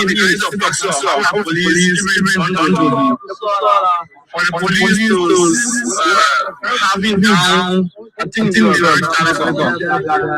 the kind of access to our police for the police to having down, I think they were very talented. So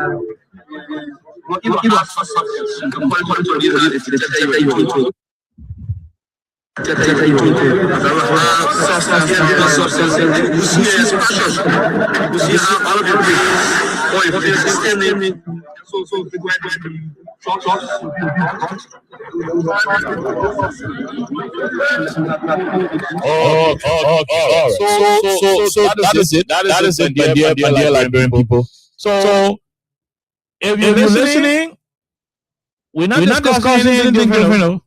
that is it. That is it, my dear Liberian people. So if you're listening, we're not discussing anything different.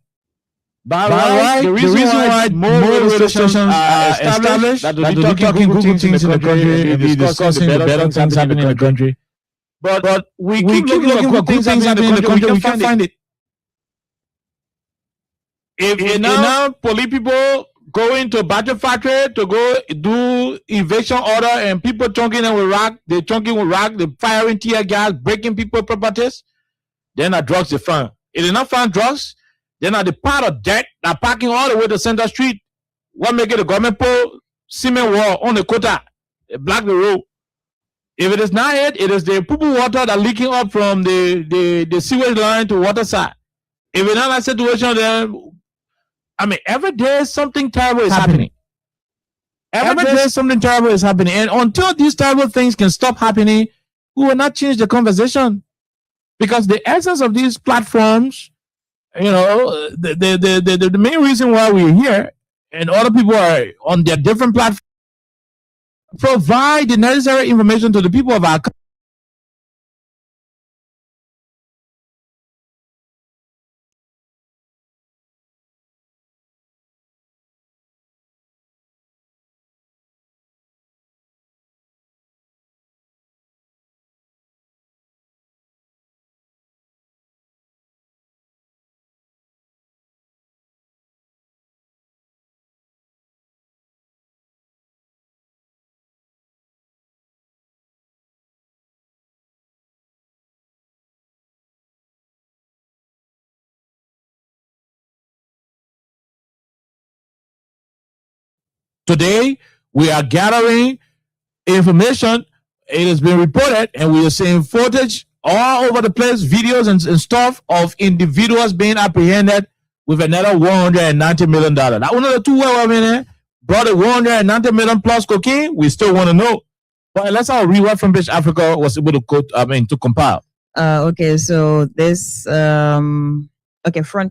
But right, the reason why more radio stations are established, that we'll be talking good things in the country, we'll be discussing the better things happening in the country. But we keep looking for good things happening in the country, we can't find it. If now police people go into battery factory to go do eviction order and people chunking them with rock, they're firing tear gas, breaking people's properties, then are drugs they found. If they not find drugs, then are the part of debt that parking all the way to Center Street. What make it a government pole, cement wall on the quota, block the road. If it is not it, it is the poo-poo water that leaking up from the sewage line to water side. If it's not that situation, then I mean, every day something terrible is happening. Every day something terrible is happening. And until these terrible things can stop happening, we will not change the conversation. Because the essence of these platforms, you know, the main reason why we're here and other people are on their different platforms, provide the necessary information to the people of our country. Today, we are gathering information. It has been reported, and we are seeing footage all over the place, videos and stuff of individuals being apprehended with another $190 million. That one of the two women brought a $190 million plus cocaine. We still want to know. But let's all read what Front Page Africa was able to to compile. Okay, so this Front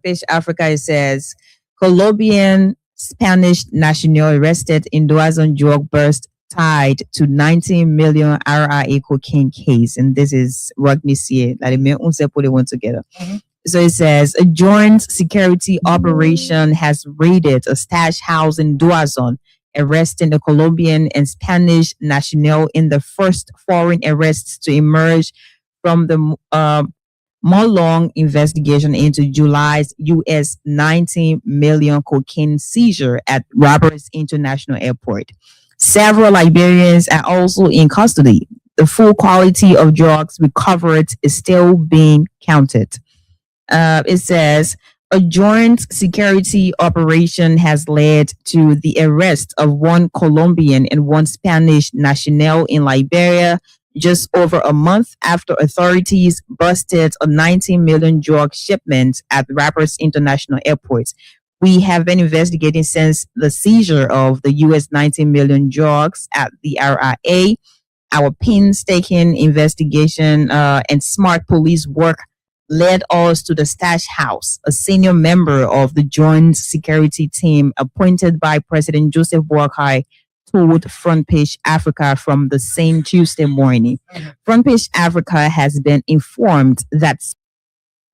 Page Africa, it says Colombian Spanish national arrested in Doazon drug burst tied to 19 million RIA cocaine case. And this is Rognissier, that they went together. Mm-hmm. So it says a joint security operation has raided a stash house in Doazon, arresting a Colombian and Spanish national in the first foreign arrests to emerge from the more-long investigation into July's U.S. 19 million cocaine seizure at Roberts International Airport. Several Liberians are also in custody. The full quality of drugs recovered is still being counted. It says a joint security operation has led to the arrest of one Colombian and one Spanish national in Liberia just over a month after authorities busted a 19 million drug shipment at Roberts International Airport. We have been investigating since the seizure of the U.S. 19 million drugs at the RIA. Our painstaking investigation and smart police work led us to the stash house. A senior member of the joint security team appointed by President Joseph Boakai told Front Page Africa from the same Tuesday morning. Front Page Africa has been informed that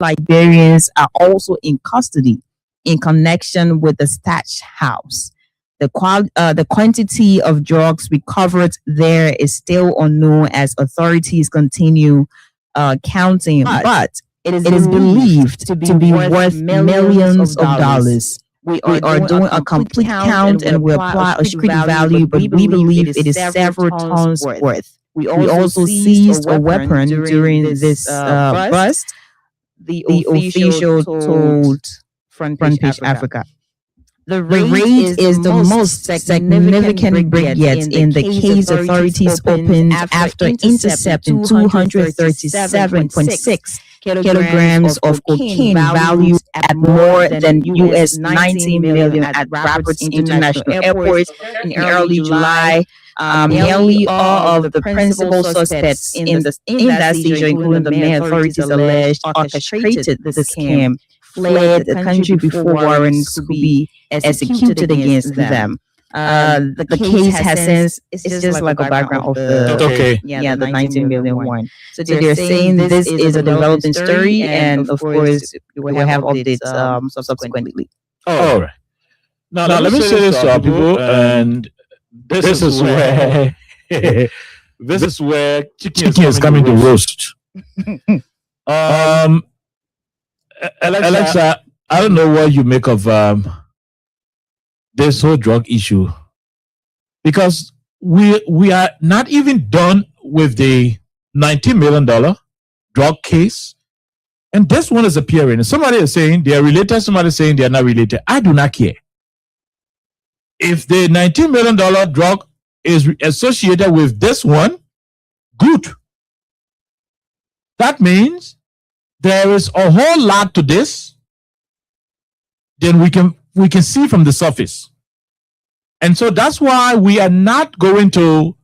Liberians are also in custody in connection with the stash house. The quantity of drugs recovered there is still unknown as authorities continue counting, but it is believed to be worth millions of dollars. We are doing a complete count and we apply a street value, but we believe it is several tons worth. We also seized a weapon during this bust, the official told Front Page Africa. The raid is the most significant break yet in the case authorities opened after intercepting 237.6 kilograms of cocaine valued at more than US 19 million at Roberts International Airport in early July. Nearly all of the principal suspects in that seizure, including the main authorities alleged orchestrated the scam, fled the country before warrants could be executed against them. The case has since, it's just like a background of the, the 19 million one. So they're saying this is a developing story, and of course, we will have updates subsequently. All right. Now let me say this to our people, and this is where this is where chicken is coming to roast. Alexa, I don't know what you make of this whole drug issue, because we are not even done with the $19 million drug case, and this one is appearing. Somebody is saying they are related, somebody is saying they are not related. I do not care. If the $19 million drug is associated with this one, good. That means there is a whole lot to this. Then we can see from the surface. And so that's why we are not going to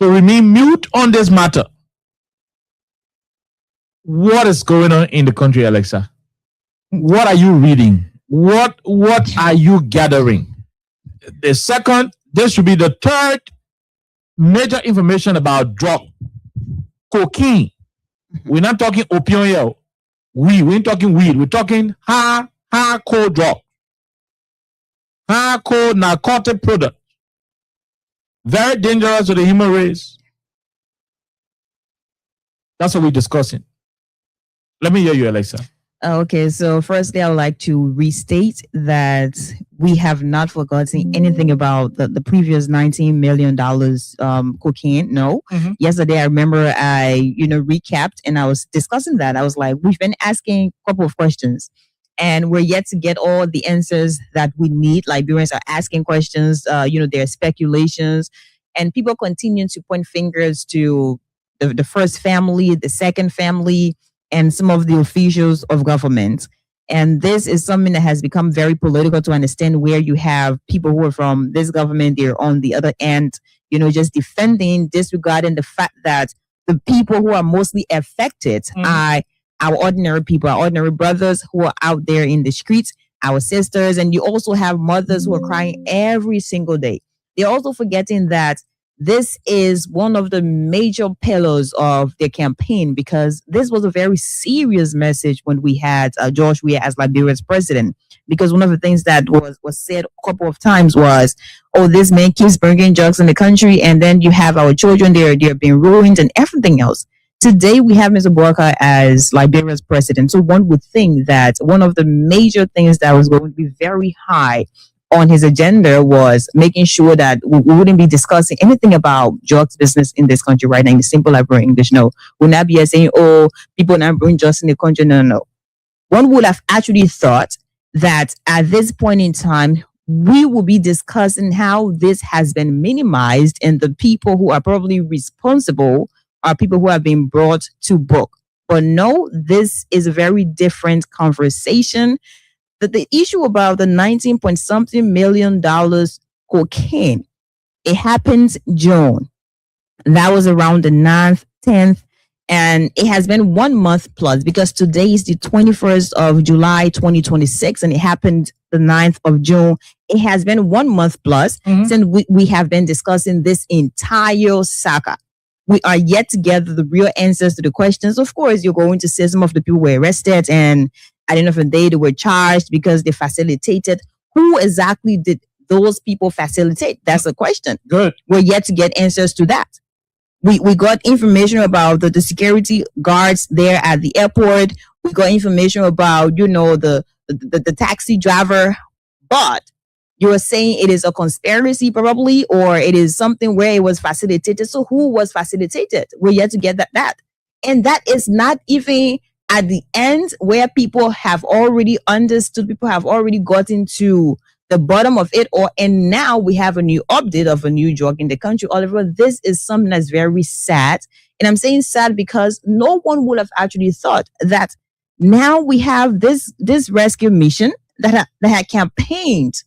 remain mute on this matter. What is going on in the country, Alexa? What are you reading? What are you gathering? The second, this should be the third major information about drug, cocaine. We're not talking opium here. We ain't talking weed. We're talking hardcore drug, hardcore narcotic product. Very dangerous to the human race. That's what we're discussing. Let me hear you, Alexa. Okay, so firstly, I would like to restate that we have not forgotten anything about the previous $19 million cocaine. No. Mm-hmm. Yesterday, I remember I recapped and I was discussing that. I was like, we've been asking a couple of questions and we're yet to get all the answers that we need. Liberians are asking questions, there are speculations, and people continue to point fingers to the first family, the second family, and some of the officials of government. And this is something that has become very political to understand, where you have people who are from this government, they're on the other end, just defending, disregarding the fact that the people who are mostly affected are our ordinary people, our ordinary brothers who are out there in the streets, our sisters, and you also have mothers who are crying every single day. They're also forgetting that this is one of the major pillars of their campaign, because this was a very serious message when we had George Weah as Liberia's president. Because one of the things that was said a couple of times was, oh, this man keeps bringing drugs in the country, and then you have our children, they're being ruined and everything else. Today, we have Mr. Boaka as Liberia's president. So one would think that one of the major things that was going to be very high on his agenda was making sure that we wouldn't be discussing anything about drugs business in this country right now in the simple Liberian English. No, we'll not be saying, oh, people not bring drugs in the country. No. One would have actually thought that at this point in time, we will be discussing how this has been minimized, and the people who are probably responsible are people who have been brought to book. But no, this is a very different conversation. The issue about the 19 point something million cocaine, it happened June. That was around the 9th, 10th, and it has been 1 month plus, because today is the 21st of July, 2026, and it happened the 9th of June. It has been 1 month plus since we have been discussing this entire saga. We are yet to get the real answers to the questions. Of course, you're going to see some of the people were arrested, and at the end of the day, they were charged because they facilitated. Who exactly did those people facilitate? That's the question. Good. We're yet to get answers to that. We got information about the security guards there at the airport. We got information about, the taxi driver. But you are saying it is a conspiracy, probably, or it is something where it was facilitated. So who was facilitated? We're yet to get that. And that is not even at the end where people have already understood, people have already gotten to the bottom of it, and now we have a new update of a new drug in the country. Oliver, this is something that's very sad. And I'm saying sad because no one would have actually thought that now we have this rescue mission that had campaigned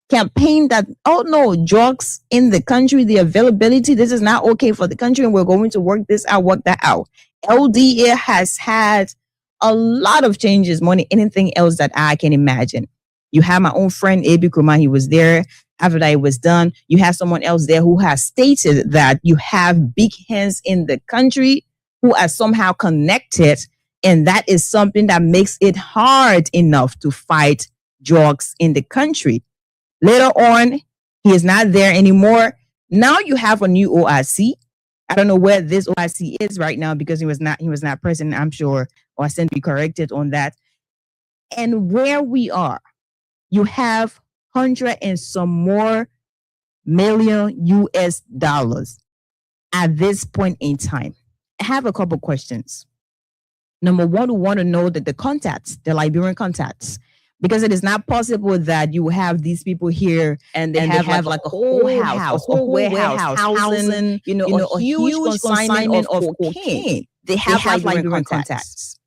that, oh no, drugs in the country, the availability, this is not okay for the country, and we're going to work that out. LDA has had a lot of changes more than anything else that I can imagine. You have my own friend, Abi Kuma, he was there. After that it was done, you have someone else there who has stated that you have big hands in the country who are somehow connected, and that is something that makes it hard enough to fight drugs in the country. Later on, he is not there anymore. Now you have a new OIC. I don't know where this OIC is right now because he was not present, I'm sure, or sent to be corrected on that. And where we are, you have 100 and some more million US dollars at this point in time. I have a couple questions. Number one, we want to know that the Liberian contacts, because it is not possible that you have these people here and they have like a whole house, a whole warehouse, housing, a huge consignment of cocaine. They have Liberian contacts.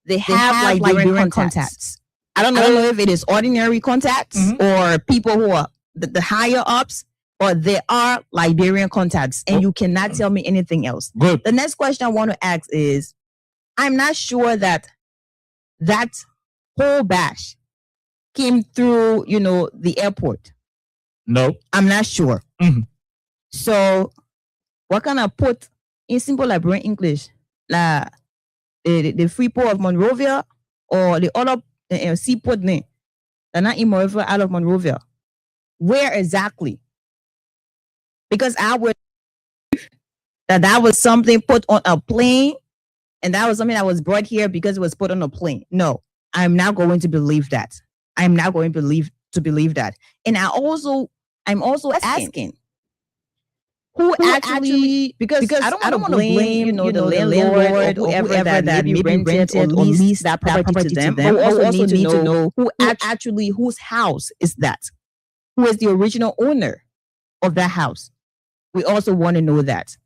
They have Liberian contacts. I don't know if it is ordinary contacts or people who are the higher ups, or they are Liberian contacts, and you cannot tell me anything else. Good. The next question I want to ask is, I'm not sure that whole bash came through, the airport. No. I'm not sure. So what can I put in simple Liberian English? The free port of Monrovia or the other seaport name? They're not in Monrovia, out of Monrovia. Where exactly? Because I would that was something put on a plane, and that was something that was brought here because it was put on a plane. No, I'm not going to believe that. I'm not going to believe that. And I'm also asking who actually, because I don't want to blame, the landlord or whoever that maybe rented or leased that property to them. But we also need to know whose house is that? Who is the original owner of that house? We also want to know that.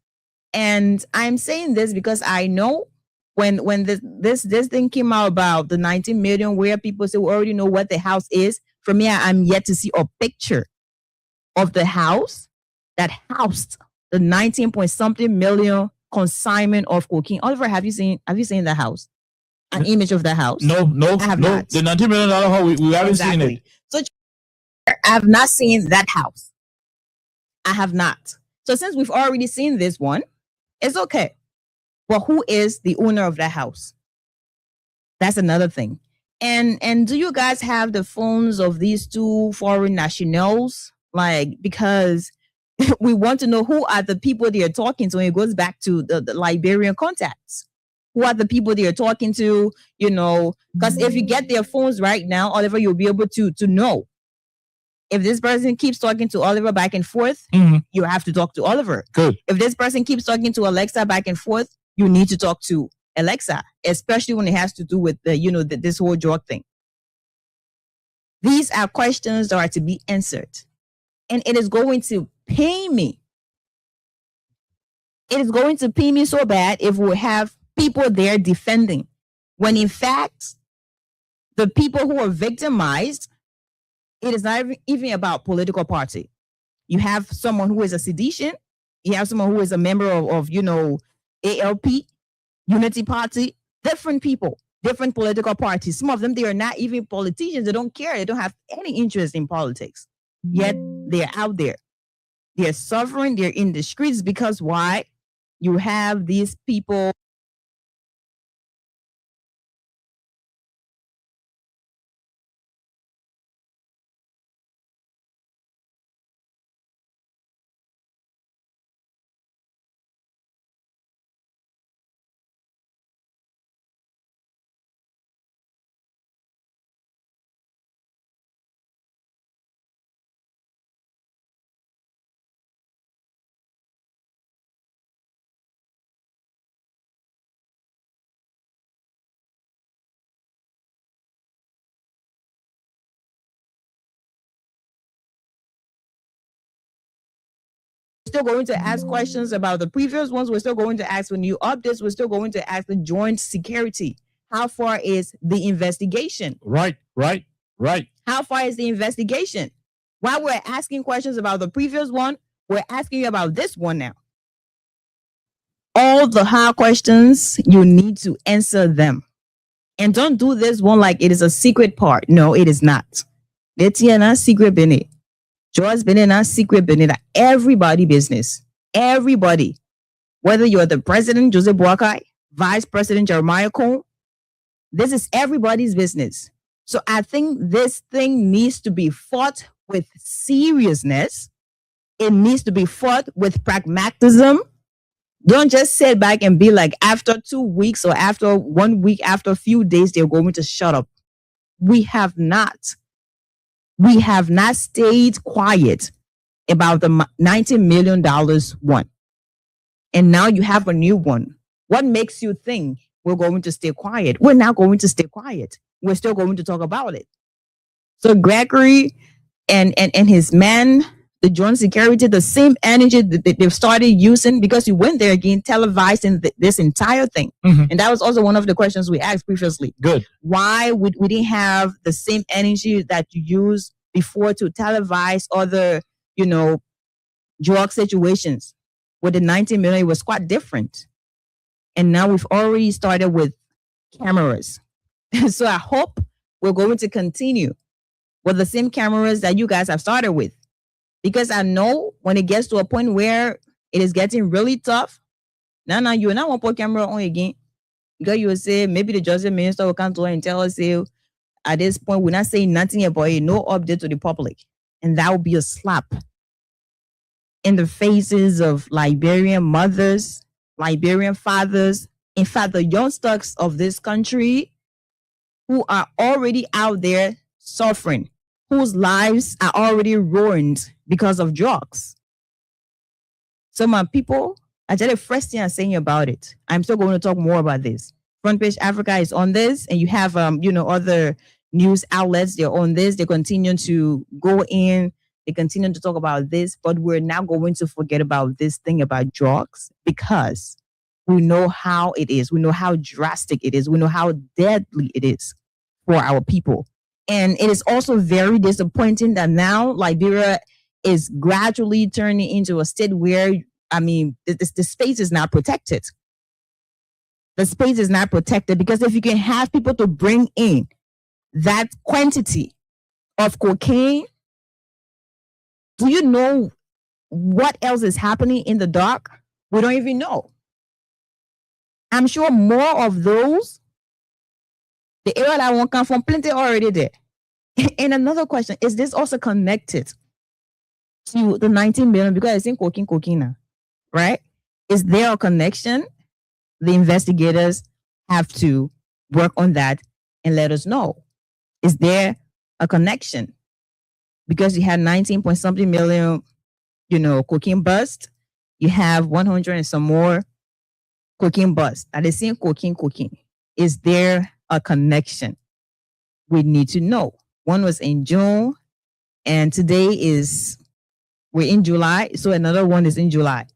And I'm saying this because I know when this thing came out about the 19 million, where people say we already know what the house is. For me, I'm yet to see a picture of the house that housed the 19 point something million consignment of cocaine. Oliver, have you seen the house? An image of the house? No, I have no. not. The $19 million house, we haven't seen it. So I have not seen that house. I have not. So since we've already seen this one, it's okay. But who is the owner of that house? That's another thing. And do you guys have the phones of these two foreign nationals? Because we want to know who are the people they are talking to. And it goes back to the Liberian contacts. Who are the people they are talking to? Because if you get their phones right now, Oliver, you'll be able to know. If this person keeps talking to Oliver back and forth, you have to talk to Oliver. Good. If this person keeps talking to Alexa back and forth, you need to talk to Alexa, especially when it has to do with this whole drug thing. These are questions that are to be answered. And it is going to pain me. It is going to pain me so bad if we have people there defending, when in fact, the people who are victimized, it is not even about political party. You have someone who is a sedition. You have someone who is a member of ALP, Unity Party, different people, different political parties. Some of them, they are not even politicians. They don't care. They don't have any interest in politics. Yet they're out there. They're suffering. They're in the streets because why? You have these people Still going to ask questions about the previous ones. We're still going to ask for new updates. We're still going to ask the joint security. How far is the investigation? Right. How far is the investigation? While we're asking questions about the previous one, we're asking you about this one now. All the hard questions, you need to answer them. And don't do this one like it is a secret part. No, it is not. It's not secret business. Just business, secret business. Everybody business. Everybody. Whether you're the president, Joseph Boakai, vice president, Jeremiah Cone, this is everybody's business. So I think this thing needs to be fought with seriousness. It needs to be fought with pragmatism. Don't just sit back and be like, after 2 weeks or after 1 week, after a few days, they're going to shut up. We have not stayed quiet about the $90 million one. And now you have a new one. What makes you think we're going to stay quiet? We're not going to stay quiet. We're still going to talk about it. So Gregory and his men, the joint security, the same energy that they've started using, because you went there again, televising this entire thing. Mm-hmm. And that was also one of the questions we asked previously. Good. Why we didn't have the same energy that you used before to televise other, drug situations? With the 19 million, it was quite different. And now we've already started with cameras. So I hope we're going to continue with the same cameras that you guys have started with. Because I know when it gets to a point where it is getting really tough, now you will not want to put camera on again. Because you will say, maybe the justice minister will come to her and tell us, at this point, we're not saying nothing about it, no update to the public. And that will be a slap in the faces of Liberian mothers, Liberian fathers, in fact, the youngsters of this country who are already out there suffering, whose lives are already ruined because of drugs. So my people, I tell you the first thing I'm saying about it. I'm still going to talk more about this. Front Page Africa is on this, and you have other news outlets, they're on this. They continue to go in, they continue to talk about this, but we're now going to forget about this thing about drugs, because we know how it is. We know how drastic it is. We know how deadly it is for our people. And it is also very disappointing that now Liberia is gradually turning into a state where, the space is not protected. The space is not protected, because if you can have people to bring in that quantity of cocaine, do you know what else is happening in the dark? We don't even know. I'm sure more of those, the area that won't come from, plenty already there. And another question, is this also connected to the 19 million? Because it's in cocaine, right? Is there a connection? The investigators have to work on that and let us know. Is there a connection? Because you had 19 point something million, cocaine bust. You have 100 and some more cocaine bust. Are they saying cocaine? Is there a connection? We need to know. One was in June, and today we're in July, so another one is in July.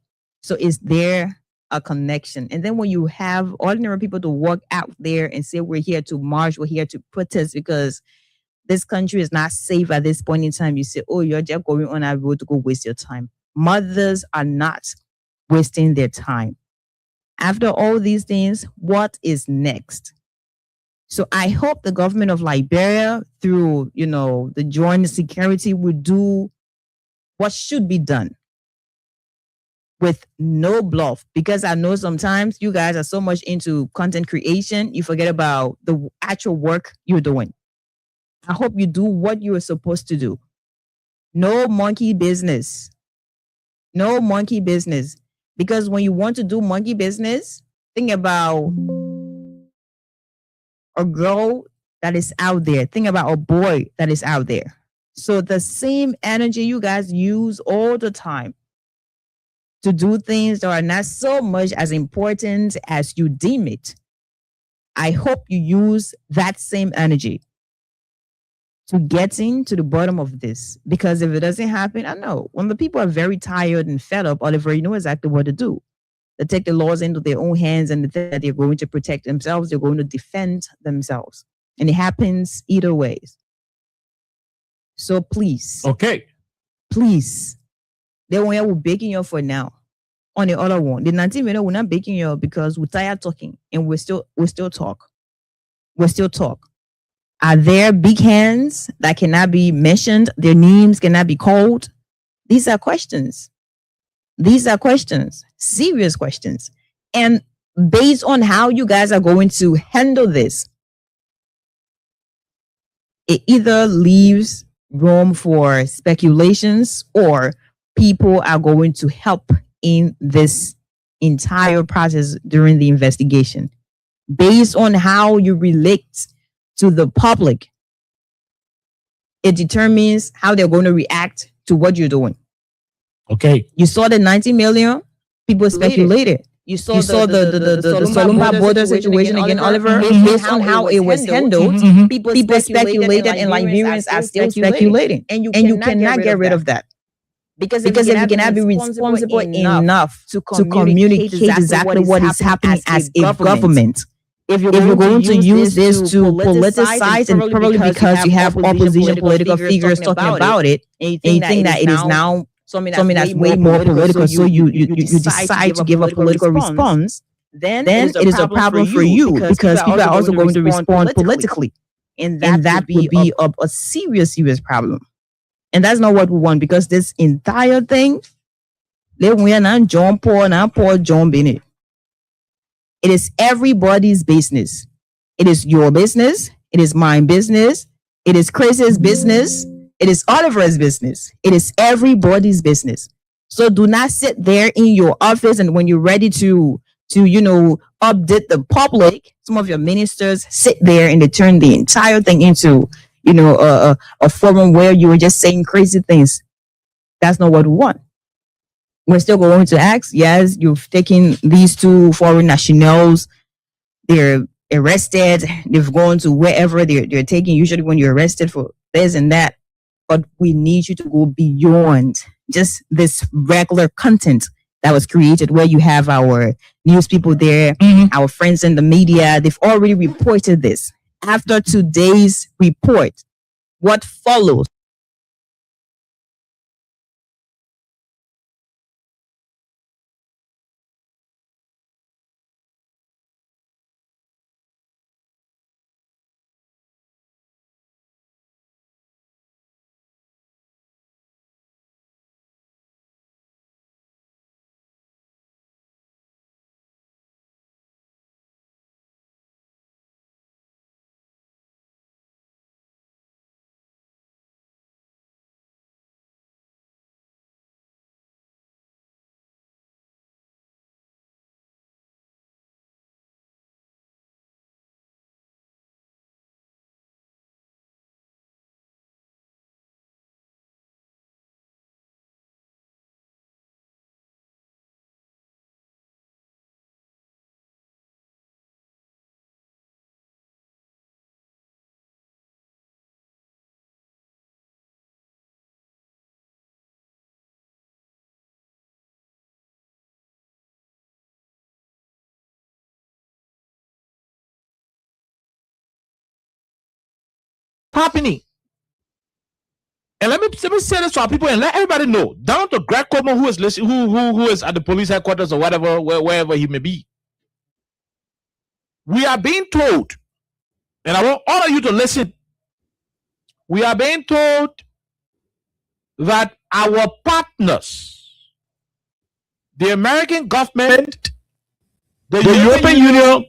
So is there a connection? And then when you have ordinary people to walk out there and say, we're here to march, we're here to protest because this country is not safe at this point in time, you say, oh, you're just going on a road to go waste your time. Mothers are not wasting their time. After all these things, what is next? So I hope the government of Liberia, through, the joint security, will do what should be done with no bluff. Because I know sometimes you guys are so much into content creation, you forget about the actual work you're doing. I hope you do what you are supposed to do. No monkey business. No monkey business. Because when you want to do monkey business, think about a girl that is out there. Think about a boy that is out there. So the same energy you guys use all the time to do things that are not so much as important as you deem it. I hope you use that same energy to getting to the bottom of this. Because if it doesn't happen, I know when the people are very tired and fed up, Oliver, you know exactly what to do. They take the laws into their own hands and they're going to protect themselves. They're going to defend themselves. And it happens either ways. So please. Okay. Please. They won't be baking you for now. On the other one, the 19 million, we're not baking you because we're tired talking and we still talk. We still talk. Are there big hands that cannot be mentioned? Their names cannot be called? These are questions. These are questions, serious questions. And based on how you guys are going to handle this, it either leaves room for speculations or people are going to help in this entire process during the investigation. Based on how you relate to the public, it determines how they're going to react to what you're doing. Okay. You saw the 90 million, people speculated. You saw the Solomba border situation again, Oliver. Based on how it was handled, people speculated and Liberians are still speculating. And you cannot get rid of that. Because if you cannot be responsible enough to communicate exactly what is happening as a government, if you're going to use this to politicize, and probably because you have opposition political figures talking about it, and you think that it is now something that's way more political, so you decide to give a political response, then it is a problem for you because people are also going to respond politically. And that would be a serious problem. And that's not what we want, because this entire thing, we are not John Paul, not Paul John Bennett. It is everybody's business. It is your business. It is my business. It is Chris's business. It is Oliver's business. It is everybody's business. So do not sit there in your office and when you're ready to update the public, some of your ministers sit there and they turn the entire thing into, a forum where you were just saying crazy things. That's not what we want. We're still going to ask, yes, you've taken these two foreign nationals, they're arrested, they've gone to wherever they're taking, usually when you're arrested for this and that. But we need you to go beyond just this regular content that was created where you have our news people there, our friends in the media. They've already reported this. After today's report, what follows? Happening. And let me say this to our people and let everybody know, down to Greg Coleman, who is listening, who is at the police headquarters or whatever, wherever he may be. We are being told, and I want all of you to listen. We are being told that our partners, the American government, the European Union,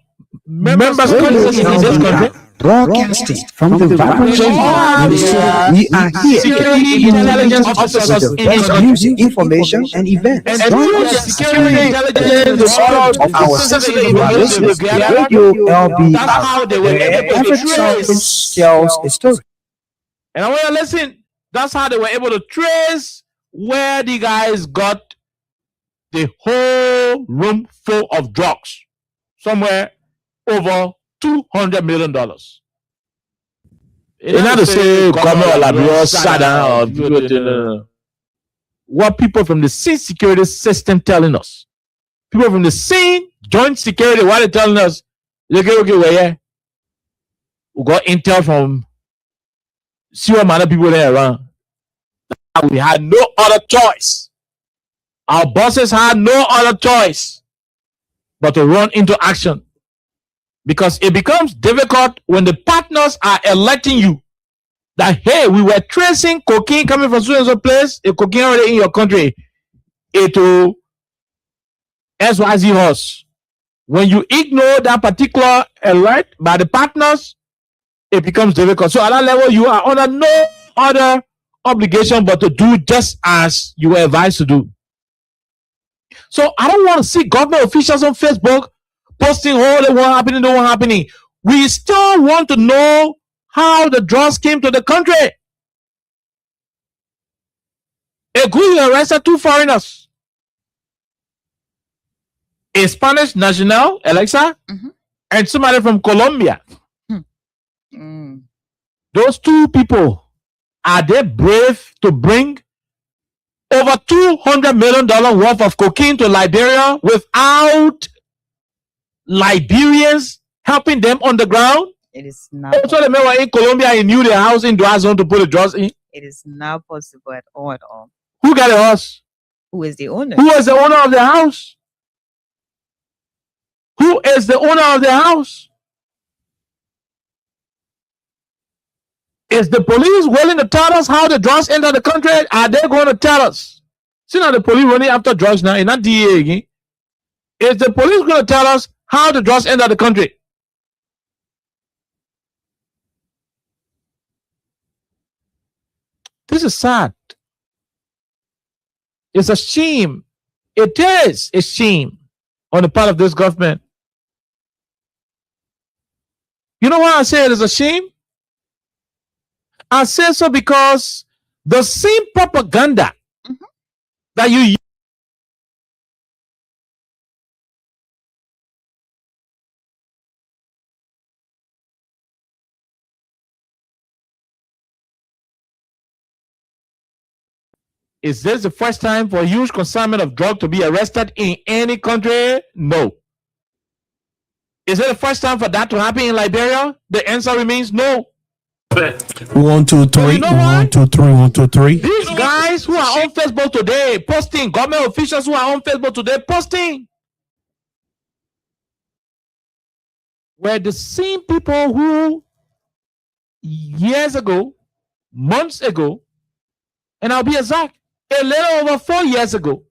members countries in this country, broadcasting from the vibration we are here. security intelligence officers in this country, Music, information, and events. and through the security intelligence of our citizens, Radio LBR. that's how they were able to Every trace. service tells a story. And I want you to listen. That's how they were able to trace where the guys got the whole room full of drugs, somewhere over $200 million. It's not to say government or LBR sat down or people. What people from the same security system telling us, people from the same joint security, what they telling us, okay, where we got intel from see what other people there around. We had no other choice. Our bosses had no other choice but to run into action, because it becomes difficult when the partners are electing you that, hey, we were tracing cocaine coming from so and so place, a cocaine already in your country, to XYZ horse. When you ignore that particular alert by the partners, it becomes difficult. So at that level, you are under no other obligation but to do just as you were advised to do. So I don't want to see government officials on Facebook posting, oh, they were happening, they were happening. We still want to know how the drugs came to the country. A good arrested 2 foreigners. A Spanish national, Alexa, and somebody from Colombia. Those 2 people, are they brave to bring over $200 million worth of cocaine to Liberia without Liberians helping them on the ground? It is not. Also, the man in Colombia, he knew the house in Duazon to put the drugs in. It is not possible at all. Who got the house? Who is the owner? Who is the owner of the house? Who is the owner of the house? Is the police willing to tell us how the drugs enter the country? Are they going to tell us? See now the police running after drugs now, it's not DEA again. Is the police going to tell us how the drugs enter the country? This is sad. It's a shame. It is a shame on the part of this government. You know why I say it is a shame? I say so because the same propaganda that you use Is this the first time for a huge consignment of drug to be arrested in any country? No. Is it the first time for that to happen in Liberia? The answer remains no. 1, 2, 3. You know what? 1, 2, 3. 1, 2, 3. These guys who are on Facebook today posting, government officials who are on Facebook today posting, were the same people who years ago, months ago, and I'll be exact, a little over 4 years ago,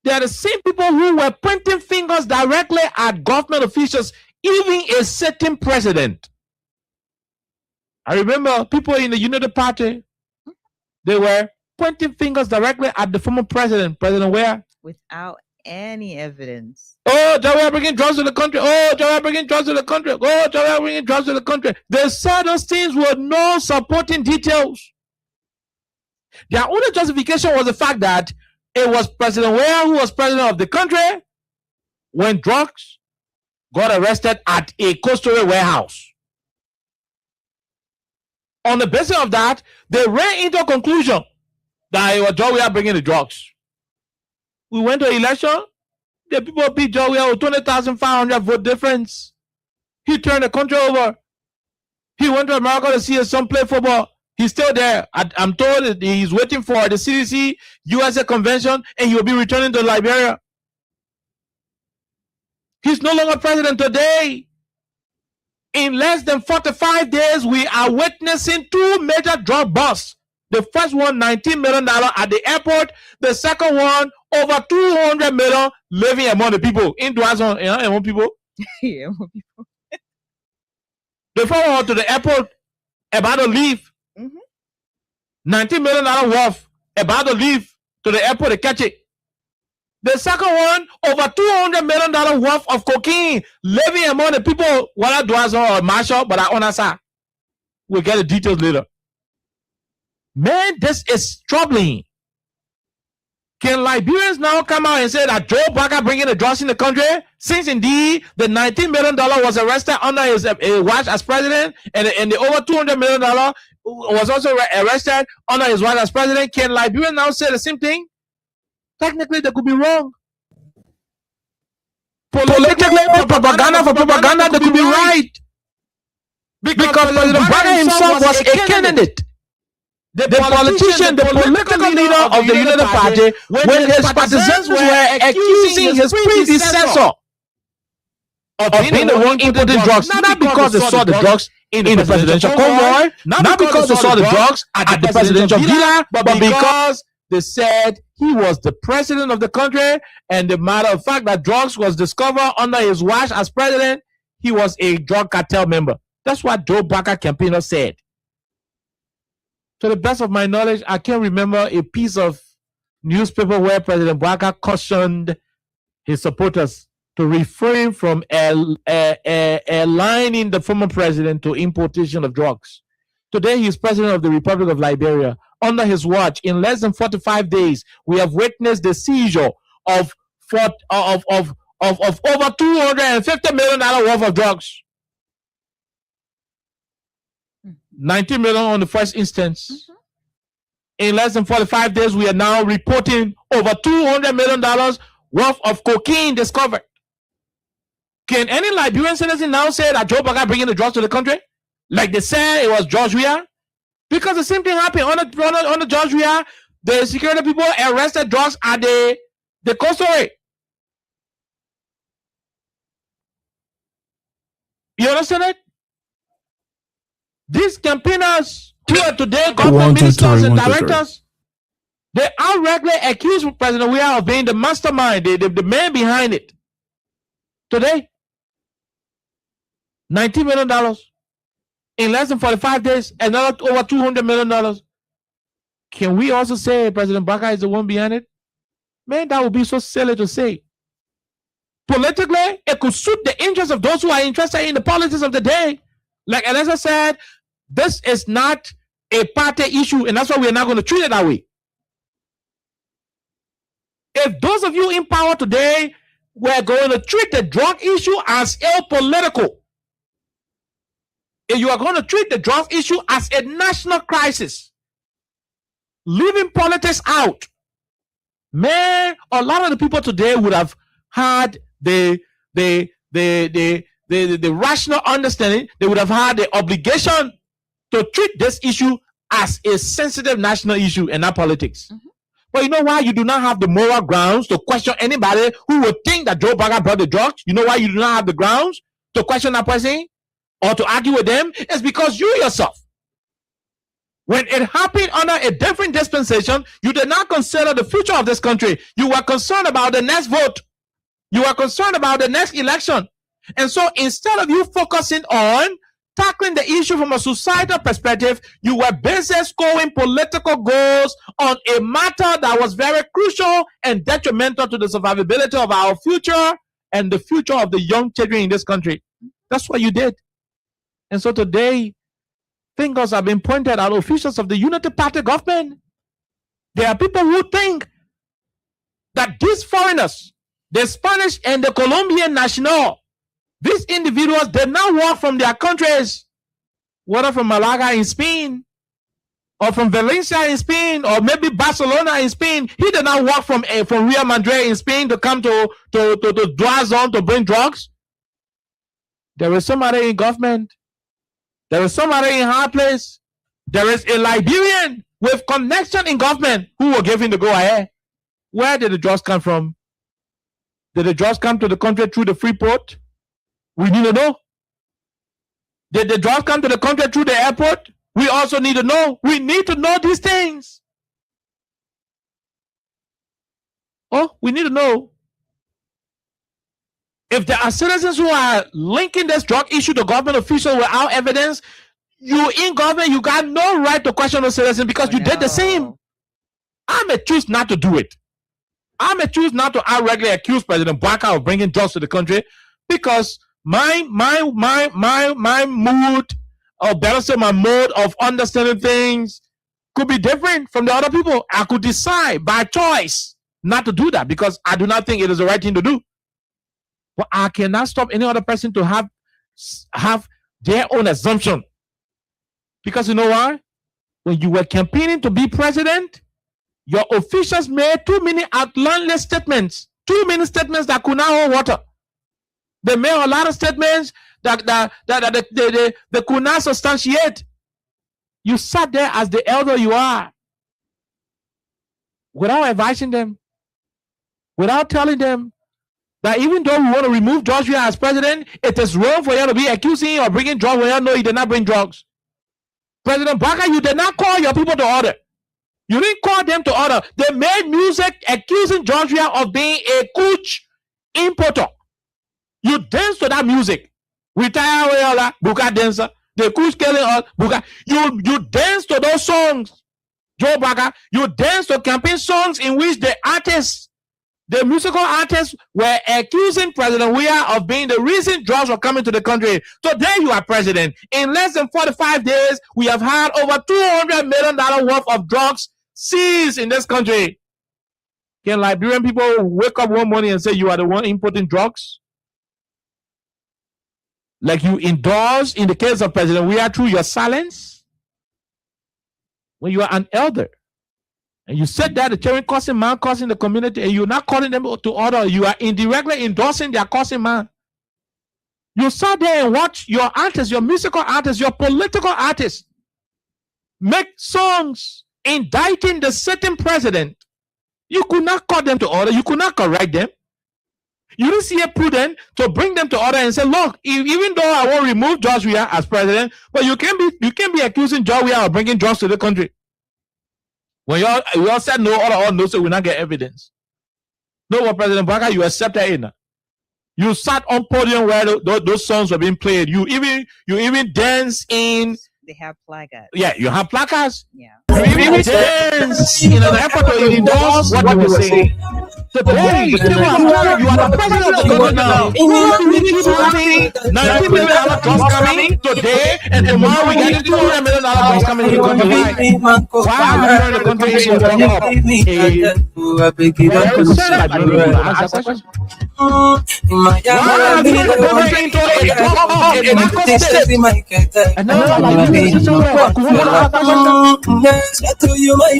they are the same people who were pointing fingers directly at government officials, even a certain president. I remember people in the United Party, they were pointing fingers directly at the former president, President Ware. Without any evidence. Oh, Jawara bringing drugs to the country. Oh, Jawara bringing drugs to the country. Oh, Jawara bringing drugs to the country. They said those things with no supporting details. Their only justification was the fact that it was President Ware who was president of the country when drugs got arrested at a coastal warehouse. On the basis of that, they ran into a conclusion that it was Joe Ware bringing the drugs. We went to election. The people beat Joe Ware with 20,500 vote difference. He turned the country over. He went to America to see his son play football. He's still there. I'm told that he's waiting for the CDC USA convention and he will be returning to Liberia. He's no longer president today. In less than 45 days, we are witnessing 2 major drug busts. The first one, $19 million at the airport. The second one, over $200 million living among the people. In Duazon, among people. Yeah, among people. The first one to the airport, about to leave. $19 million worth, about to leave to the airport to catch it. The second one, over $200 million worth of cocaine living among the people, whether Duazon or Marshall, but I understand. We'll get the details later. Man, this is troubling. Can Liberians now come out and say that Joe Biden bringing the drugs in the country, since indeed the $19 million was arrested under his watch as president, and the over $200 million was also arrested under his watch as president? Can Liberians now say the same thing? Technically, they could be wrong. Politically, propaganda for propaganda, they could be right. Because President Biden himself was a candidate. The politician, the political leader of the United Party, when his partisans were accusing his predecessor of being the one importing drugs, not because they saw the drugs in the presidential convoy, not because they saw the drugs at the presidential villa, but because they said he was the president of the country, and the matter of fact that drugs was discovered under his watch as president, he was a drug cartel member. That's what Joe Biden campaigner said. To the best of my knowledge, I can't remember a piece of newspaper where President Biden cautioned his supporters to refrain from aligning the former president to importation of drugs. Today, he is president of the Republic of Liberia. Under his watch, in less than 45 days, we have witnessed the seizure of over $250 million worth of drugs. 90 million on the first instance. In less than 45 days, we are now reporting over $200 million worth of cocaine discovered. Can any Liberian citizen now say that Joe Biden bringing the drugs to the country, like they said it was George Weah? Because the same thing happened on the George Weah. The security people arrested drugs at the coastal. You understand it? These campaigners who are today government ministers and directors, they outrightly accuse President Weah of being the mastermind, the man behind it. Today, $19 million. In less than 45 days, another over $200 million. Can we also say President Biden is the one behind it? Man, that would be so silly to say. Politically, it could suit the interests of those who are interested in the politics of the day. Like Alessa said, this is not a party issue, and that's why we're not going to treat it that way. If those of you in power today were going to treat the drug issue as apolitical, if you are going to treat the drug issue as a national crisis, leaving politics out, man, a lot of the people today would have had the rational understanding. They would have had the obligation to treat this issue as a sensitive national issue and not politics. But you know why you do not have the moral grounds to question anybody who would think that Joe Biden brought the drugs? You know why you do not have the grounds to question that person or to argue with them? It's because you yourself, when it happened under a different dispensation, you did not consider the future of this country. You were concerned about the next vote. You were concerned about the next election. And so instead of you focusing on tackling the issue from a societal perspective, you were busy scoring political goals on a matter that was very crucial and detrimental to the survivability of our future and the future of the young children in this country. That's what you did. And so today, fingers have been pointed at officials of the Unity Party government. There are people who think that these foreigners, the Spanish and the Colombian national, these individuals did not work from their countries, whether from Malaga in Spain, or from Valencia in Spain, or maybe Barcelona in Spain. He did not work from Real Madrid in Spain to come to Duazon to bring drugs. There is somebody in government. There is somebody in high place. There is a Liberian with connection in government who will give him the go ahead. Where did the drugs come from? Did the drugs come to the country through the free port? We need to know. Did the drugs come to the country through the airport? We also need to know. We need to know these things. Oh, we need to know. If there are citizens who are linking this drug issue to government officials without evidence, you in government, you got no right to question those citizens because you did the same. I may choose not to do it. I may choose not to outrightly accuse President Baka of bringing drugs to the country because my mood, or better say my mode of understanding things could be different from the other people. I could decide by choice not to do that because I do not think it is the right thing to do. But I cannot stop any other person to have their own assumption. Because you know why? When you were campaigning to be president, your officials made too many outlandish statements. Too many statements that could not hold water. They made a lot of statements that they could not substantiate. You sat there as the elder you are, without advising them, without telling them that even though we want to remove drugs as president, it is wrong for you to be accusing or bringing drugs when you know you did not bring drugs. President Baka, you did not call your people to order. You didn't call them to order. They made music accusing Georgia of being a cooch importer. You dance to that music. Retire Buka dancer. The cooch killing us. Buka. You dance to those songs. Joe Baka. You dance to campaign songs in which the musical artists were accusing President Weah of being the reason drugs were coming to the country. Today you are president. In less than 45 days, we have had over $200 million worth of drugs seized in this country. Can Liberian people wake up one morning and say you are the one importing drugs? Like you endorse in the case of President Weah through your silence? When you are an elder and you said that the children causing man causing the community and you're not calling them to order, you are indirectly endorsing their causing man. You sat there and watch your artists, your musical artists, your political artists make songs indicting the sitting president. You could not call them to order. You could not correct them. You didn't see it prudent to bring them to order and say, look, even though I won't remove George Weah as president, but you can't be accusing George Weah of bringing drugs to the country. When you all said no, all no, so we not get evidence. No, what President Baka, you accepted it. You sat on podium where those songs were being played. You even dance in. They have placards. Yeah, you have placards. Yeah. You even dance in an effort to endorse what you were saying. Today, you are the president of the country now. We keep having $90 million drugs coming today, and tomorrow we get $200 million drugs coming in the country. Why are we in the country is going up? I'm concerned that you don't answer that question. Why are we in the country into a narco state? And now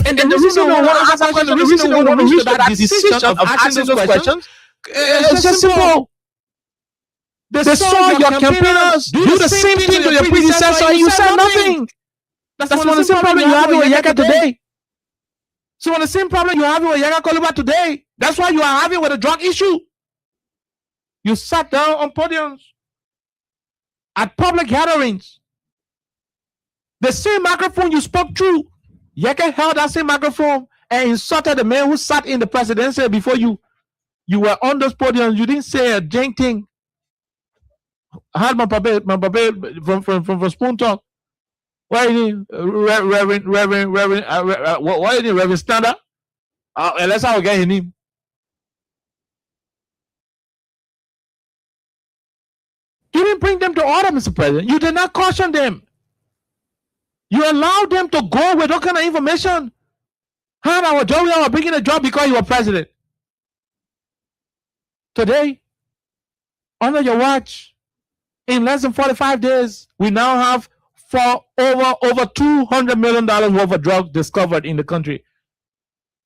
and then the reason we want to ask that question, the reason we want to reach that decision of asking those questions, it's just simple. They saw your campaigners do the same thing to your predecessor and you said nothing. That's one of the same problem you have with Yaka today. So one of the same problem you have with Yaka Koluba today. That's why you are having with the drug issue. You sat down on podiums at public gatherings. The same microphone you spoke through, Yaka held that same microphone and insulted the man who sat in the presidency before you. You were on those podiums. You didn't say a dang thing. I had my papa from Spoon Talk. Why is he Reverend? Why is he Reverend Standard? Unless I will get his name. You didn't bring them to order, Mr. President. You did not caution them. You allowed them to go with all kind of information. How our job, we are bringing a job because you were president. Today, under your watch, in less than 45 days, we now have over $200 million worth of drugs discovered in the country.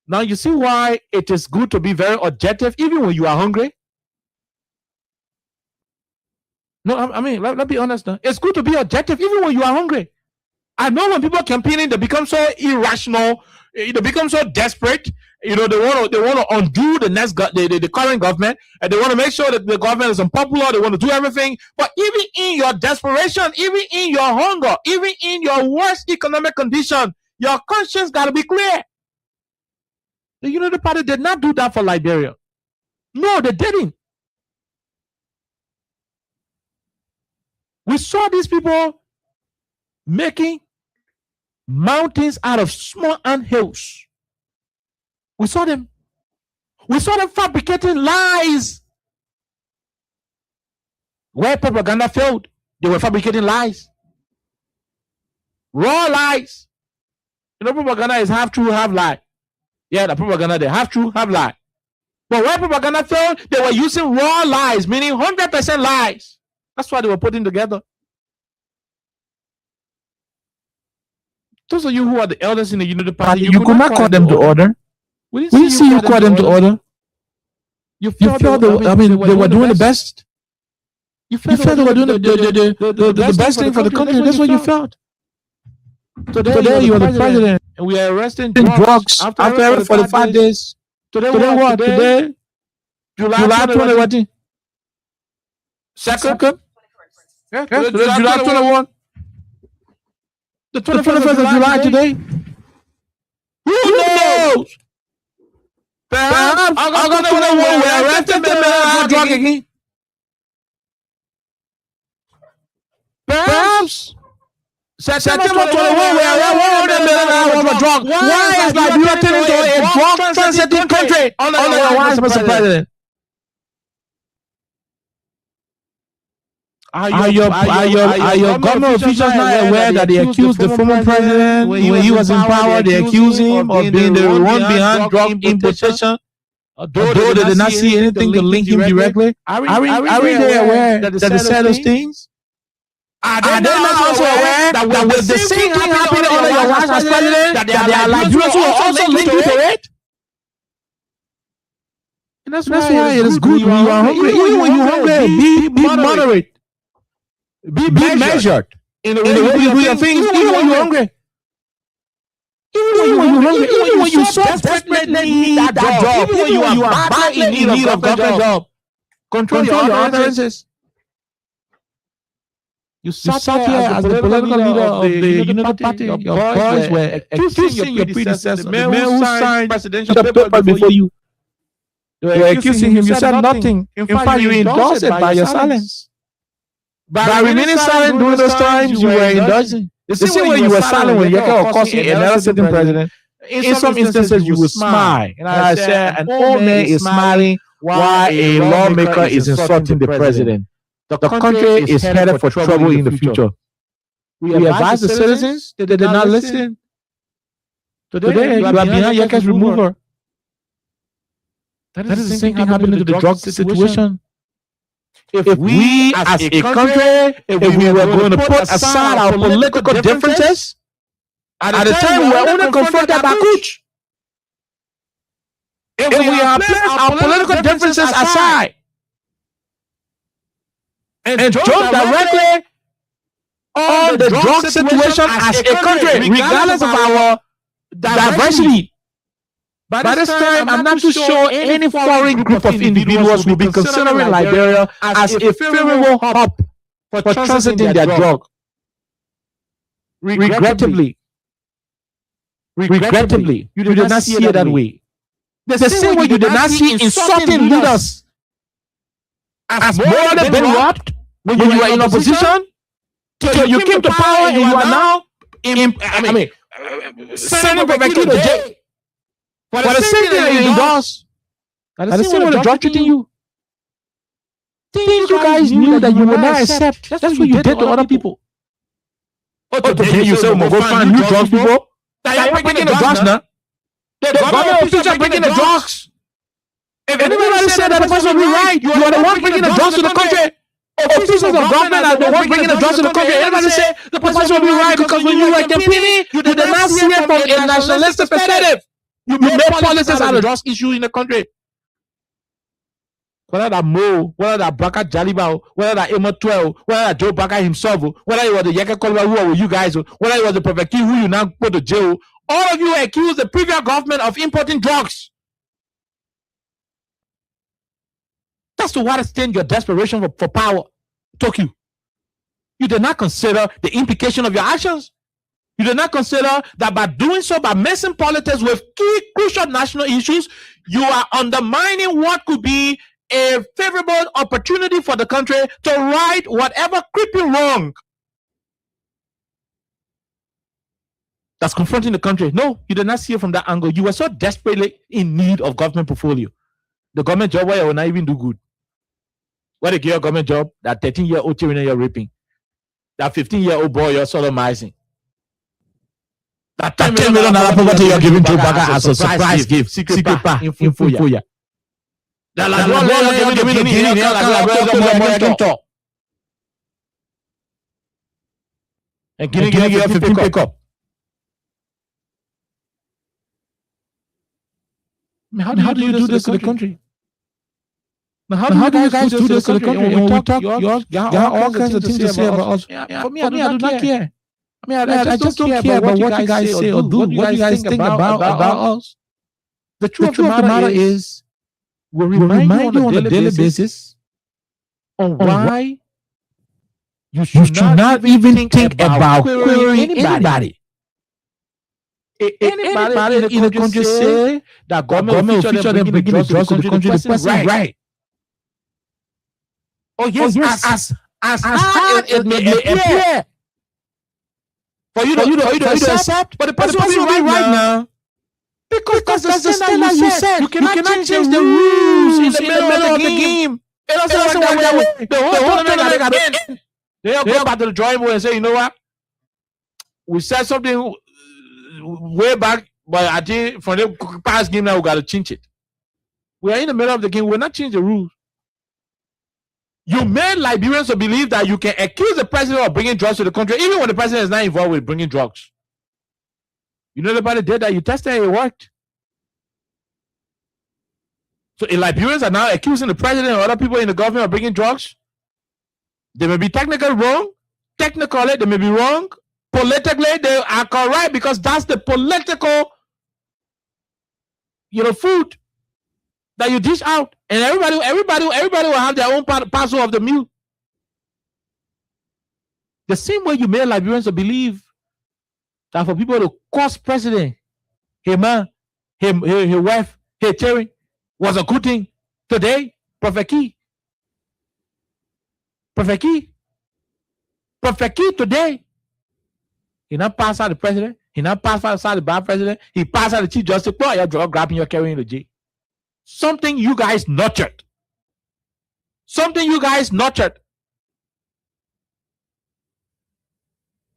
Now you see why it is good to be very objective, even when you are hungry. No, I mean, let's be honest now. It's good to be objective, even when you are hungry. I know when people are campaigning, they become so irrational, they become so desperate. You know, they want to undo the current government, and they want to make sure that the government is unpopular. They want to do everything. But even in your desperation, even in your hunger, even in your worst economic condition, your conscience got to be clear. The Unity Party did not do that for Liberia. No, they didn't. We saw these people making mountains out of small anthills. We saw them fabricating lies. Where propaganda failed, they were fabricating lies. Raw lies. You know, propaganda is half true, half lie. Yeah, the propaganda, they half true, half lie. But when propaganda failed, they were using raw lies, meaning 100% lies. That's why they were putting together. Those of you who are the elders in the Unity Party, You could not call them to order. We We see you call them to order. You You felt they were doing the best. You You felt they were doing the best thing for the country. That's what you felt. Today you are the president. And we are arresting Drugs after every 45 days. Today what? Today, July 20. Second? Yeah, today, July 21. The 21st of July today. Who knows? Perhaps August 21 we arrested the man for drug again. Perhaps September 21 we arrested the man for drug. Why is Liberia turning into a drug transiting country under your vice president? Are your government officials not aware that they accused the former president when he was in power? They accused him of being the one behind drug importation, although they did not see anything to link him directly. Are we aware that they said those things? Are they not also aware that with the same thing happening under your vice president, that there are Liberians who are also linked to it? And that's why it is good when you are hungry. Even when you're hungry, be moderate. Be measured in the way you do your things, even when you're hungry. Even when you so desperately need that job, even when you are badly in need of government job, control your utterances. You sat here as the political leader of the Unity Party. Your boys were accusing your predecessor, the man who signed presidential papers before you. They were accusing him. You said nothing. In fact, you endorsed it by your silence. By remaining silent during those times, you were indulging. The same way you were silent when Yeke or Kosi another sitting president. In some instances, you will smile. And I said, an old man is smiling while a lawmaker is insulting the president. The country is headed for trouble in the future. We advise the citizens that they did not listen. Today, you are behind Yeke's removal. That is the same thing happening to the drug situation. If we as a country, if we were going to put aside our political differences, at the time we were only confronted by Kuch. If we have placed our political differences aside and jump directly on the drug situation as a country, regardless of our diversity, by this time, I'm not too sure any foreign group of individuals will be considering Liberia as a favorable hub for transiting their drug. Regrettably, you did not see it that way. The same way you did not see insulting leaders as morally bankrupt when you were in opposition, till you came to power and you are now sending Prefecture to jail. For the same thing that you endorse, and the same way the drug treating you. Things you guys knew that you would not accept. That's what you did to other people. Today you say, go find new drugs people. That you're breaking the drugs now. The government officials are breaking the drugs. If anybody said that the person will be right, you are the one bringing the drugs to the country. Officials of government are the one bringing the drugs to the country. Anybody say the person will be right because when you were campaigning, you did not see it from a nationalistic perspective. You made policies out of the drugs issue in the country. Whether that Mo, whether that Baka Jalibao, whether that Emo 12, whether that Joe Baka himself, whether it was the Yeke Kolba who were you guys, whether it was the Prefect who you now put to jail, all of you accused the previous government of importing drugs. That's to what extent your desperation for power took you. You did not consider the implication of your actions. You did not consider that by doing so, by messing politics with key crucial national issues, you are undermining what could be a favorable opportunity for the country to right whatever creeping wrong that's confronting the country. No, you did not see it from that angle. You were so desperately in need of government portfolio. The government job where you will not even do good. What a girl government job, that 13-year-old children you're raping, that 15-year-old boy you're sodomizing, that $10 million property you're giving to Baga as a surprise gift, secret pa, info ya. That like don't give me the Guinea, like talk. And Guinea give 15 pick up. How do you do this to the country? Now, how do you guys do this to the country? And when we talk, you got all kinds of things to say about us. For me, I do not care. I mean, I just don't care about what you guys say or do. What you guys think about us. The truth of the matter is, we'll remind you on a daily basis on why you should not even think about querying anybody. Anybody in the country say that government will feature them bringing drugs to the country, the person right. Oh yes, as hard it may appear for you to accept, but the person will be right now. Because that's the standard you said. You cannot change the rules in the middle of the game. It doesn't work that way. The whole tournament got to end. They'll go back to the drawing board and say, you know what? We said something way back, but I think for the past game now we got to change it. We are in the middle of the game. We're not changing the rules. You made Liberians to believe that you can accuse the president of bringing drugs to the country, even when the president is not involved with bringing drugs. You know nobody did that. You tested it, it worked. So if Liberians are now accusing the president and other people in the government of bringing drugs, they may be technically wrong. Technically, they may be wrong. Politically, they are correct because that's the political, food that you dish out, and everybody will have their own parcel of the meal. The same way you made Liberians to believe that for people to curse president, hey man, hey wife, hey Terry, was a good thing today. Prophet Key today. He not pass out the president. He not pass out the bad president. He pass out the chief justice. Boy, you're drug grabbing, you're carrying the jail. Something you guys nurtured.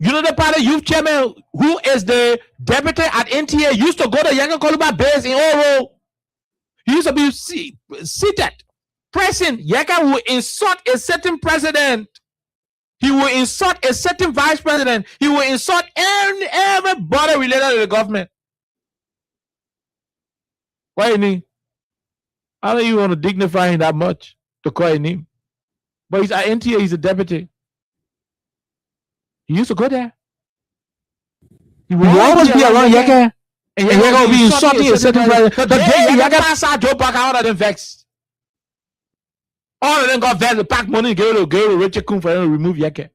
You know the party youth chairman who is the deputy at NTA used to go to Yanga Koluba base in Oro. He used to be seated, pressing. Yanga will insult a certain president. He will insult a certain vice president. He will insult everybody related to the government. Why you need? I don't even want to dignify him that much to call him name. But he's at NTA, he's a deputy. He used to go there. He will always be around Yaka. And Yaka will be insulting a certain president. The day Yaka pass out Joe Parker, all of them vexed. All of them got vexed. They pack money and gave it to Richard Kuhn for him to remove Yaka.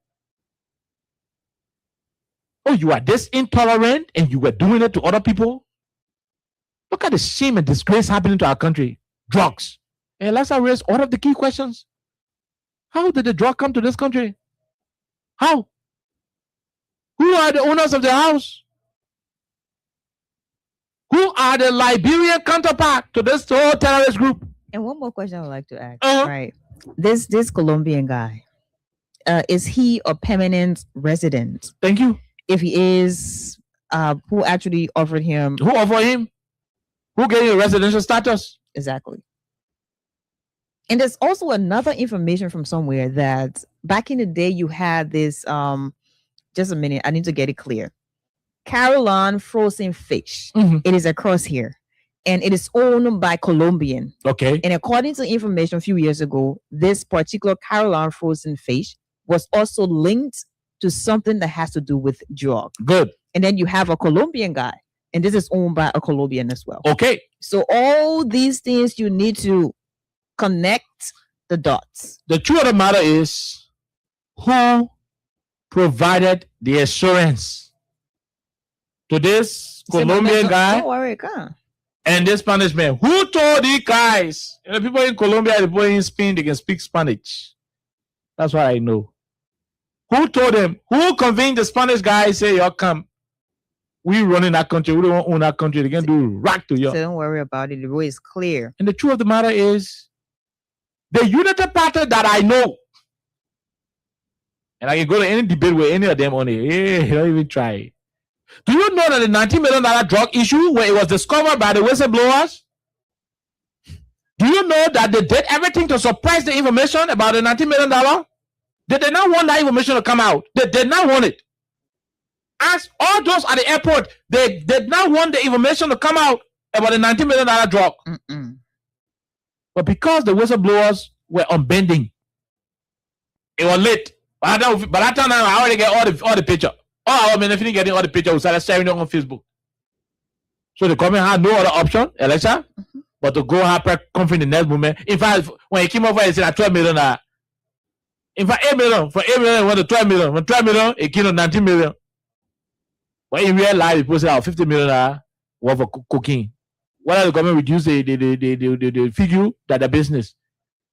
Oh, you are this intolerant and you were doing it to other people? Look at the shame and disgrace happening to our country. Drugs. And let's raise all of the key questions. How did the drug come to this country? How? Who are the owners of the house? Who are the Liberian counterpart to this whole terrorist group? And one more question I would like to ask. Right. This Colombian guy, is he a permanent resident? Thank you. If he is, who actually offered him? Who offered him? Who gave him residential status? Exactly. And there's also another information from somewhere that back in the day you had this, just a minute, I need to get it clear. Caroline frozen fish. Mm-hmm. It is across here. And it is owned by Colombian. Okay. And according to information a few years ago, this particular Caroline frozen fish was also linked to something that has to do with drug. Good. And then you have a Colombian guy. And this is owned by a Colombian as well. Okay. So all these things you need to connect the dots. The truth of the matter is, who provided the assurance to this Colombian guy? Don't worry, come. And this Spanish man? Who told these guys? The people in Colombia, the people in Spain, they can speak Spanish. That's what I know. Who told them? Who convinced the Spanish guy? Say, y'all come. We running that country. We don't own that country. They can do rack to you. So don't worry about it. The way is clear. And the truth of the matter is, the unity party that I know, and I can go to any debate with any of them on it. Hey, don't even try. Do you know that the $19 million drug issue, when it was discovered by the whistleblowers, Do you know that they did everything to suppress the information about the $19 million? They did not want that information to come out. They did not want it. As all those at the airport, they did not want the information to come out about the $19 million drug. But because the whistleblowers were unbending, it was late. By that time, I already get all the picture. I mean, if you getting all the picture, we started sharing them on Facebook. So the government had no other option, Alexa, but to go have press conference the next moment. In fact, when he came over, he said at $12 million. In fact, $8 million. For $8 million, it went to $12 million. From $12 million, it came to $19 million. But in real life, it posted out $50 million worth of cocaine. Why does the government reduce the figure that the business?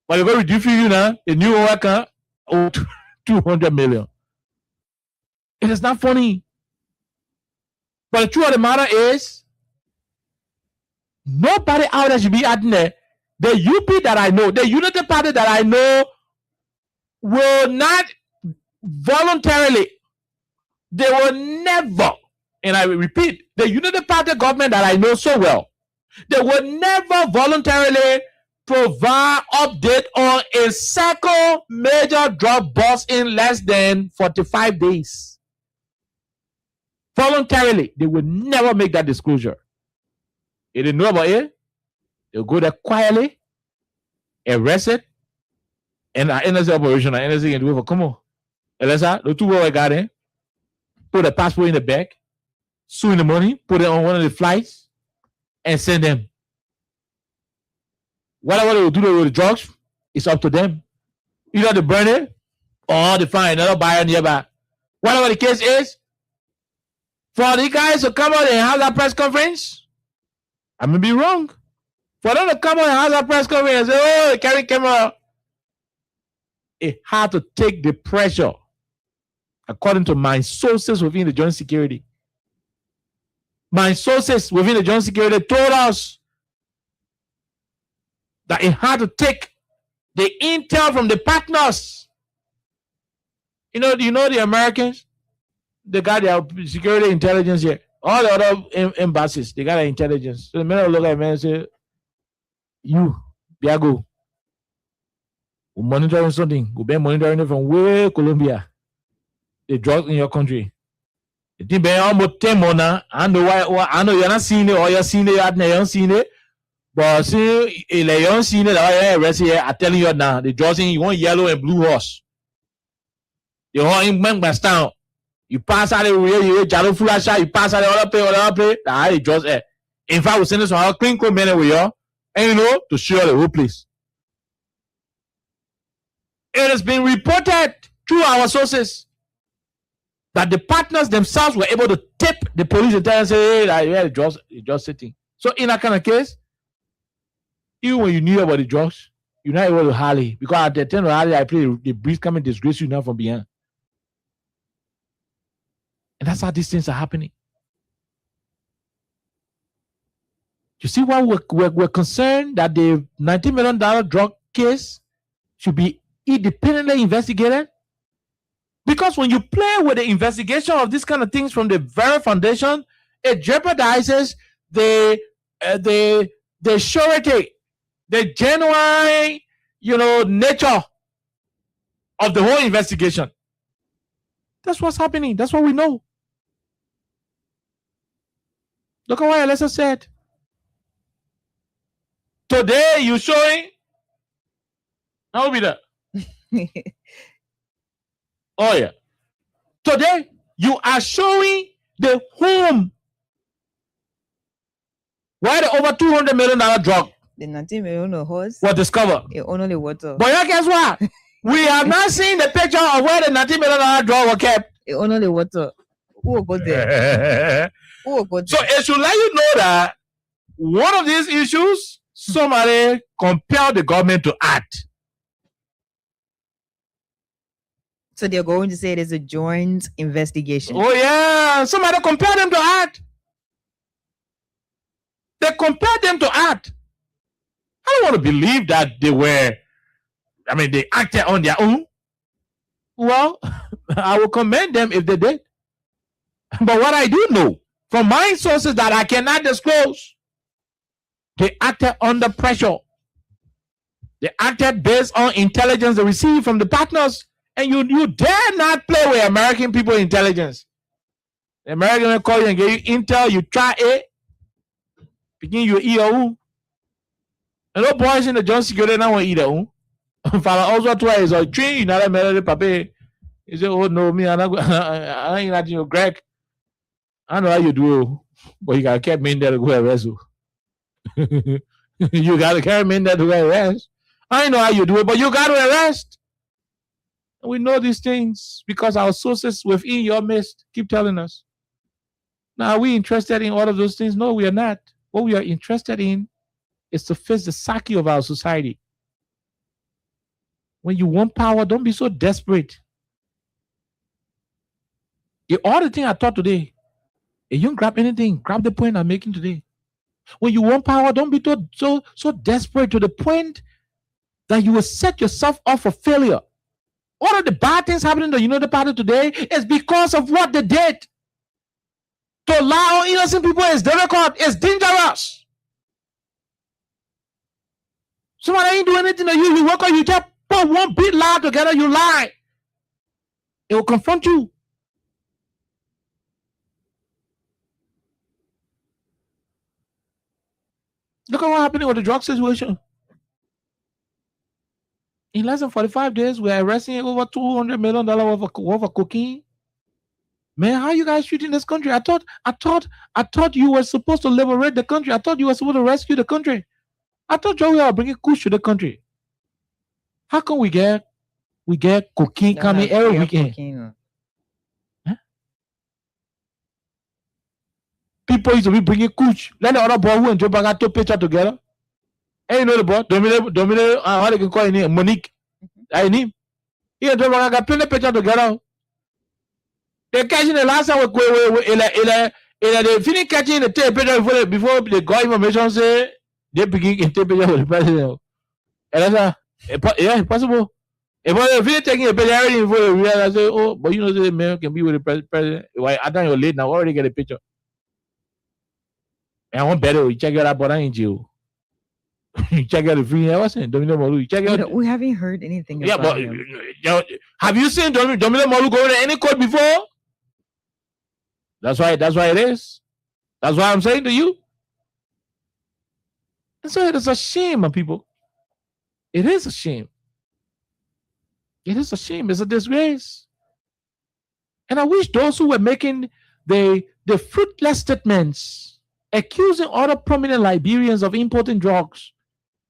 But the government reduce figure now, the new worker, $200 million. It is not funny. But the truth of the matter is, nobody out there should be adding there. The UP that I know, the United Party that I know, will not voluntarily, they will never, and I will repeat, the United Party government that I know so well, they will never voluntarily provide update on a second major drug bust in less than 45 days. Voluntarily, they will never make that disclosure. If they know about it, they'll go there quietly, arrest it, and an NSA operation, an NSA can do it for, come on. Alexa, the two boys got in, put the passport in the bag, sue in the money, put it on one of the flights, and send them. Whatever they will do with the drugs, it's up to them. Either they burn it or they find another buyer nearby. Whatever the case is, for the guys to come out and have that press conference, I may be wrong. For them to come out and have that press conference and say, oh, carry camera, it had to take the pressure, according to my sources within the Joint Security. My sources within the Joint Security told us that it had to take the intel from the partners. You know the Americans, they got their security intelligence here. All the other embassies, they got their intelligence. So the men look at me and say, you, Biago, we're monitoring something. We've been monitoring it from way Colombia. The drugs in your country. It been almost 10 months. I know why. I know you're not seeing it, or you're seeing it, you're not seeing it. But see, you don't see it. I'm telling you now, the drugs in you want yellow and blue horse. You want in Manchester. You pass out the way, you jalo flash, you pass out the other play. It just in fact, we send this on clean code men with you, and to show the whole place. It has been reported through our sources that the partners themselves were able to tip the police and tell and say, hey, yeah, just sitting. So in that kind of case, even when you knew about the drugs, you're not able to rally, because at the time of rally, I play the breeze come and disgrace you now from behind. And that's how these things are happening. You see why we're concerned that the $19 million drug case should be independently investigated? Because when you play with the investigation of these kind of things from the very foundation, it jeopardizes the surety, the genuine, nature of the whole investigation. That's what's happening. That's what we know. Look at what Alexa said. Today you showing. I'll be there. Oh yeah. Today you are showing the home where the over $200 million drug. The $19 million horse was discovered. It only water. But yeah, guess what? We have not seen the picture of where the $19 million drug was kept. It only water. Who will go there? Who will go there? So it should let you know that one of these issues, somebody compelled the government to act. So they're going to say there's a joint investigation. Oh yeah, somebody compelled them to act. They compelled them to act. I don't want to believe that they acted on their own. Well, I will commend them if they did. But what I do know from my sources that I cannot disclose, they acted under pressure. They acted based on intelligence they received from the partners. And you dare not play with American people intelligence. The American will call you and give you intel, you try it, begin your EO. And no boys in the John Security now want either. Father also twice or train you not a melody papa. He said, oh no, me, I ain't not your Greg. I know how you do, but you gotta keep me in there to go arrest you. You gotta carry me in there to go arrest. I know how you do it, but you gotta arrest. And we know these things because our sources within your midst keep telling us. Now, are we interested in all of those things? No, we are not. What we are interested in is to fix the psyche of our society. When you want power, don't be so desperate. All the things I taught today, if you don't grab anything, grab the point I'm making today. When you want power, don't be so desperate to the point that you will set yourself up for failure. All of the bad things happening in the United Party today is because of what they did. To allow innocent people is difficult, it's dangerous. Somebody ain't doing anything to you. You work on you just put one big lie together, you lie. It will confront you. Look at what happened with the drug situation. In less than 45 days, we're arresting over $200 million worth of cocaine. Man, how you guys treating this country? I thought you were supposed to liberate the country. I thought you were supposed to rescue the country. I thought you were bringing kush to the country. How come we get cocaine coming every weekend? Huh? People used to be bringing kush. Let the other boy who and Joe Baga took picture together. Hey, you know the boy, Dominic, how they can call his name, Monique. I name. He and Joe Baga got plenty of picture together. They catching the last time they finish catching the tape picture before they got information say they begin to take picture with the president. And that's possible. If they finish taking a picture already before they realize, oh, but you know the man can be with the president. Why I thought you're late now, already get a picture. And I want better, you check it out, but I ain't you. You check out the free wasn't Domino Molu. Check out. We haven't heard anything. Yeah, about but him. Have you seen Domino Molu go to any court before? That's why it is. That's why I'm saying to you. And so it is a shame, my people. It is a shame. It is a shame. It's a disgrace. And I wish those who were making the fruitless statements accusing other prominent Liberians of importing drugs,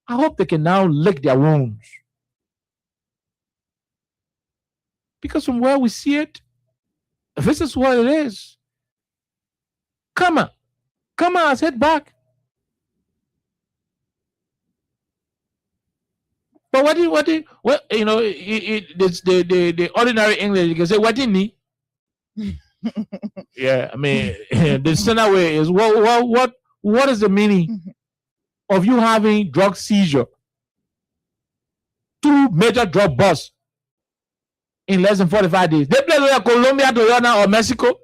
I hope they can now lick their wounds. Because from where we see it, this is what it is. Come on, let's head back. But what you know, it's the ordinary English, you can say, what didn't he? Yeah, I mean, the standard way is what is the meaning of you having drug seizure? 2 major drug busts in less than 45 days. They play with Colombia, Guyana, or Mexico.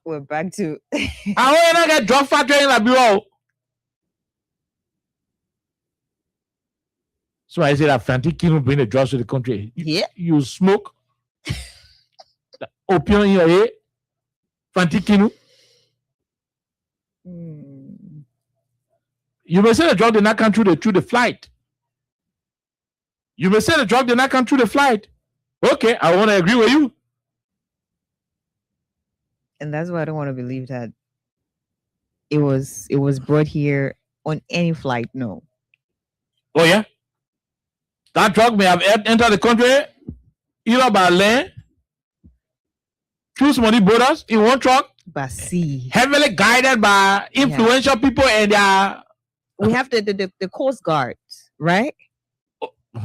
We're back to. I want to get drug factory in Liberia. So I say that Frantic Kino bring the drugs to the country. Yeah. You smoke opium in your head. Frantic Kino. You may say the drug did not come through the flight. You may say the drug did not come through the flight. Okay, I want to agree with you. And that's why I don't want to believe that it was brought here on any flight. No. Oh yeah. That drug may have entered the country either by land, through money borders in one truck, by sea, heavily guided by influential people and their. We have the Coast Guard, right?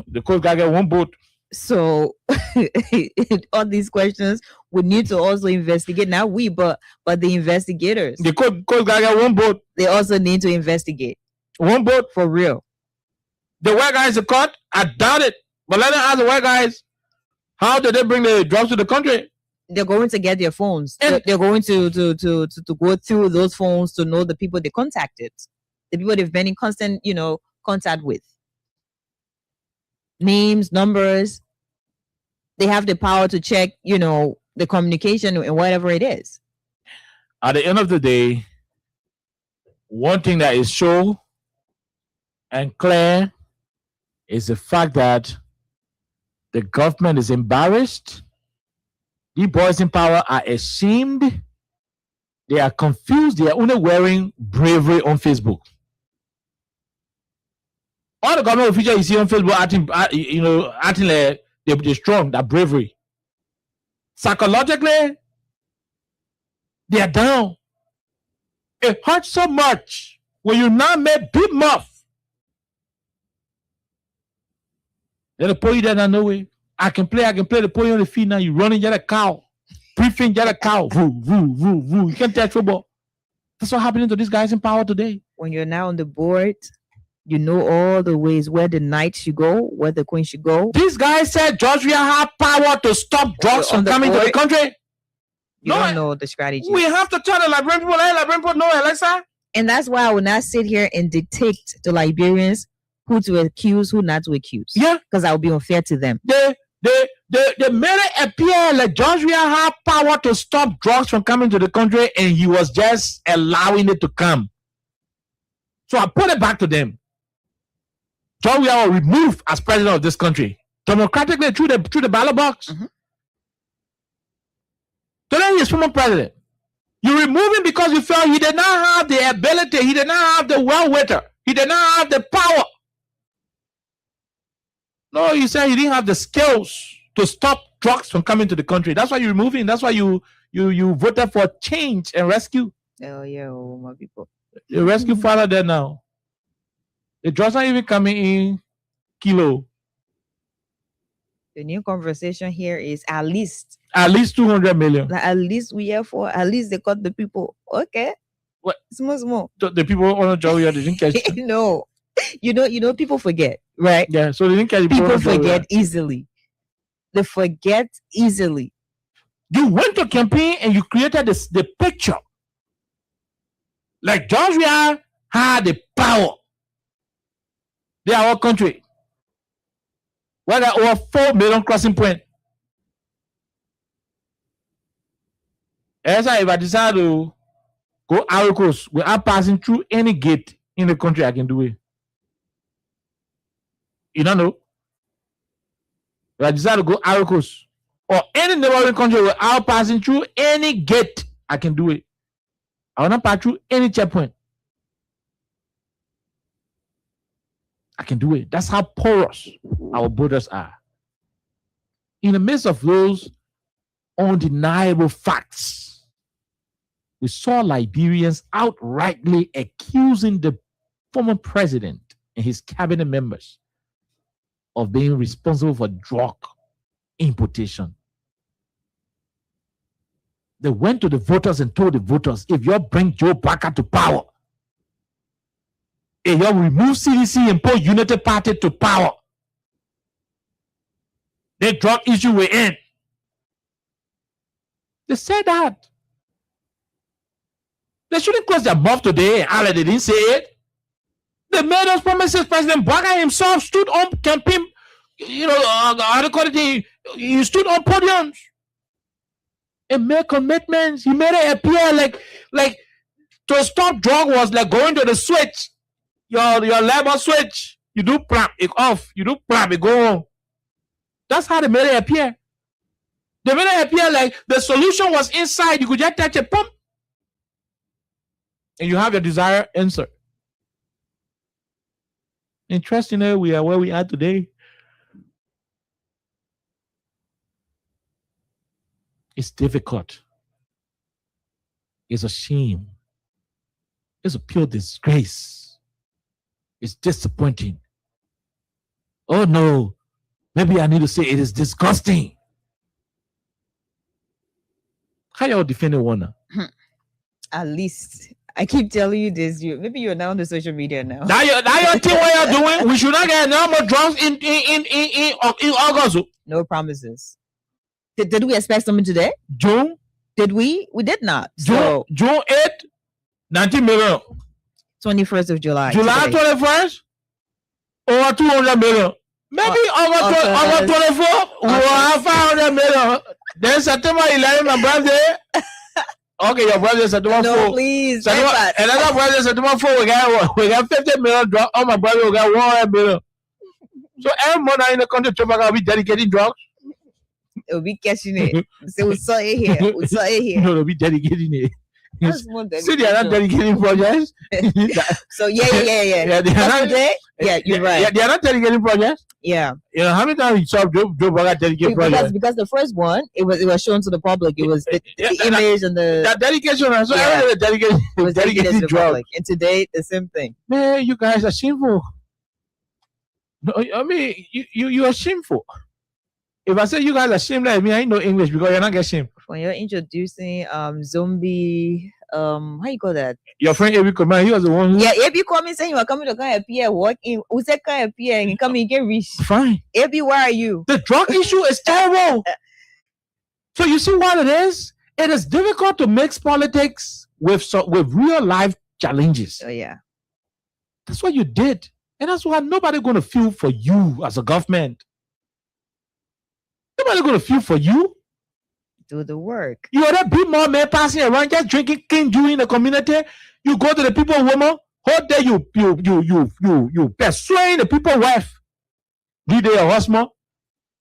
The Coast Guard get one boat. So all these questions we need to also investigate. Not we, but the investigators. The Coast Guard get one boat. They also need to investigate. One boat for real. The white guys are caught. I doubt it. But let them ask the white guys, how did they bring the drugs to the country? They're going to get their phones. They're going to go through those phones to know the people they contacted, the people they've been in constant, contact with. names, numbers. They have the power to check, the communication and whatever it is. At the end of the day, one thing that is sure and clear is the fact that the government is embarrassed. The boys in power are ashamed. They are confused. They are only wearing bravery on Facebook. All the government officials you see on Facebook acting like they're strong, that bravery. Psychologically, they are down. It hurts so much when you now make big mouth. Then they put you there now, no way. I can play, they put you on the feet now. You running, you're a cow. Briefing, you're a cow. Woo, woo, woo, woo. You can't touch football. That's what happening to these guys in power today. When you're now on the board, you know all the ways where the knight should go, where the queen should go. These guys said Georgia have power to stop drugs from coming to the country. You don't know the strategy. We have to tell the Liberian people, hey, Liberian people, no, Alexa. And that's why I will not sit here and dictate to Liberians who to accuse, who not to accuse. Yeah. Because I will be unfair to them. They made it appear like Georgia had power to stop drugs from coming to the country, and he was just allowing it to come. So I put it back to them. Georgia was removed as president of this country democratically through the ballot box. Mm-hmm. Today he is former president. You remove him because you felt he did not have the ability, he did not have the wherewithal, he did not have the power. No, you said he didn't have the skills to stop drugs from coming to the country. That's why you remove him. That's why you voted for change and rescue. Oh yeah, my people. The rescue father there now. The drugs are even coming in kilo. The new conversation here is at least 200 million. At least we are for. At least they caught the people. Okay. What? Small. The people on the job they didn't catch. No. You know, people forget, right? Yeah, so they didn't catch people forget easily. They forget easily. You went to campaign and you created the picture. Like Georgia had the power. They are our country. Where there are over 4 million crossing points. As if I decide to go Ivory Coast without passing through any gate in the country, I can do it. You don't know. If I decide to go Ivory Coast or any neighboring country without passing through any gate, I can do it. I will not pass through any checkpoint. I can do it. That's how porous our borders are. In the midst of those undeniable facts, we saw Liberians outrightly accusing the former president and his cabinet members of being responsible for drug importation. They went to the voters and told the voters, if you bring Joe Baker to power, if you remove CDC and put United Party to power, the drug issue will end. They said that. They shouldn't close their mouth today and they didn't say it. They made those promises. President Baker himself stood on campaign, he stood on podiums and made commitments. He made it appear like to stop drug was like going to the switch, your labor switch. You do prep it off. You do prep it go on. That's how they made it appear. They made it appear like the solution was inside. You could just touch a pump and you have your desired answer. Interestingly, we are where we are today. It's difficult. It's a shame. It's a pure disgrace. It's disappointing. Oh no, maybe I need to say it is disgusting. How y'all defending one? At least I keep telling you this. Maybe you're now on the social media now. Now you think what you're doing? We should not get no more drugs in August. No promises. Did we expect something today? June? Did we? We did not. June 8th, 90 million. 21st of July. July 21st, over 200 million. Maybe over 24, we will have 500 million. Then September 11, my birthday. Okay, your brother is September 4. No, please. Another brother is September 4. We got 50 million drug. Oh, my brother, we got 100 million. So every month in the country, will be dedicating drugs. It will be catching it. So we saw it here. No, they'll be dedicating it. See, they are not dedicating projects. So yeah. You're right. Yeah, they are not dedicating projects. Yeah. You know how many times you saw Joe Burger dedicate projects? Because the first one, it was shown to the public. It was the image and the dedication. So everything was dedicated to drugs. And today, the same thing. Man, you guys are shameful. No, I mean, you are shameful. If I say you guys are shameless, I mean I know English because you're not getting shame. When you're introducing zombie, how you call that? Your friend AB Coleman, he was the one who... Yeah, AB called me saying you are coming to come appear, walk in. Who said come appear and come and get rich? Fine. AB, where are you? The drug issue is terrible. So you see what it is? It is difficult to mix politics with real life challenges. Oh yeah. That's what you did. And that's why nobody's going to feel for you as a government. Nobody's going to feel for you. Do the work. You ought to be more men passing around just drinking King Jew in the community. You go to the people, woman, how dare you persuade the people wife. Be there your husband.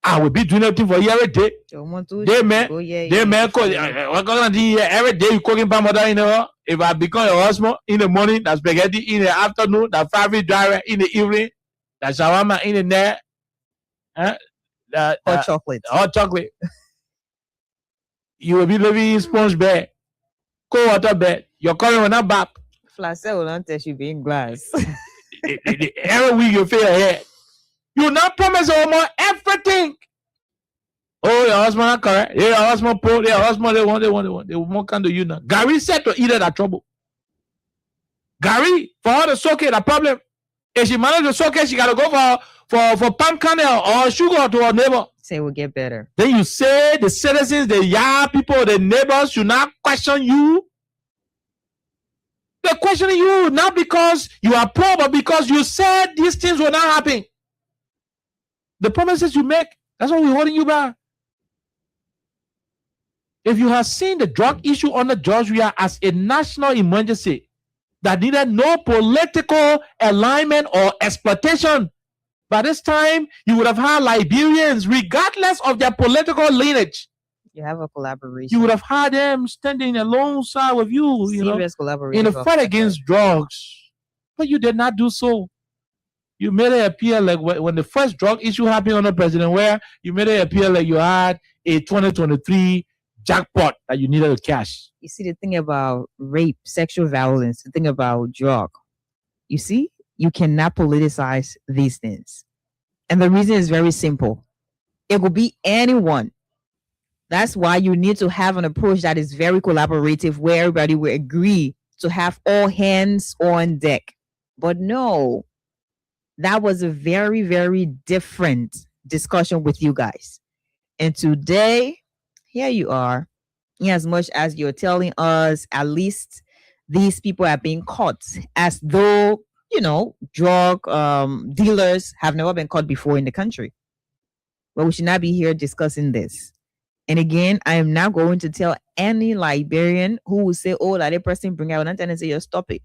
I will be doing everything for you every day. They man, every day you cooking by mother, you know. If I become your husband in the morning, that's spaghetti in the afternoon, that fabric driver in the evening, that shawarma in the night, hot chocolate. Hot chocolate. You will be living in sponge bed, cold water bed. Your current will not back. Flacel will not tell you being glass. Every week you feel ahead. You not promise your woman everything. Oh, your husband not correct. Yeah, your husband poor. Your husband they want. They won't come to you now. Gary said to eat that trouble. Gary, for her to soak it, a problem. If she managed to soak it, she gotta go for palm kernel or sugar to her neighbor. Say will get better. Then you say the citizens, the yard people, the neighbors should not question you. They're questioning you not because you are poor, but because you said these things will not happen. The promises you make, that's what we're holding you back. If you have seen the drug issue under Georgia as a national emergency that needed no political alignment or exploitation, by this time you would have had Liberians, regardless of their political lineage. You have a collaboration. You would have had them standing alongside with you, Serious collaboration in the fight against drugs. But you did not do so. You made it appear like when the first drug issue happened under President Ware, you made it appear like you had a 2023 jackpot that you needed to cash. You see, the thing about rape, sexual violence, the thing about drug, you see, you cannot politicize these things. And the reason is very simple. It could be anyone. That's why you need to have an approach that is very collaborative, where everybody will agree to have all hands on deck. But no, that was a very, very different discussion with you guys. And today, here you are, in as much as you're telling us at least these people are being caught, as though, drug dealers have never been caught before in the country. But we should not be here discussing this. And again, I am not going to tell any Liberian who will say, oh, that person bring out and say, stop it.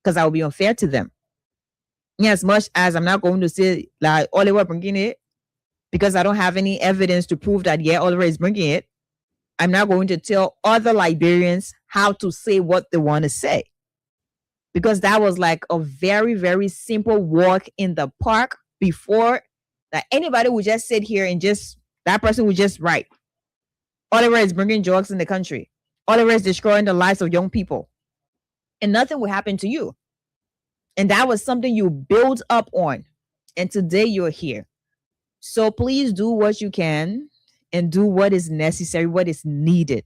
Because I will be unfair to them. In as much as I'm not going to say, like, Oliver bringing it, because I don't have any evidence to prove that, yeah, Oliver is bringing it. I'm not going to tell other Liberians how to say what they want to say. Because that was like a very, very simple walk in the park before that anybody would just sit here and that person would just write. Oliver is bringing drugs in the country. Oliver is destroying the lives of young people. And nothing will happen to you. And that was something you built up on. And today you're here. So please do what you can and do what is necessary, what is needed.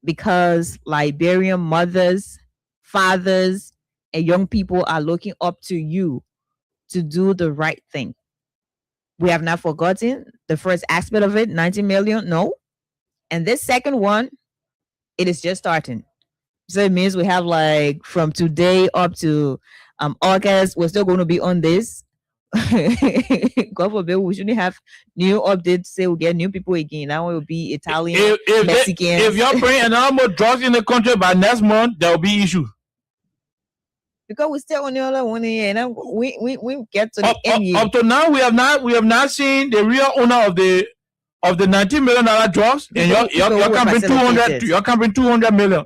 Because Liberian mothers, fathers, and young people are looking up to you to do the right thing. We have not forgotten the first aspect of it, 90 million, no. And this second one, it is just starting. So it means we have like from today up to August, we're still going to be on this. God forbid we shouldn't have new updates. Say we get new people again. Now it will be Italian, Mexicans. If you're bringing more drugs in the country by next month, there will be issue. Because we still on the other one here, and we get to the end. Up to now, we have not seen the real owner of the $19 million drugs, and you're company 200. You're company 200 million.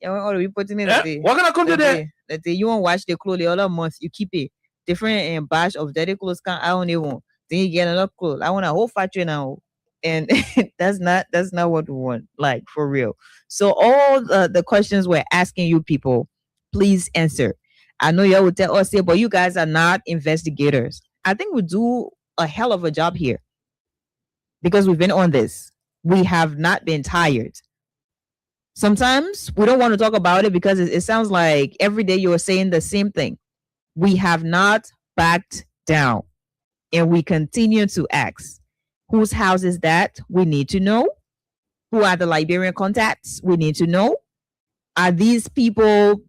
Yeah, we're already putting in. What can I come to there? That you won't wash the clothes the other month. You keep it different batch of dirty clothes. I only want. Then you get another clothes. I want a whole factory now, and that's not what we want. Like for real. So all the questions we're asking you people, please answer. I know you would tell us here, but you guys are not investigators. I think we do a hell of a job here because we've been on this. We have not been tired. Sometimes we don't want to talk about it because it sounds like every day you are saying the same thing. We have not backed down, and we continue to ask. Whose house is that? We need to know. Who are the Liberian contacts? We need to know. Are these people,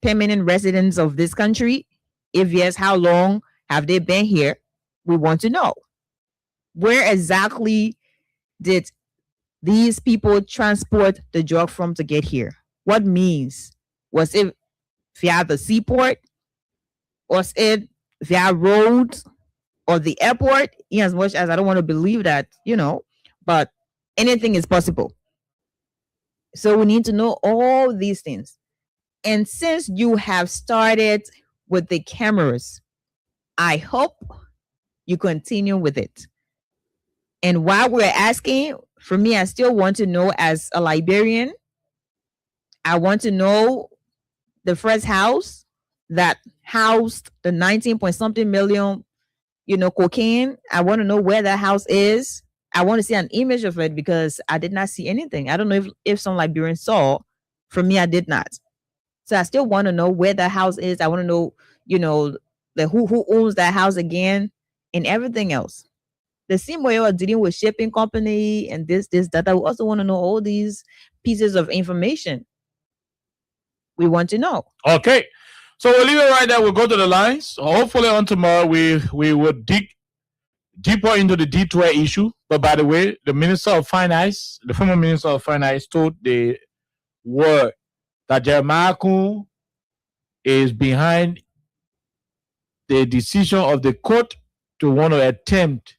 permanent residents of this country? If yes, how long have they been here? We want to know. Where exactly did these people transport the drug from to get here? What means? Was it via the seaport? Was it via road or the airport? In as much as I don't want to believe that, but anything is possible. So we need to know all these things. And since you have started with the cameras, I hope you continue with it. And while we're asking, for me, I still want to know as a Liberian, I want to know the first house that housed the 19-point-something million, cocaine. I want to know where that house is. I want to see an image of it because I did not see anything. I don't know if some Liberians saw. For me, I did not. So I still want to know where that house is. I want to know, who owns that house again and everything else. The same way you're dealing with shipping company and this, that. I also want to know all these pieces of information. We want to know. Okay. So we'll leave it right there. We'll go to the lines. Hopefully on tomorrow we will dig deeper into the D12 issue. But by the way, the former Minister of Finance told the world that Jeremiah Kun is behind the decision of the court to want to attempt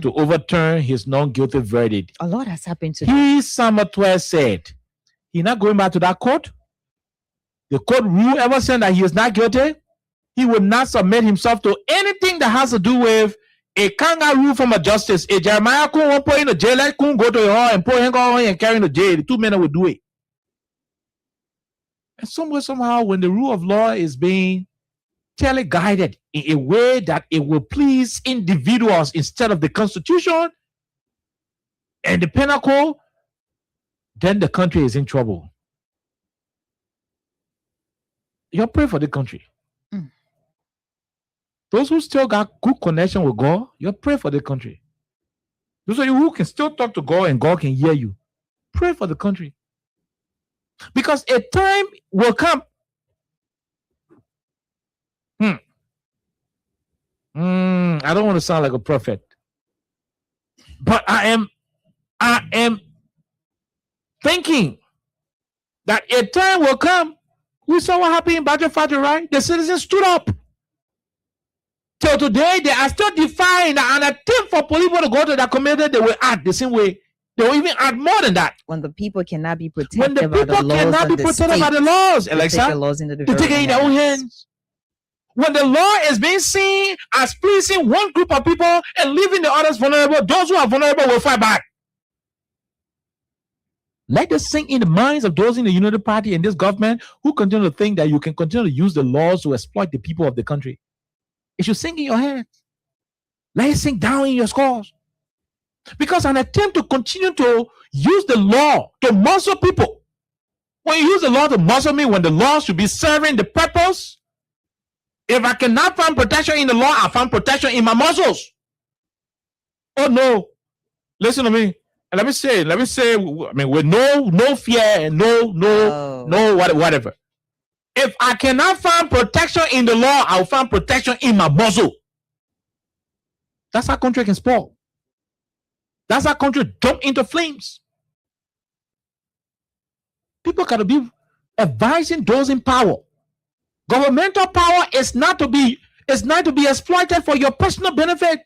to overturn his non-guilty verdict. A lot has happened to him. Summer 12 said he's not going back to that court. The court ruled ever saying that he is not guilty. He would not submit himself to anything that has to do with a kangaroo from a justice. A Jeremiah Kun won't put in the jail, let Kun go to the hall and put him on and carry in the jail. The two men will do it. And somehow, when the rule of law is being tele-guided in a way that it will please individuals instead of the Constitution and the penal code, then the country is in trouble. You pray for the country. Those who still got good connection with God, you pray for the country. Those of you who can still talk to God and God can hear you, pray for the country. Because a time will come. I don't want to sound like a prophet, but I am thinking that a time will come. We saw what happened in Badger Factory, right? The citizens stood up. Till today, they are still defying an attempt for police to go to that community. They will act the same way. They will even add more than that. When the people cannot be protected by the laws, Alexa, they take it in their own hands. When the law is being seen as pleasing one group of people and leaving the others vulnerable, those who are vulnerable will fight back. Let this sink in the minds of those in the United Party and this government who continue to think that you can continue to use the laws to exploit the people of the country. It should sink in your head. Let it sink down in your skulls. Because an attempt to continue to use the law to muzzle people. When you use the law to muzzle me, when the law should be serving the purpose, if I cannot find protection in the law, I find protection in my muscles. Oh no. Listen to me. And let me say, I mean, with no fear and no, whatever. If I cannot find protection in the law, I'll find protection in my bosom. That's how country can spoil. That's how country jump into flames. People gotta be advising those in power. Governmental power is not to be exploited for your personal benefit.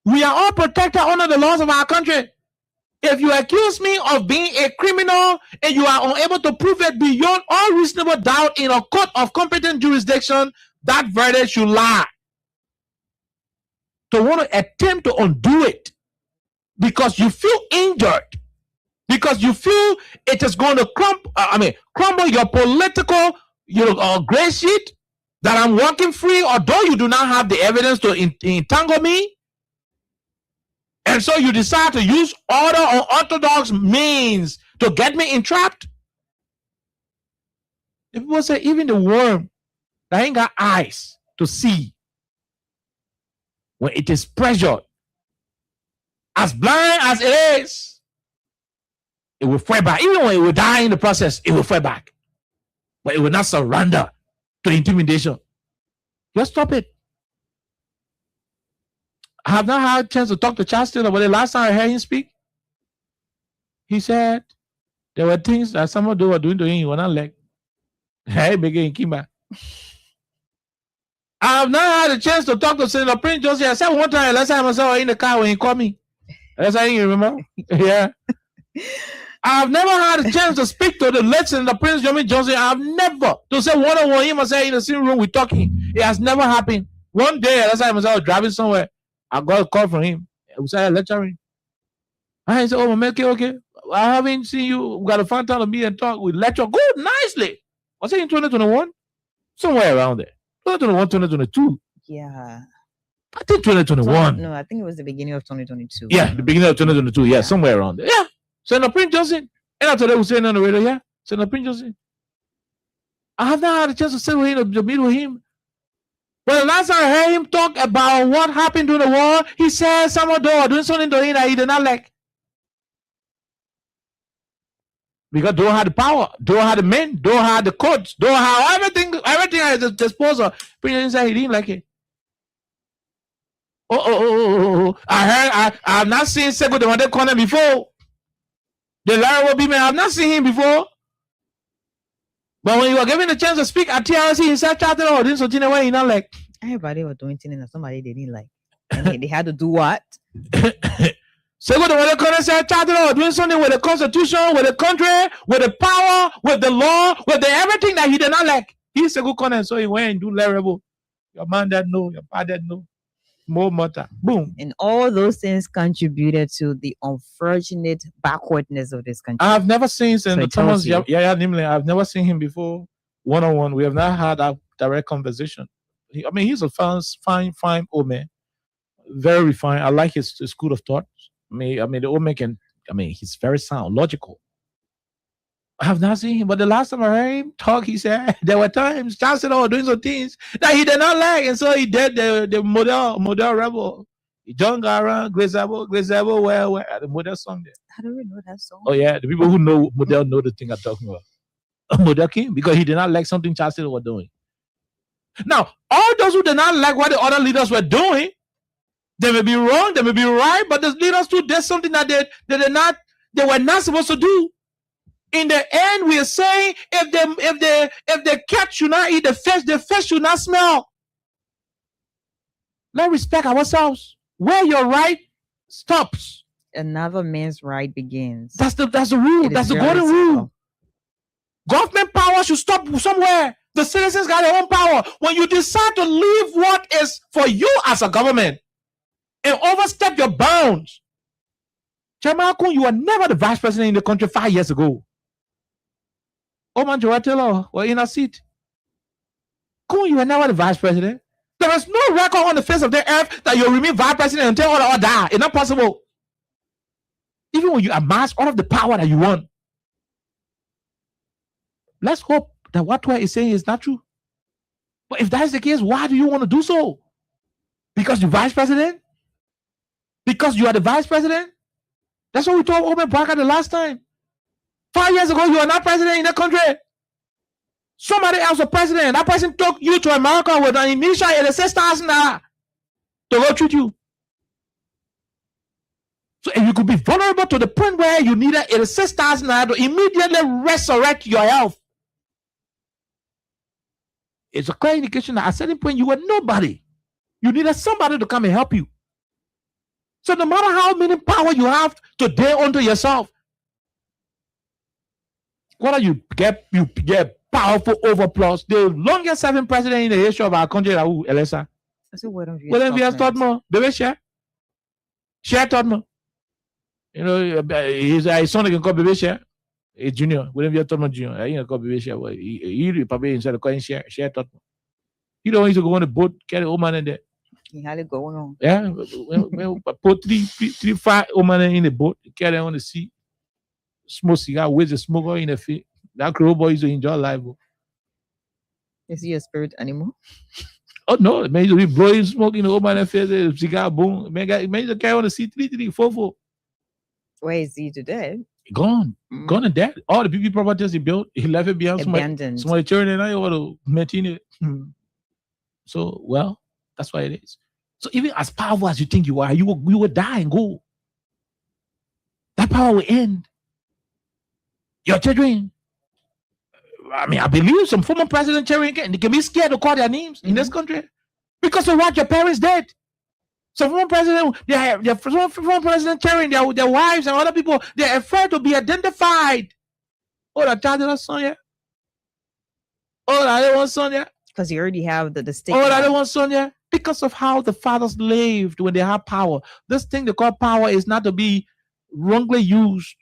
We are all protected under the laws of our country. If you accuse me of being a criminal and you are unable to prove it beyond all reasonable doubt in a court of competent jurisdiction, that verdict should lie. To want to attempt to undo it because you feel injured, because you feel it is going to crumble your political gray sheet that I'm walking free, although you do not have the evidence to entangle me. And so you decide to use order or orthodox means to get me entrapped. The people say even the worm that ain't got eyes to see, when it is pressured, as blind as it is, it will fight back. Even when it will die in the process, it will fight back. But it will not surrender to intimidation. Just stop it. I have not had a chance to talk to Chastain, but the last time I heard him speak, he said there were things that some of them were doing to him he was not like. Hey, begin Kimba. I have not had a chance to talk to Senator Prince Johnson. I said one time, last time I saw her in the car when he called me. That's how you remember? Yeah. I have never had a chance to speak to the late Senator Prince Johnson. I have never to say one-on-one him and say in the same room we're talking. It has never happened. One day, last time I was driving somewhere, I got a call from him. We started lecturing. I said, "Oh, man, okay. I haven't seen you. We got to find time to meet and talk. We lecture good, nicely." Was it in 2021? Somewhere around there. 2021, 2022. Yeah. I think 2021. No, I think it was the beginning of 2022. Yeah, the beginning of 2022. Yeah, somewhere around there. Yeah. Senator Prince Johnson. And after that, we saying on the radio, yeah, Senator Prince Johnson. I have not had a chance to sit with him, to meet with him. But the last time I heard him talk about what happened during the war, he said some of them are doing something to him that he did not like. Because don't have the power, don't have the men, don't have the courts, don't have everything at his disposal. Prince said he didn't like it. I've not seen Seko the corner before. The Larry will be man, I've not seen him before. But when you were given a chance to speak at TRC, he said, "Chatter, this is why he not like." Everybody was doing things that somebody they didn't like. And they had to do what? So what the corner said, "Chatter, doing something with the constitution, with the country, with the power, with the law, with the everything that he did not like." He's a good corner, so he went and do Larry. Your man that know, your father know. More matter. Boom. And all those things contributed to the unfortunate backwardness of this country. I've never seen Senator Thomas Yaya Nimle. I've never seen him before one-on-one. We have not had a direct conversation. He's a fine old man. Very refined. I like his school of thought. The old man he's very sound, logical. I have not seen him, but the last time I heard him talk, he said there were times Johnson doing some things that he did not like, and so he did the model rebel. John Garra, Glazabo, where the model song there. I don't even know that song. Oh yeah, the people who know model know the thing I'm talking about. Model King, because he did not like something Johnson was doing. Now, all those who did not like what the other leaders were doing, they may be wrong, they may be right, but the leaders too did something that they were not supposed to do. In the end, we are saying if the cat should not eat the fish should not smell. Let's respect ourselves. Where your right stops, another man's right begins. That's the rule. That's the golden rule. Government power should stop somewhere. The citizens got their own power. When you decide to leave what is for you as a government and overstep your bounds, Chairman Akun, you were never the vice president in the country 5 years ago. Oman Joatelo were in a seat. Kun, you were never the vice president. There is no record on the face of the earth that you remain vice president until all die. It's not possible. Even when you amass all of the power that you want. Let's hope that what we is saying is not true. But if that is the case, why do you want to do so? Because you're vice president? Because you are the vice president? That's what we told Omen Barker the last time. 5 years ago, you are not president in the country. Somebody else was president. That person took you to America with an initial $86,000 to go treat you. So you could be vulnerable to the point where you needed $86,000 to immediately resurrect your health. It's a clear indication that at a certain point you were nobody. You needed somebody to come and help you. So no matter how many power you have to dare unto yourself, whether you get powerful overplus, the longest serving president in the history of our country, Elisa. William V.S. Todman, baby share Todman. You know, his son can call baby share. A junior, William V.S. Todman Jr. He can call baby share. He probably instead of calling share Todman. You don't need to go on the boat, carry old man in there. He had it going on. Yeah, put three, 5 old man in the boat, carry on the sea, smoke cigar, with the smoker in the face. That crow boy is to enjoy life. Is he a spirit animal? Oh no, man, he's blowing smoke in the old man face, cigar, boom. Man, to carry on the sea 3-3-4-4. Where is he today? Gone and dead. All the PP properties he built, he left it behind. Abandoned. Somebody turned it, and I want to maintain it. So, well, that's why it is. So even as powerful as you think you are, you will die and go. That power will end. Your children. I mean, I believe some former president children they can be scared to call their names in this country because of what your parents did. Some former president, former president children, their wives and other people, they're afraid to be identified. Oh, that child is son, yeah. Oh, that one son, yeah. Because you already have the stigma. Oh, that one son, yeah. Because of how the fathers lived when they have power. This thing they call power is not to be wrongly used.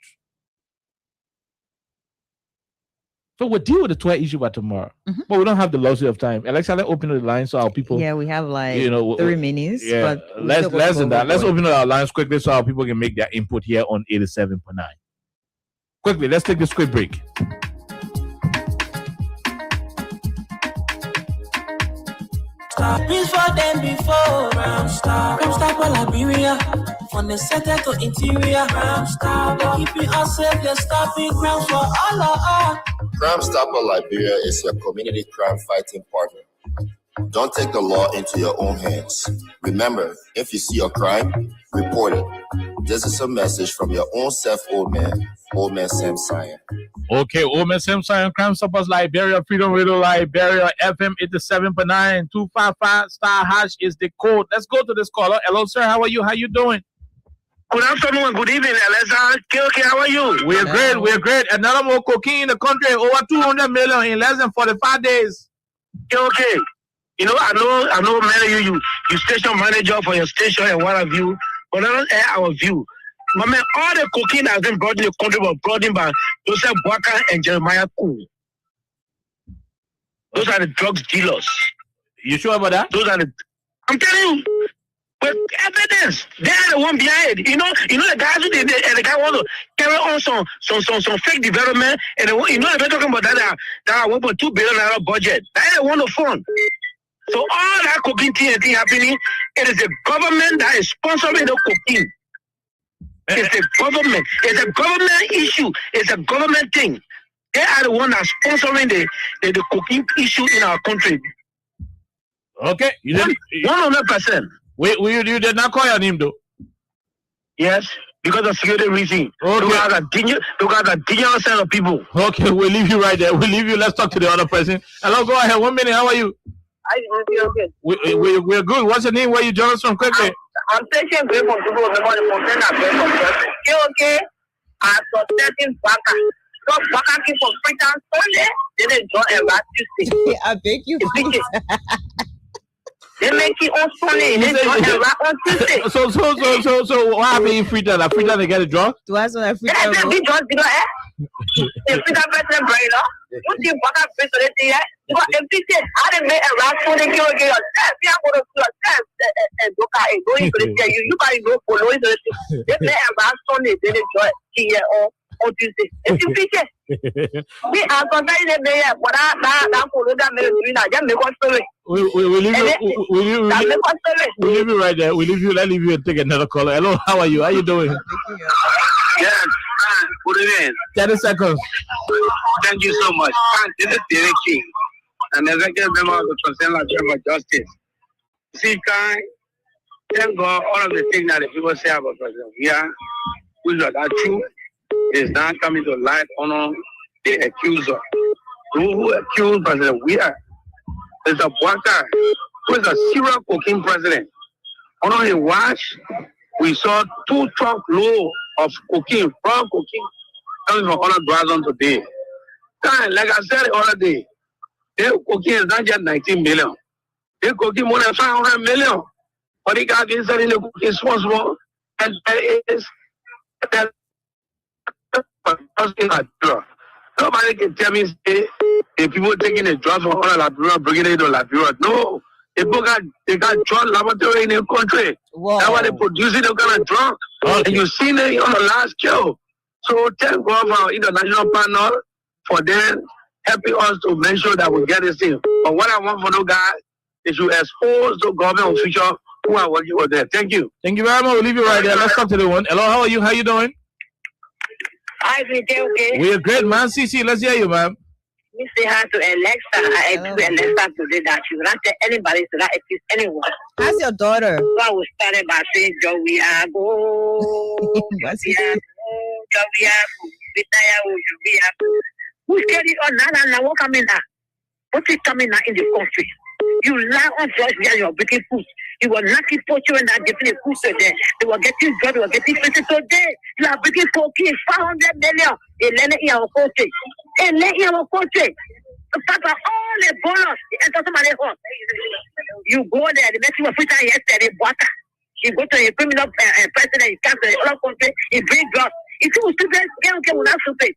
So we'll deal with the 12 issue by tomorrow. But we don't have the luxury of time. Alexa, let's open the lines so our people. Yeah, we have like 3 minutes. Yeah, but less than that. Let's open our lines quickly so our people can make their input here on 87.9. Quickly, let's take this quick break. Peace for them before Ramstar for Liberia, from the center to interior. Ramstar, they keeping us safe, they're stopping crimes for all of us. Crime Stopper Liberia is your community crime fighting partner. Don't take the law into your own hands. Remember, if you see a crime, report it. This is a message from your own self, Old Man Sam Sion. Okay, Old Man Sam Sion, Crime Stoppers Liberia, Freedom Radio Liberia, FM 87.9, 255 *# is the code. Let's go to this caller. Hello, sir. How are you? How you doing? Good afternoon, good evening, Alexa. Okay, how are you? We're great. We're great. Another more cocaine in the country, over 200 million in less than 45 days. Okay. You know, I know many of you station manager for your station and what have you, but I don't air our view. My man, all the cocaine has been brought in the country was brought in by Joseph Boakai and Jeremiah Koo. Those are the drugs dealers. You sure about that? I'm telling you, with evidence, they are the one behind it. You know the guys who did it, and the guy want to carry on some fake development, and you know they're talking about that $1.2 billion budget. That they want to fund. So all that cocaine thing happening, it is the government that is sponsoring the cocaine. It's the government. It's a government issue. It's a government thing. They are the one that's sponsoring the cocaine issue in our country. Okay. 100%. You did not call your name though. Yes, because of security reason. Okay. Look at the dangerous set of people. Okay, we'll leave you right there. We'll leave you. Let's talk to the other person. Hello, go ahead. 1 minute. How are you? We're good. What's your name? Where you join us from quickly? I'm taking break from people of the morning from okay. I'm suspecting Baka. So Baka came from Freetown Sunday. They didn't join a rat Tuesday. I beg you, please. They make it on Sunday. They join a rat on Tuesday. So what happened in Freetown? Freetown they get a drug? Do I say Freetown? The Freetown president, right? What do you Baka face to the day? But if he said, I didn't make a rat Sunday, you get a test. You have to do a test. And going to the day. You guys go for no reason. They make a rat Sunday. They didn't join here on Tuesday. If you think it, we are considering the mayor. What I follow that mayor doing that. Just make one story. We'll leave you right there. Let's leave you and take another caller. Hello, how are you? How you doing? Yeah. Good evening. 30 seconds. Thank you so much. This is Derek King, an executive member of the Concerned for Justice. See, thank God all of the things that the people say about President Weah, which are that true, is now coming to light on the accuser. Who accused President Weah is a worker who is a serial cocaine president. On his watch, we saw 2 truck load of cocaine, raw cocaine, coming from other Brazil today. Like I said the other day, the cocaine is not just 19 million. The cocaine more than 500 million. But the guy is selling the cocaine small, and that is that. Nobody can tell me say, the people taking the drugs from all Liberia, bringing it to Liberia. No, they got drug laboratory in the country. Whoa. That's why they producing the kind of drug. Okay. And you seen it on the last kill. So thank God for our international panel for them helping us to make sure that we get this thing. But what I want for those guys is to expose the government officials who are working with them. Thank you. Thank you very much. We'll leave you right there. Let's talk to the one. Hello, how are you? How you doing? Hi, okay. We're great, man. CC, let's hear you, man. We say hi to Alexa. I accuse Alexa today that she will not tell anybody to not accuse anyone. How's your daughter? So I will start by saying, Joey, I go. What's he saying? Joey, I go. Who's getting on now? What coming now? What is coming now in the country? You lie on drugs and you're breaking food. You were lucky for you and getting a food today. They were getting drugs, they were getting food today. You are breaking 400 million. They let it in our country. They let in our country. Papa, all the bonus, and somebody else. You go there, the message was put out yesterday, water. You go to a criminal president, you come to the other country, you bring drugs. If you stupid, okay, we're not stupid.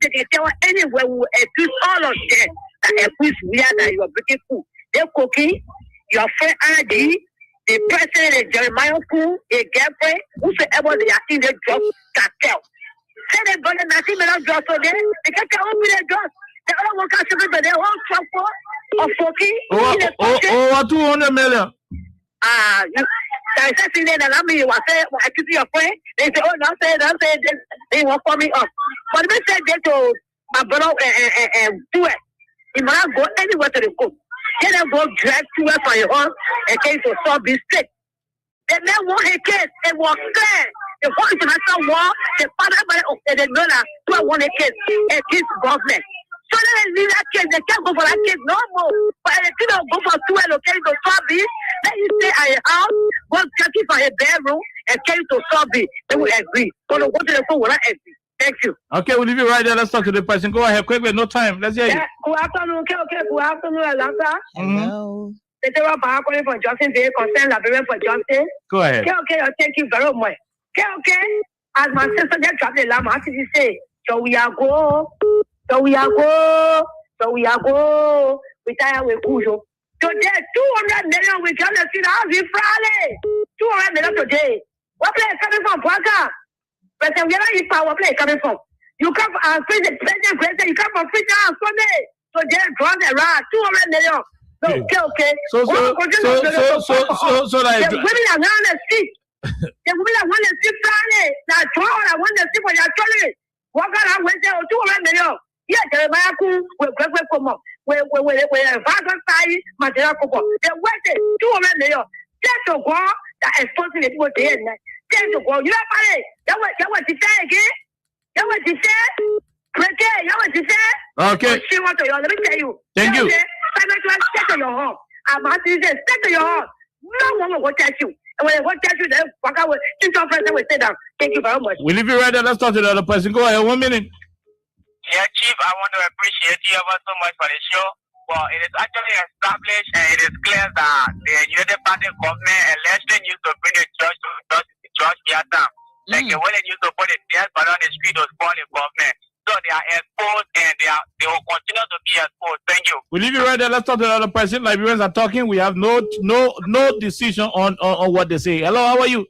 They can tell anywhere we will accuse all of them that accuse we are that you are breaking food. They're cooking, your friend ID, the president, Jeremiah Poole, a girlfriend, whosoever they are in the drug cartel. Say they got a 19 million drugs today, they can't tell me the drugs. The other one can't say their own truck of cooking. Over 200 million. There is something that I mean, you are saying, I keep your friend. They say, oh, don't say this. They won't call me up. But they say they to my brother and do it. You might not go anywhere to the court. They don't go drag to it for your own and case to solve this state. They never want a case. It was clear. The whole international war, the father of the donor, who won a case against government. So they leave that case. They can't go for that case no more. But they don't go for 2 located to solve it. Then you stay at your house, go check it for a bedroom, and came to solve it. They will agree. So the water will not agree. Thank you. Okay, we'll leave you right there. Let's talk to the person. Go ahead, quickly. No time. Let's hear you. Good afternoon. Okay. Good afternoon, Atlanta. Hello. They were calling for justice. They concern Liberia for justice. Go ahead. Okay. Thank you very much. Okay. As my sister just dropped the lamb, as she say, so we are go. Retire with Kujo. Today, 200 million we can see the house in Friday. 200 million today. What place coming from, Blanca? President, we are not in power. Place coming from. You come from President, you come from Freedom on Sunday. So they draw the rod, 200 million. Okay. So like the women are on the street. The women are on the street Friday. Now, tomorrow I want to see what you're telling me. What kind of Wednesday or 200 million? Yeah, Jeremiah Poole will come up. We Vagon Sai, Material Copo. The Wednesday, 200 million. Just to go, that exposing the people there. Just to go. You know what? That was the say again. That was the say. That was the say. Okay. She want to, let me tell you. Thank you. Stay to your home. I'm asking you, stay to your home. No one will touch you. And when they won't touch you, then walk out with two friends will sit down. Thank you very much. We leave you right there. Let's talk to the other person. Go ahead. 1 minute. Yeah, Chief, I want to appreciate you ever so much for the show. Well, it is actually established and it is clear that the United Party government election used to bring the church to church Vietnam. Like the way they used to put the death button on the street was for the government. So they are exposed and they will continue to be exposed. Thank you. We leave you right there. Let's talk to the other person. Liberians are talking. We have no decision on what they say. Hello, how are you?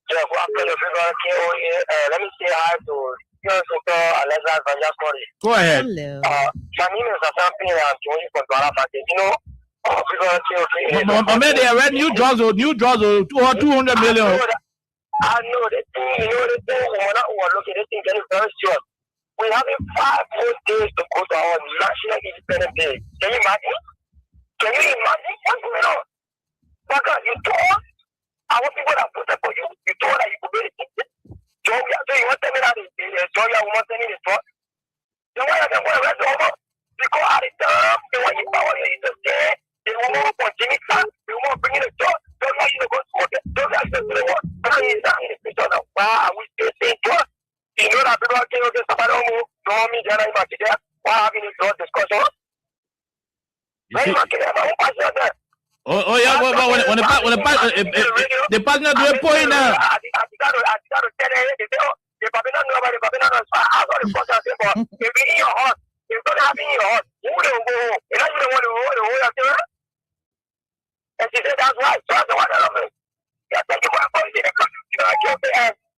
Yeah, let me say hi to Go ahead. Hello. My name is Asampi and I'm joining from Douala Market. You know, they are new draws over 200 million. I know the thing, we're not overlooking this thing getting very short. We're having 5 more days to go to our National Independence Day. Can you imagine? What's going on? Because you told our people that voted for you, you told that you could be the so you want to tell me that Georgia will not send in the thought? Then why are they going to rest over? Because at the time, they want you power, you need to stay. They won't want Jimmy Clark, they won't bring in the job. Don't want you to go to work. Don't ask them to the work. But he's not in the picture of why we still saying to us. You know that people are saying, okay, somebody don't want me, Jana, you might there. Why having this discussion? Very much there, but what's that? Oh yeah, but when the partner do a point now. I got to tell you, the Babylon know about the Babylon as far as all the fuck are saying, but if it's in your heart, if it's not having in your heart, who don't go home? You know you don't want to go home, and she said that's right, so that's the one I love it. Yeah, thank you for apology.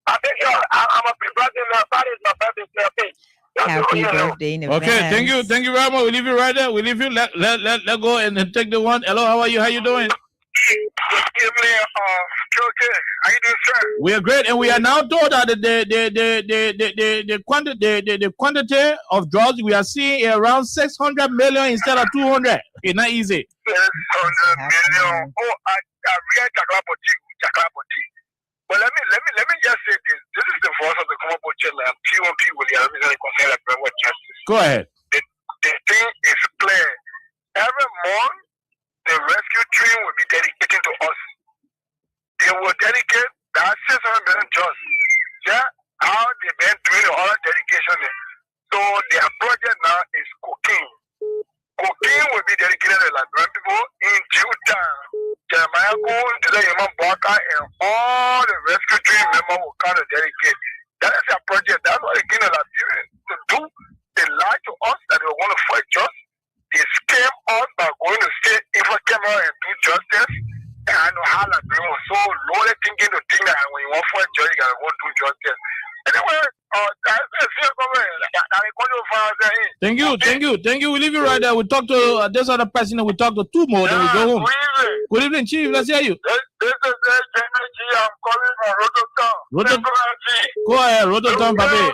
I think I'm a pre-brother, my father is my birthday, okay. Happy birthday in advance. Okay, thank you very much. We leave you right there. We leave you. Let go and then take the one. Hello, how are you? How you doing? Okay, how you doing, sir? We are great, and we are now told that the quantity of drugs we are seeing around 600 million instead of 200. It's not easy. 600 million. Oh, I read Jakarapoti. But let me just say this. This is the voice of the common children. P1P William is concerned about justice. Go ahead. The thing is clear. Every month, the rescue team will be dedicated to us. They will dedicate that 600 million just. Yeah, how they've been doing the other dedication. So their project now is cocaine. Cocaine will be dedicated to Liberian people in due time. Jeremiah goes to the Imam Baka and all the rescue team members will kind of dedicate. That is their project. That's what they give Liberians to do. They lie to us that they want to fight justice. They scam us by going to stay in for camera and do justice. And I know how Liberians was so loaded thinking to think that when you want to fight justice, you got to go do justice. Anyway, Thank you. We leave you right there. We talk to this other person and we talk to 2 more, then we go home. Good evening, Chief. Let's hear you. This is I'm calling from Rototown. Go ahead, Rototown, baby.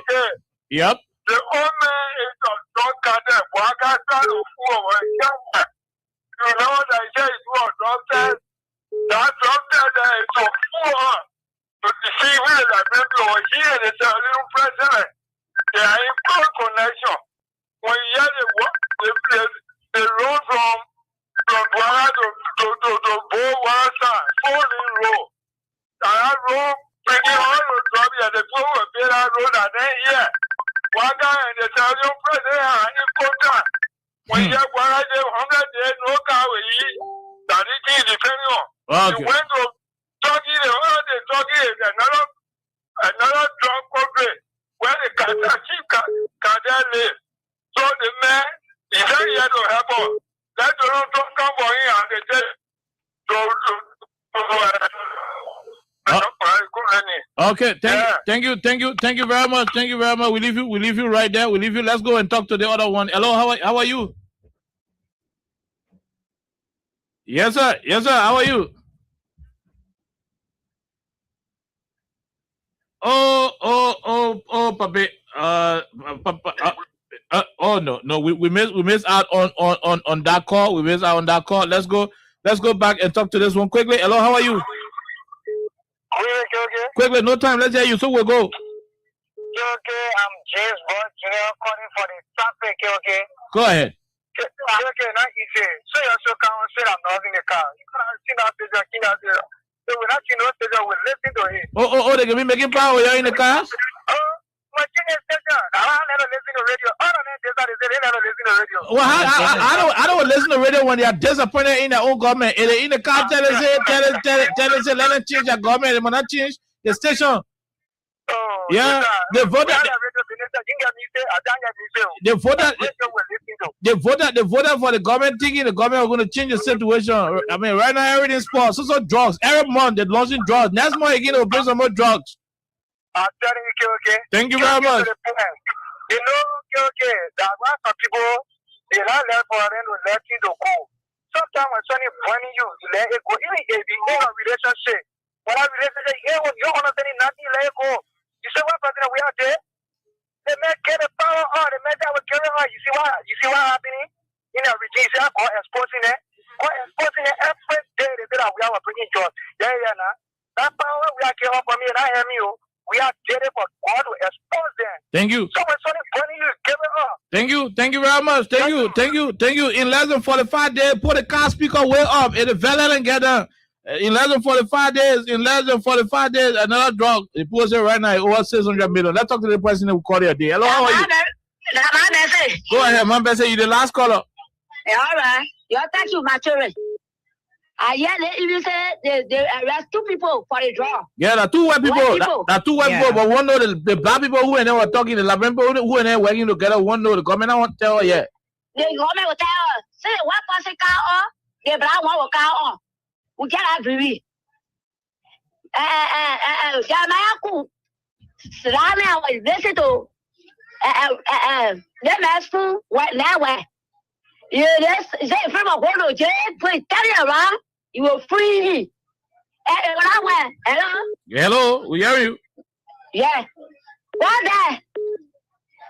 Yep. The owner is a drug cartel. Wakata no fool or young. You know what I say is what drug test? That drug test is so fool. But you see, we are people here, they are little president. They are in close connection. When you hear the road from Dwara to Bowasa, falling road. That road, bringing all the trouble at the people will be that road and then here. Waka and the Italian president are in contact. When you hear Dwara, 100 days, no car will eat. That is depending on. You went to Turkey, another drug country where the chief cartel live. So the man is not here to help us. Let the road come for him and they tell Okay, thank you very much. We leave you right there. We leave you. Let's go and talk to the other one. Hello, how are you? Yes, sir. How are you? Oh, Papi. No. We missed out on that call. We missed out on that call. Let's go back and talk to this one quickly. Hello, how are you? Okay. Quickly, no time. Let's hear you. So we'll go. Okay, I'm James Bond Jr. calling for the traffic. Okay. Go ahead. Okay, not easy. So you also can't say I'm not in the car. You can't see that station, out there. So we're not in the station. We're listening to it. Oh, they can be making power. You're in the car. My station. I never listen to radio. They never listen to radio. Well, I don't listen to radio when they are disappointed in their own government. If they're in the car, tell us, let them change their government. They will not change the station. Oh, yeah, they voted for the government thinking the government was going to change the situation. I mean, right now everything's spoiled. So drugs. Every month they're launching drugs. Next month again they'll bring some more drugs. I'm telling you, okay. Thank you very much. You know, okay, there are some people, they not left for them to let you to go. Sometimes when somebody is burning you, let it go. Even if you in a relationship, What I really say, yeah, what you understanding nothing like go. You see what president we are there? They may get the power on, they may that will carry on. You see what happening? In a regime, they are exporting it. Exporting it every day. They say that we are bringing jobs. Yeah, now. That power we are getting up on me and I hear me. We are getting for God to expose them. Thank you. So when something funny, you give it up. Thank you very much. Thank you. In less than 45 days, put the car speaker way up. It is valid and get done. In less than 45 days, another drug. They post it right now over 600 million. Let's talk to the person who called you a day. Hello, how are you? Go ahead, man. You the last caller. Yeah, all right. Thank you, my children. I hear they even say they arrest 2 people for the draw. Yeah, the 2 white people. The 2 white people, but one know the black people who and they were talking, the black people who and they were working together, one know the government. I want to tell you yet. The government will tell us, say one person car on, the black one will car on. We get agree. Jamayaku. Salame was visit to the master what now. Yes, say from a whole jail, put carry around, you will free. Hello, we hear you. Yeah. What that?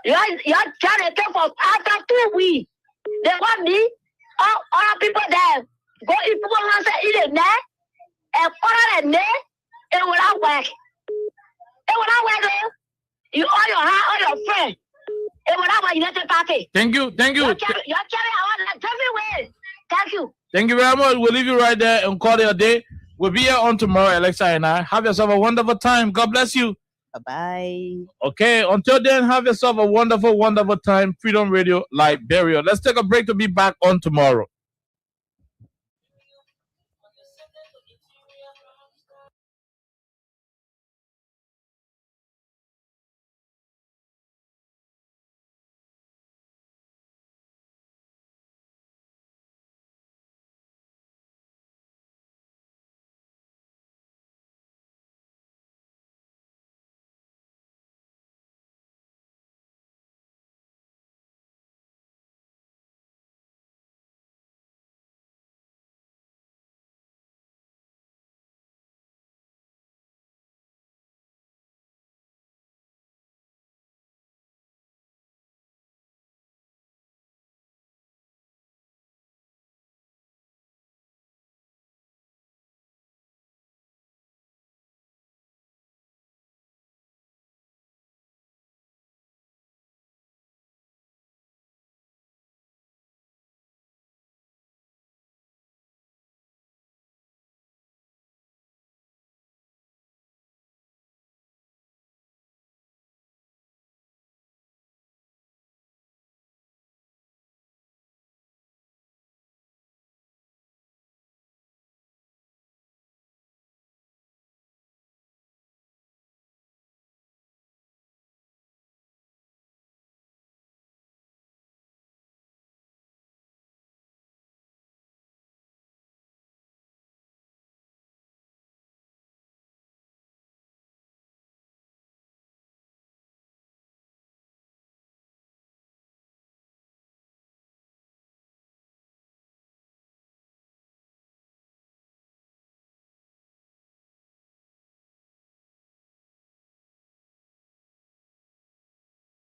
You're trying to take for after 2 weeks. They want me, all people there. Go if people want to eat it now, and all that there, it will not work. It will not work. You all your heart, all your friends. It will not work. You need to party. Thank you. You're carrying out everywhere. Thank you. Thank you very much. We'll leave you right there and call it a day. We'll be here on tomorrow, Alexa and I. Have yourself a wonderful time. God bless you. Bye-bye. Okay, until then, have yourself a wonderful, wonderful time. Freedom Radio, Liberia. Let's take a break to be back on tomorrow.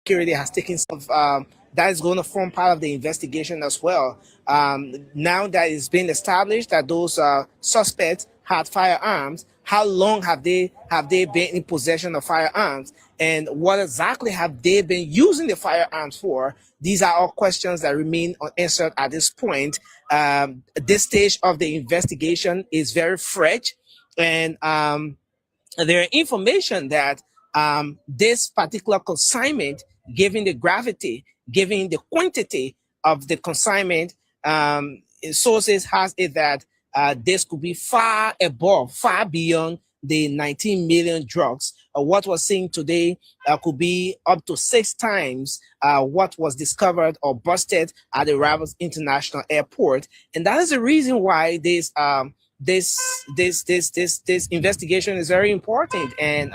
Security has taken some that is going to form part of the investigation as well. Now that it's been established that those suspects had firearms, how long have they been in possession of firearms, and what exactly have they been using the firearms for? These are all questions that remain unanswered at this point. This stage of the investigation is very fresh, and there are information that this particular consignment, given the gravity, given the quantity of the consignment, sources has it that this could be far above, far beyond the 19 million drugs. What was seen today could be up to 6 times what was discovered or busted at the Ravens International Airport, and that is the reason why this investigation is very important, and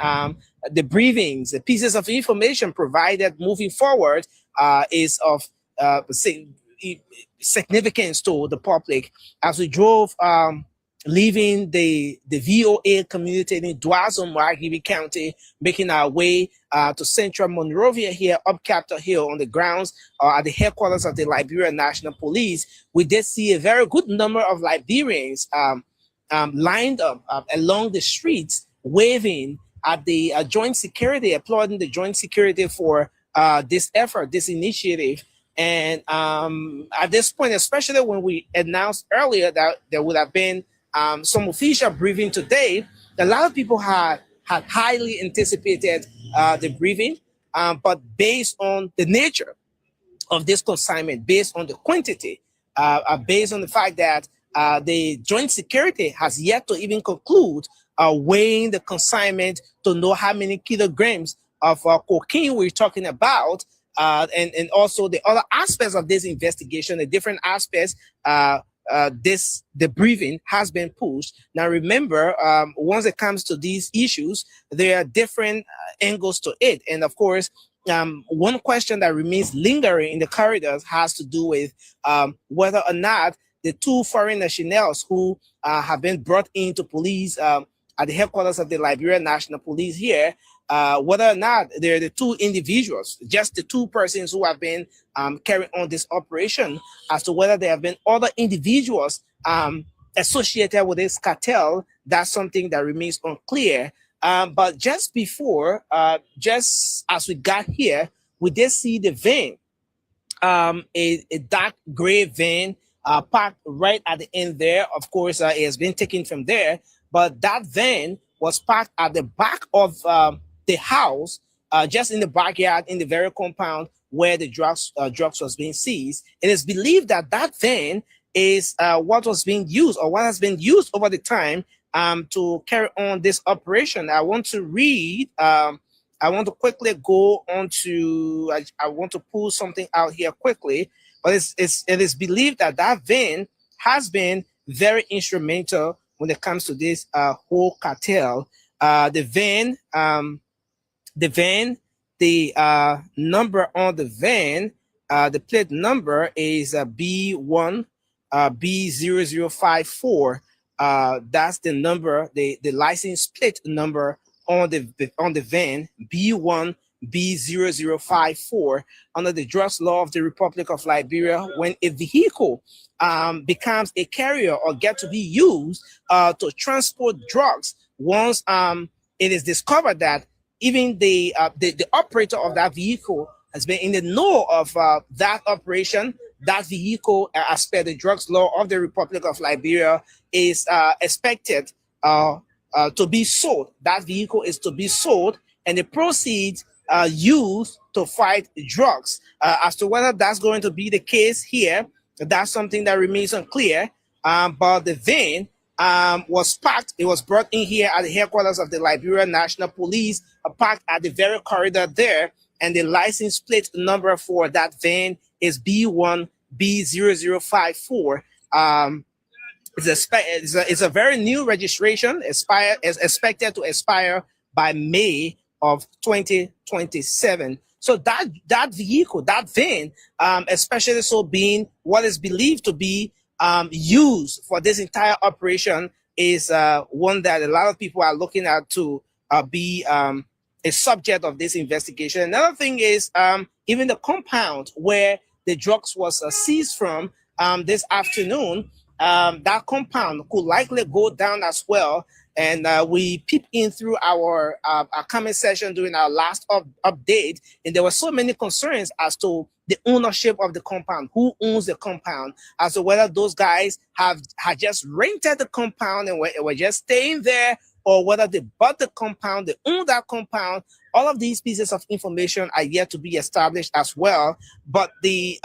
the briefings, the pieces of information provided moving forward is of significance to the public. As we drove leaving the VOA community in Dwazon, Margibi County, making our way to Central Monrovia here, up Capitol Hill on the grounds at the headquarters of the Liberia National Police. We did see a very good number of Liberians lined up along the streets, waving at the joint security, applauding the joint security for this effort, this initiative. And at this point, especially when we announced earlier that there would have been some official briefing today, a lot of people had highly anticipated the briefing, but based on the nature of this consignment, based on the quantity, based on the fact that the joint security has yet to even conclude weighing the consignment to know how many kilograms of cocaine we're talking about, and also the other aspects of this investigation, the different aspects, the briefing has been pushed. Now, remember, once it comes to these issues, there are different angles to it. And of course, one question that remains lingering in the corridors has to do with whether or not the two foreign nationals who have been brought into police at the headquarters of the Liberia National Police here, whether or not they're the two individuals, just the two persons who have been carrying on this operation, as to whether there have been other individuals associated with this cartel, that's something that remains unclear. But just before, just as we got here, we did see the van, a dark gray van parked right at the end there. Of course, it has been taken from there, but that van was parked at the back of the house, just in the backyard, in the very compound where the drugs was being seized. It is believed that that van is what was being used, or what has been used over the time to carry on this operation. I want to read. I want to quickly go on to. I want to pull something out here quickly, but it is believed that that van has been very instrumental when it comes to this whole cartel. The number on the van, the plate number is B1 B0054. That's the number, the license plate number on the van, B1 B0054. Under the drugs law of the Republic of Liberia, when a vehicle becomes a carrier or get to be used to transport drugs, once it is discovered that even the operator of that vehicle has been in the know of that operation, that vehicle, as per the drugs law of the Republic of Liberia, is expected to be sold. That vehicle is to be sold, and the proceeds used to fight drugs. As to whether that's going to be the case here, that's something that remains unclear. But the van was parked. It was brought in here at the headquarters of the Liberia National Police, parked at the very corridor there, and the license plate number for that van is B1 B0054. It's a very new registration. Is expected to expire by May of 2027. So that vehicle, that van, especially so being what is believed to be used for this entire operation, is one that a lot of people are looking at to be a subject of this investigation. Another thing is even the compound where the drugs was seized from this afternoon. That compound could likely go down as well. And we peeped in through our comment session during our last update, and there were so many concerns as to the ownership of the compound, who owns the compound, as to whether those guys had just rented the compound and were just staying there, or whether they bought the compound, they own that compound. All of these pieces of information are yet to be established as well. But the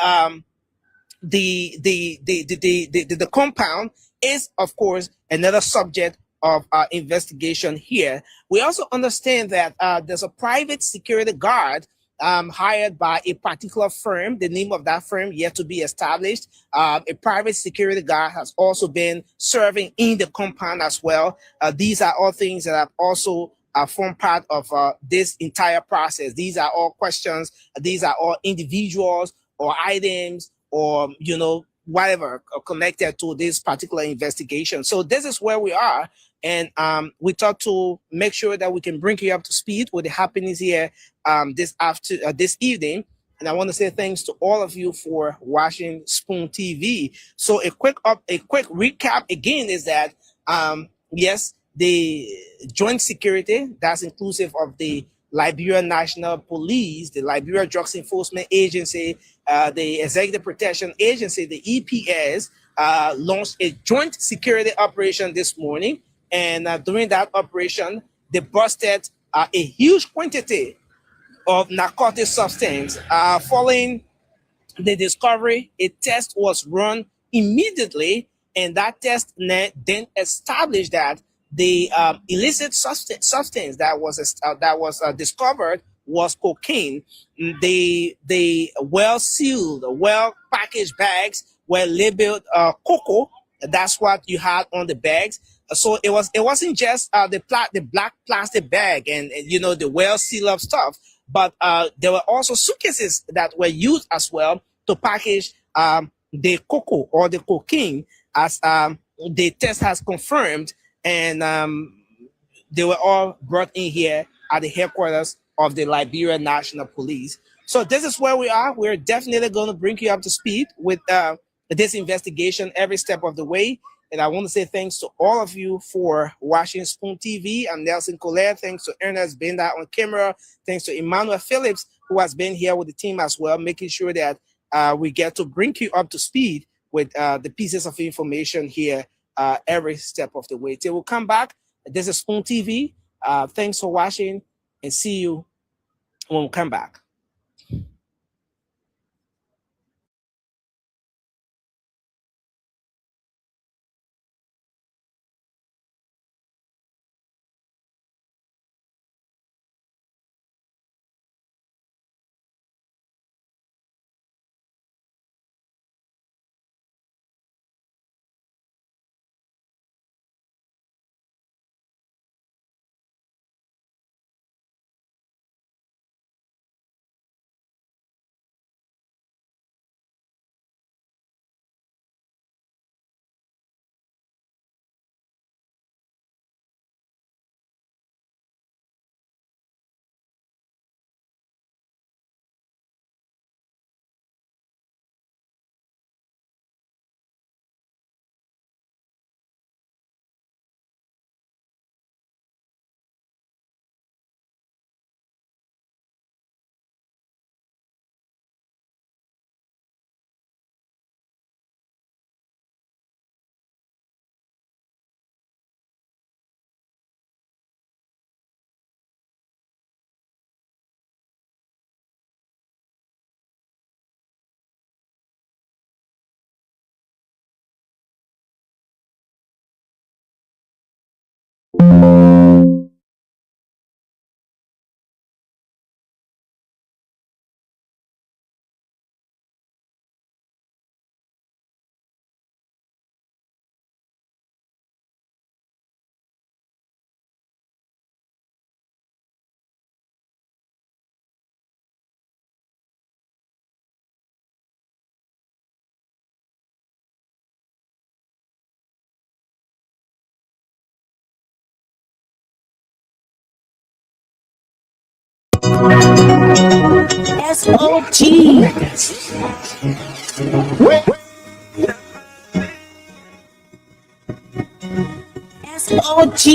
compound is, of course, another subject of investigation here. We also understand that there's a private security guard hired by a particular firm. The name of that firm yet to be established. A private security guard has also been serving in the compound as well. These are all things that have also formed part of this entire process. These are all questions. These are all individuals or items, or whatever connected to this particular investigation. So this is where we are. And we thought to make sure that we can bring you up to speed with the happenings here this evening. And I want to say thanks to all of you for watching Spoon TV. So a quick recap again is that yes, the joint security, that's inclusive of the Liberia National Police, the Liberia Drugs Enforcement Agency, the Executive Protection Agency, the EPS, launched a joint security operation this morning. And during that operation, they busted a huge quantity of narcotic substance. Following the discovery, a test was run immediately, and that test then established that the illicit substance that was discovered was cocaine. The well-sealed, well-packaged bags were labeled cocoa. That's what you had on the bags. So it wasn't just the black plastic bag and the well-sealed up stuff, but there were also suitcases that were used as well to package the cocoa or the cocaine, as the test has confirmed. And they were all brought in here at the headquarters of the Liberia National Police. So this is where we are. We're definitely going to bring you up to speed with this investigation every step of the way. And I want to say thanks to all of you for watching Spoon TV. I'm Nelson Colette. Thanks to Ernest Benda on camera. Thanks to Emmanuel Phillips, who has been here with the team as well, making sure that we get to bring you up to speed with the pieces of information here every step of the way. Till we'll come back. This is Spoon TV. Thanks for watching, and see you when we come back. SOG. SOG.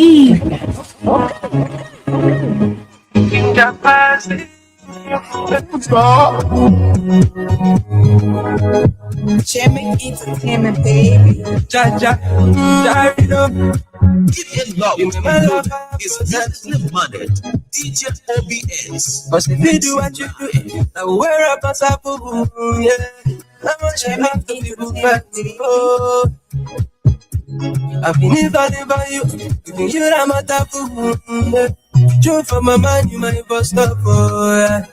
Jamming entertainment, baby. Jaja, give it love. My love is definitely money. DJ OBS. Cause if you do what you do, I will wear up a sapu, yeah. I'm a champion to people back to me, oh. I've been invited by you, giving you that my tapu, yeah. True for my mind, you might bust up, oh, yeah.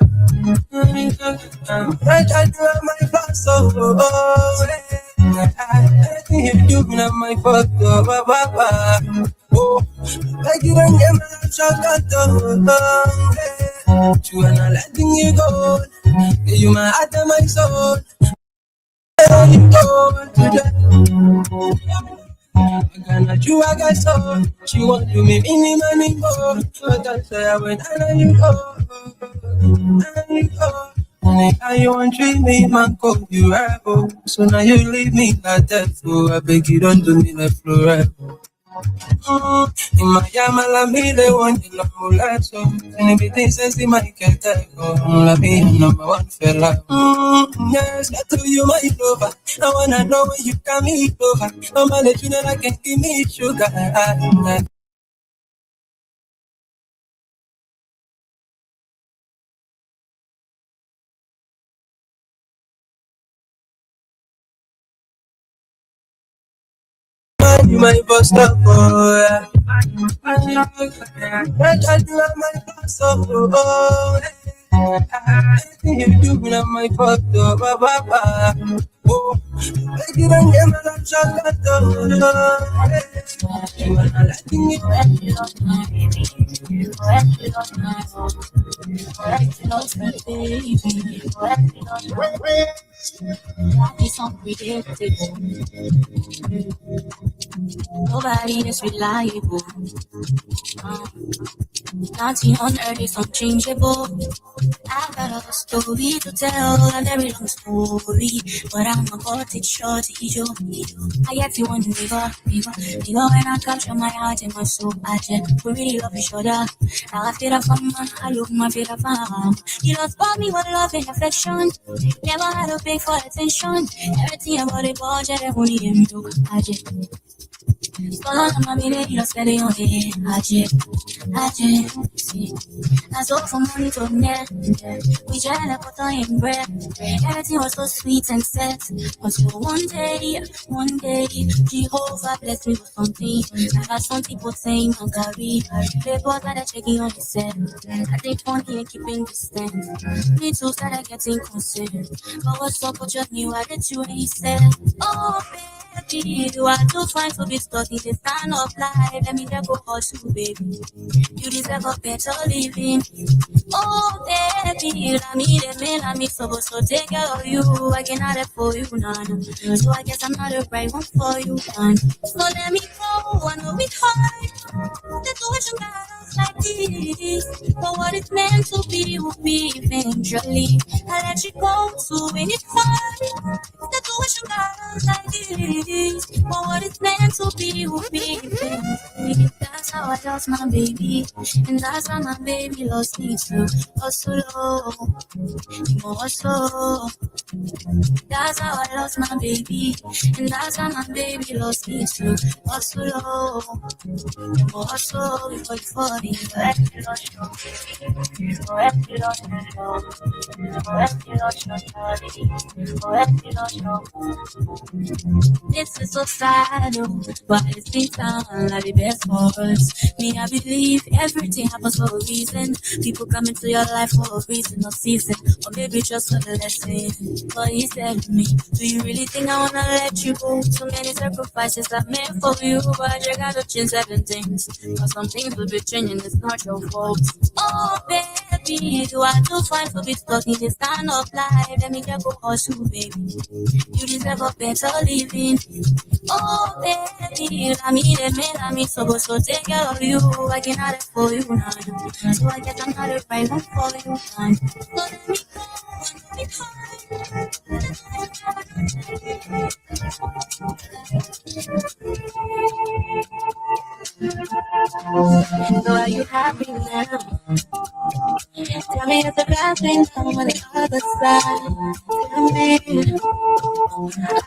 I try to have my fast, oh, yeah. Everything you do, me have my fuck, oh, oh, like you don't get my shot at all. You are not letting you go. You my heart and my soul. You go. want to die. I cannot you, I got so. She want to make me money more. But I say I went, I know you go. I know you go. And how you want to treat me, man, call you rebel. So now you leave me like that, so I beg you don't do me like Florida. In my yamala, me they want you love me like so. And everything says in my cat, la be number one fella. Yes, I told you my lover. I wanna know when you come eat over. I'ma let you know I can give me sugar. You my boss up, oh. I do my boss up, oh. Anything you do, I'm my boss up, oh. I didn't get my love shot, oh. You are not letting me. It's unpredictable. Nobody is reliable. Nothing on earth is unchangeable. I got a story to tell, a very long story, but I'm about it short. I get you one nigga, when I capture my heart and my soul. I just really love each other. Now I feel a fun, I look my feel a fun. You lost for me with love and affection. Never had to pay for attention. Everything about the budget, only him took. I just my baby, you spend it on it. I just see. That's all for money to net. We tried to put on in bread. Everything was so sweet and set. Until one day, Jehovah blessed me with something. I got some people saying I'm carry. They bought that checking on the set. I think funny and keeping distance. Me too started getting concerned. But what's up with your new attitude? He said, oh, baby, you are too fine to be stuck in this kind of life. Let me just go hustle, baby. You deserve a better living. Oh, baby, let me so take care of you. I cannot have for you, none. So I guess I'm not the right one for you, none. So let me go, I know it's hard. The situation got us like this. But what it's meant to be will be eventually. I let you go, so when it's hard. The situation got us like this. But what it's meant to be will be eventually. That's how I lost my baby. And that's how my baby lost me too. Also low, also. That's how I lost my baby. And that's how my baby lost me too. Also low, also before you lost this is so sad, but it's been done like the best for us. Me, I believe everything happens for a reason. People come into your life for a reason or season, or maybe just for the lesson. But he said to me, do you really think I wanna let you go? Too many sacrifices I made for you, but you gotta change certain things. Cause some things will be changing, it's not your fault. Oh baby, you are too fine to be stuck in this kind of life. Let me just go hustle, baby. You deserve a better living. Oh baby, let me so take care of you. I cannot ask for you now. So I guess I'm not the right one for you now. So let me go, let me so are you happy now? Tell me if the bad things come on the other side. Tell me,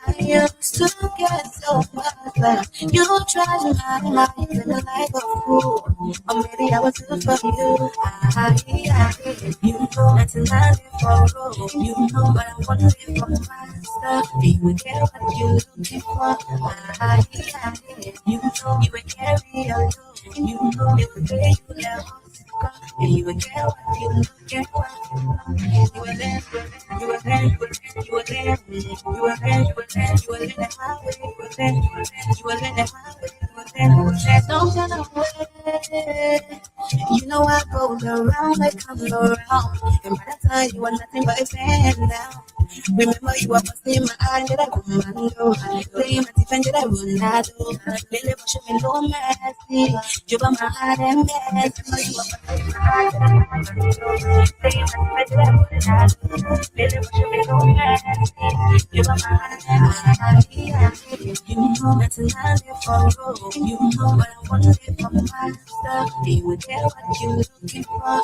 I used to get so much. You tried to hide my life in the life of fool. Or maybe I was good for you. You know that's not for you know, but I want to live for my stuff. You would care what you looking for. You know you would carry a load. You know you would pay you never. And you would care what you looking for. You were there, you were there, you were there, you were there, you were there, you were there, you were in the highway, you were there, you were in the highway, you were there, you were there, no kind of way. You know I go around, I come around, and by the time you were nothing but a fan now. Remember you were passing my hand that I commando. Playing my defender that Ronaldo. Really pushing me no mercy. You got my heart and best. Remember you were passing my hand that I commando. Playing my defender that Ronaldo. Really pushing me no mercy. You got my heart and best. You know that's not it for road. You know what I want it for myself. You would get what you looking for.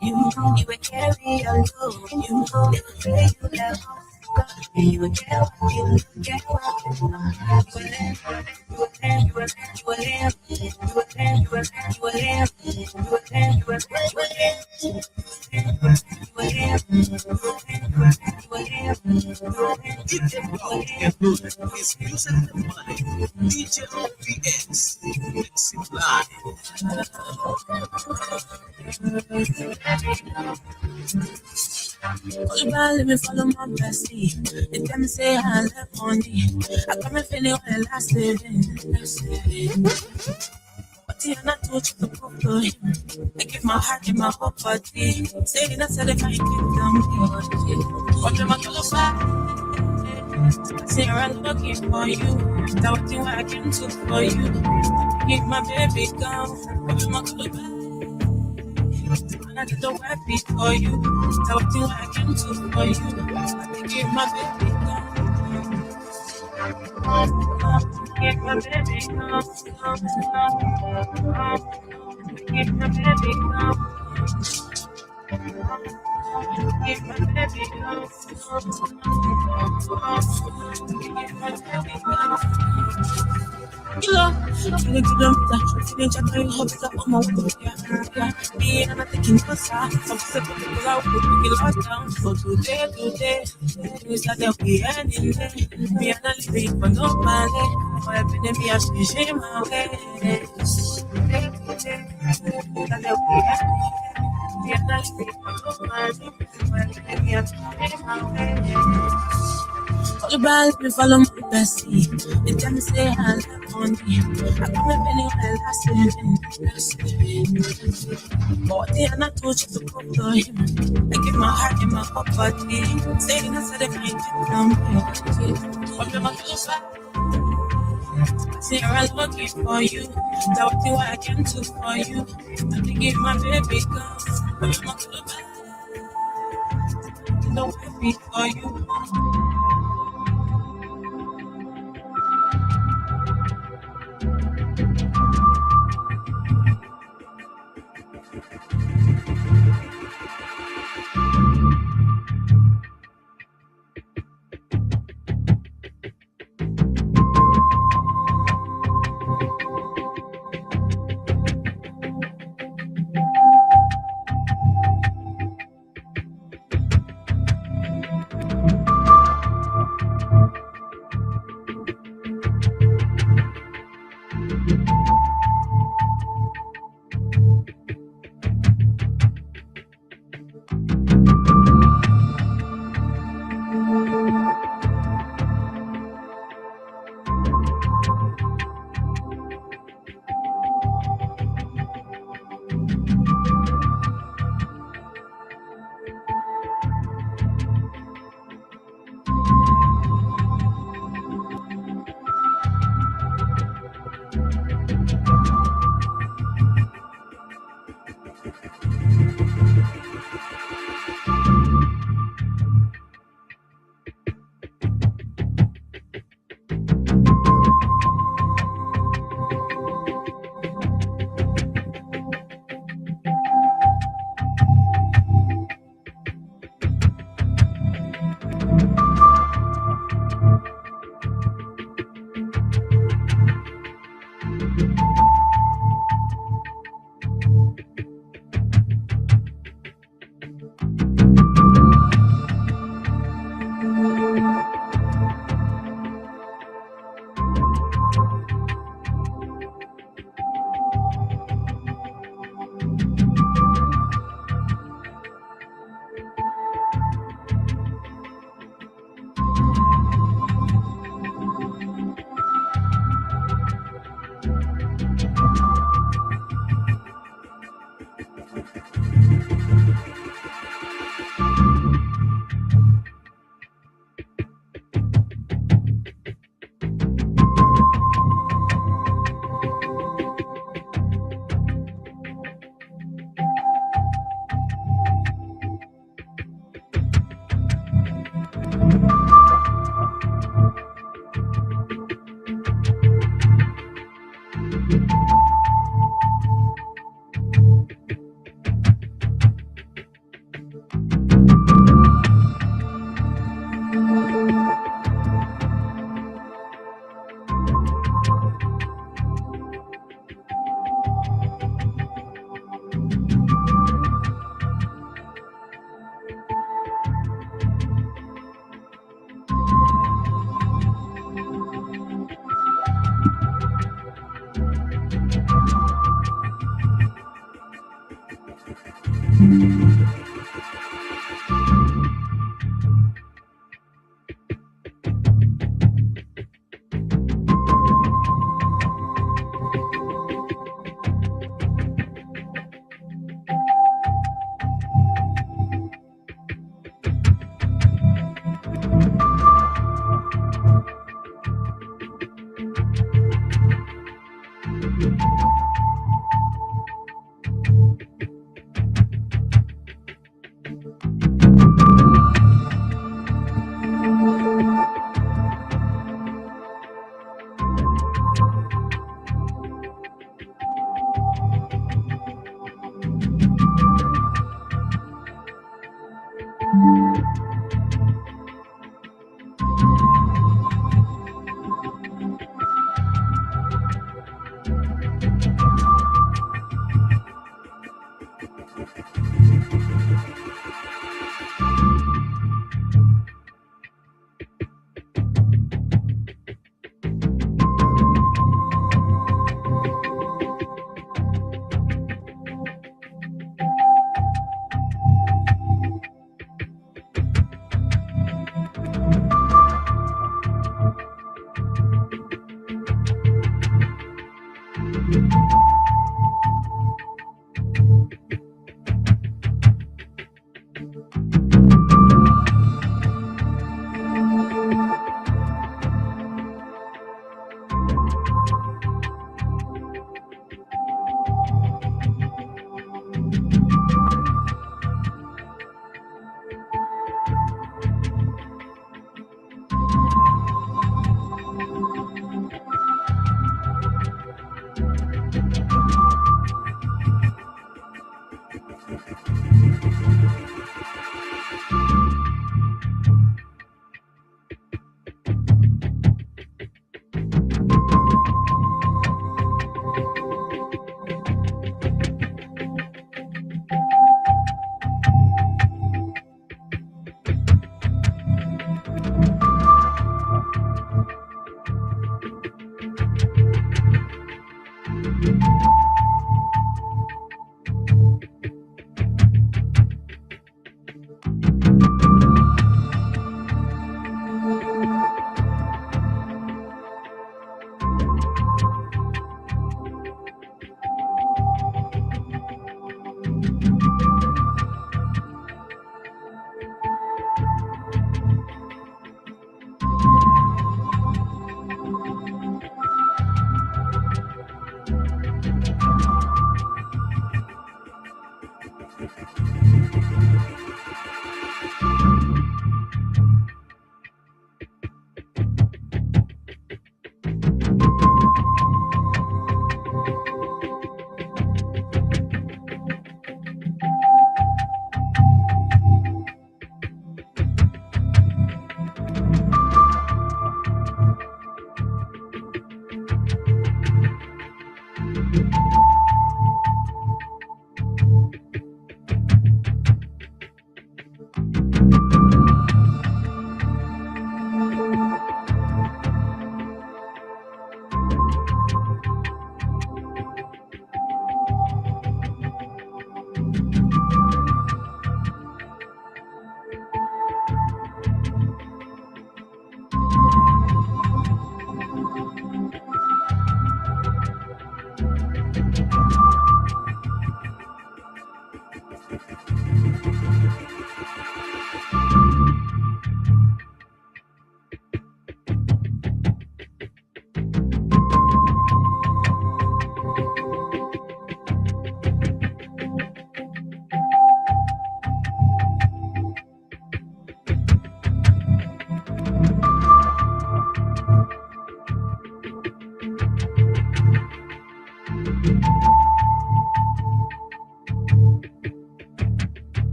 You know you would carry a load. You know they would say you never go. And you would get what you looking for. His music and money. DJ OBS. Mix it live. Let me follow my bestie. They tell me say I left on me. I come and feel it when I last living. But I'm not touch the book to him. I give my heart and my whole body. Saying I said if I can come but I'm not back. Say I'm looking for you. That thing I can do for you. Give my baby gone. But I'm not back. I did the white beat for you. That thing I can do for you. I give my baby gone. Give my baby gone. Give my baby gone. Give my baby gone. Give my baby gone. You know, feeling to them, feeling just like hope that I'm a woman. Yeah, me and I'm thinking what's up. Some simple people out with me lost down. So today, we start that we ending there. Me and I'm living for no money. For everything me, I should share my way. Today, that we ending. Me and I'm living for no money. For everything me, I should share my way. All about me, follow my bestie. They tell me say I left on me. I come and penny when I last living. But they are not touch to go to him. I give my heart and my whole body. Saying I said if I ain't down here. But I'm not back. Say I'm looking for you. That thing I can do for you. I can give my baby gone. But I'm not back. You know I be for you.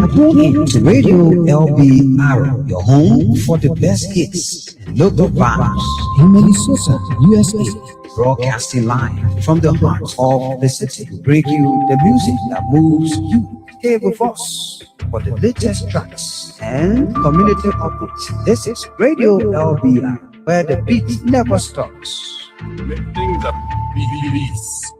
are tuned in to Radio LBR, your home for the best hits and local vibes in Minnesota, USA. Broadcasting live from the heart of the city to bring you the music that moves you. Stay with us for the latest tracks and community updates. This is Radio LBR, where the beat never stops. Lifting the beats.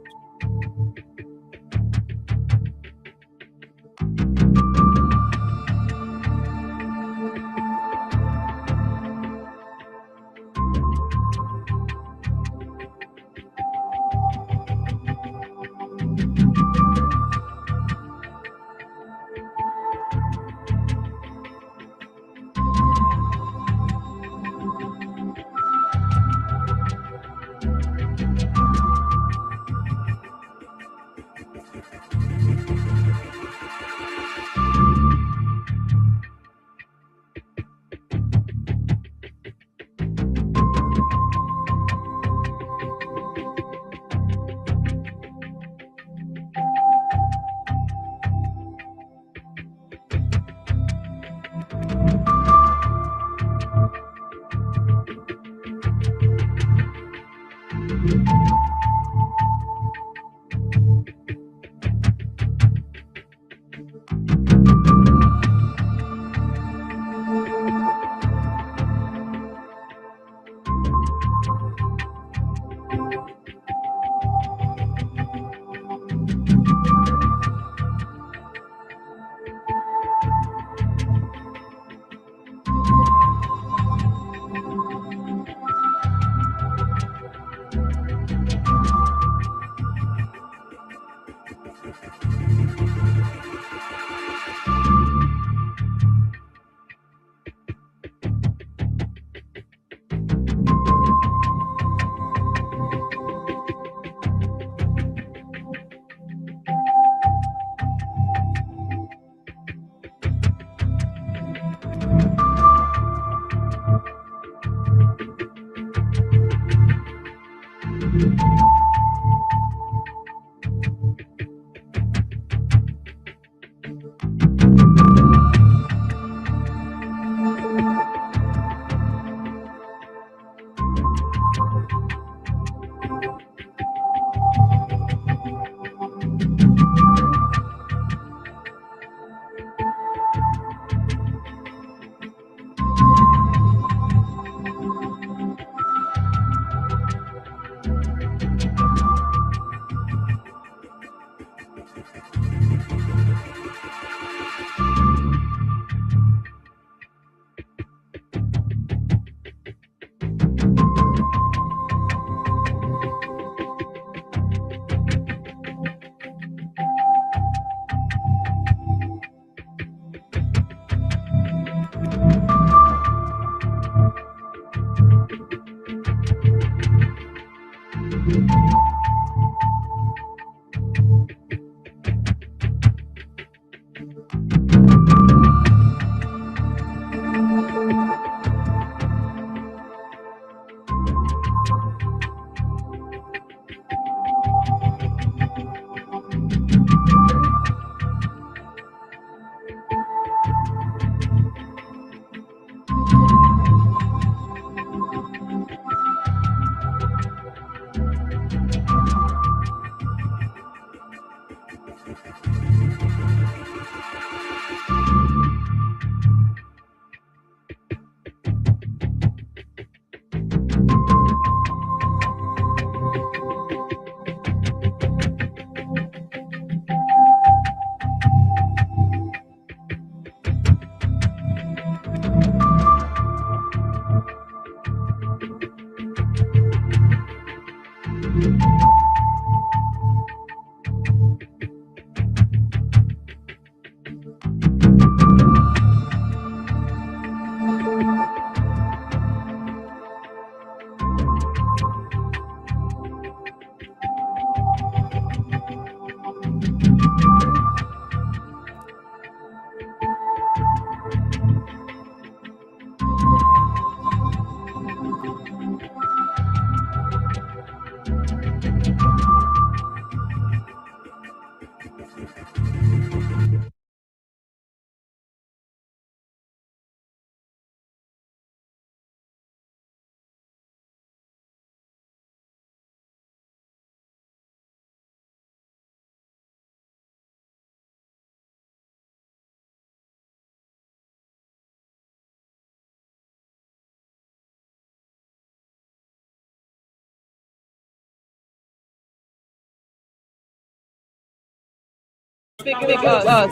speak with us.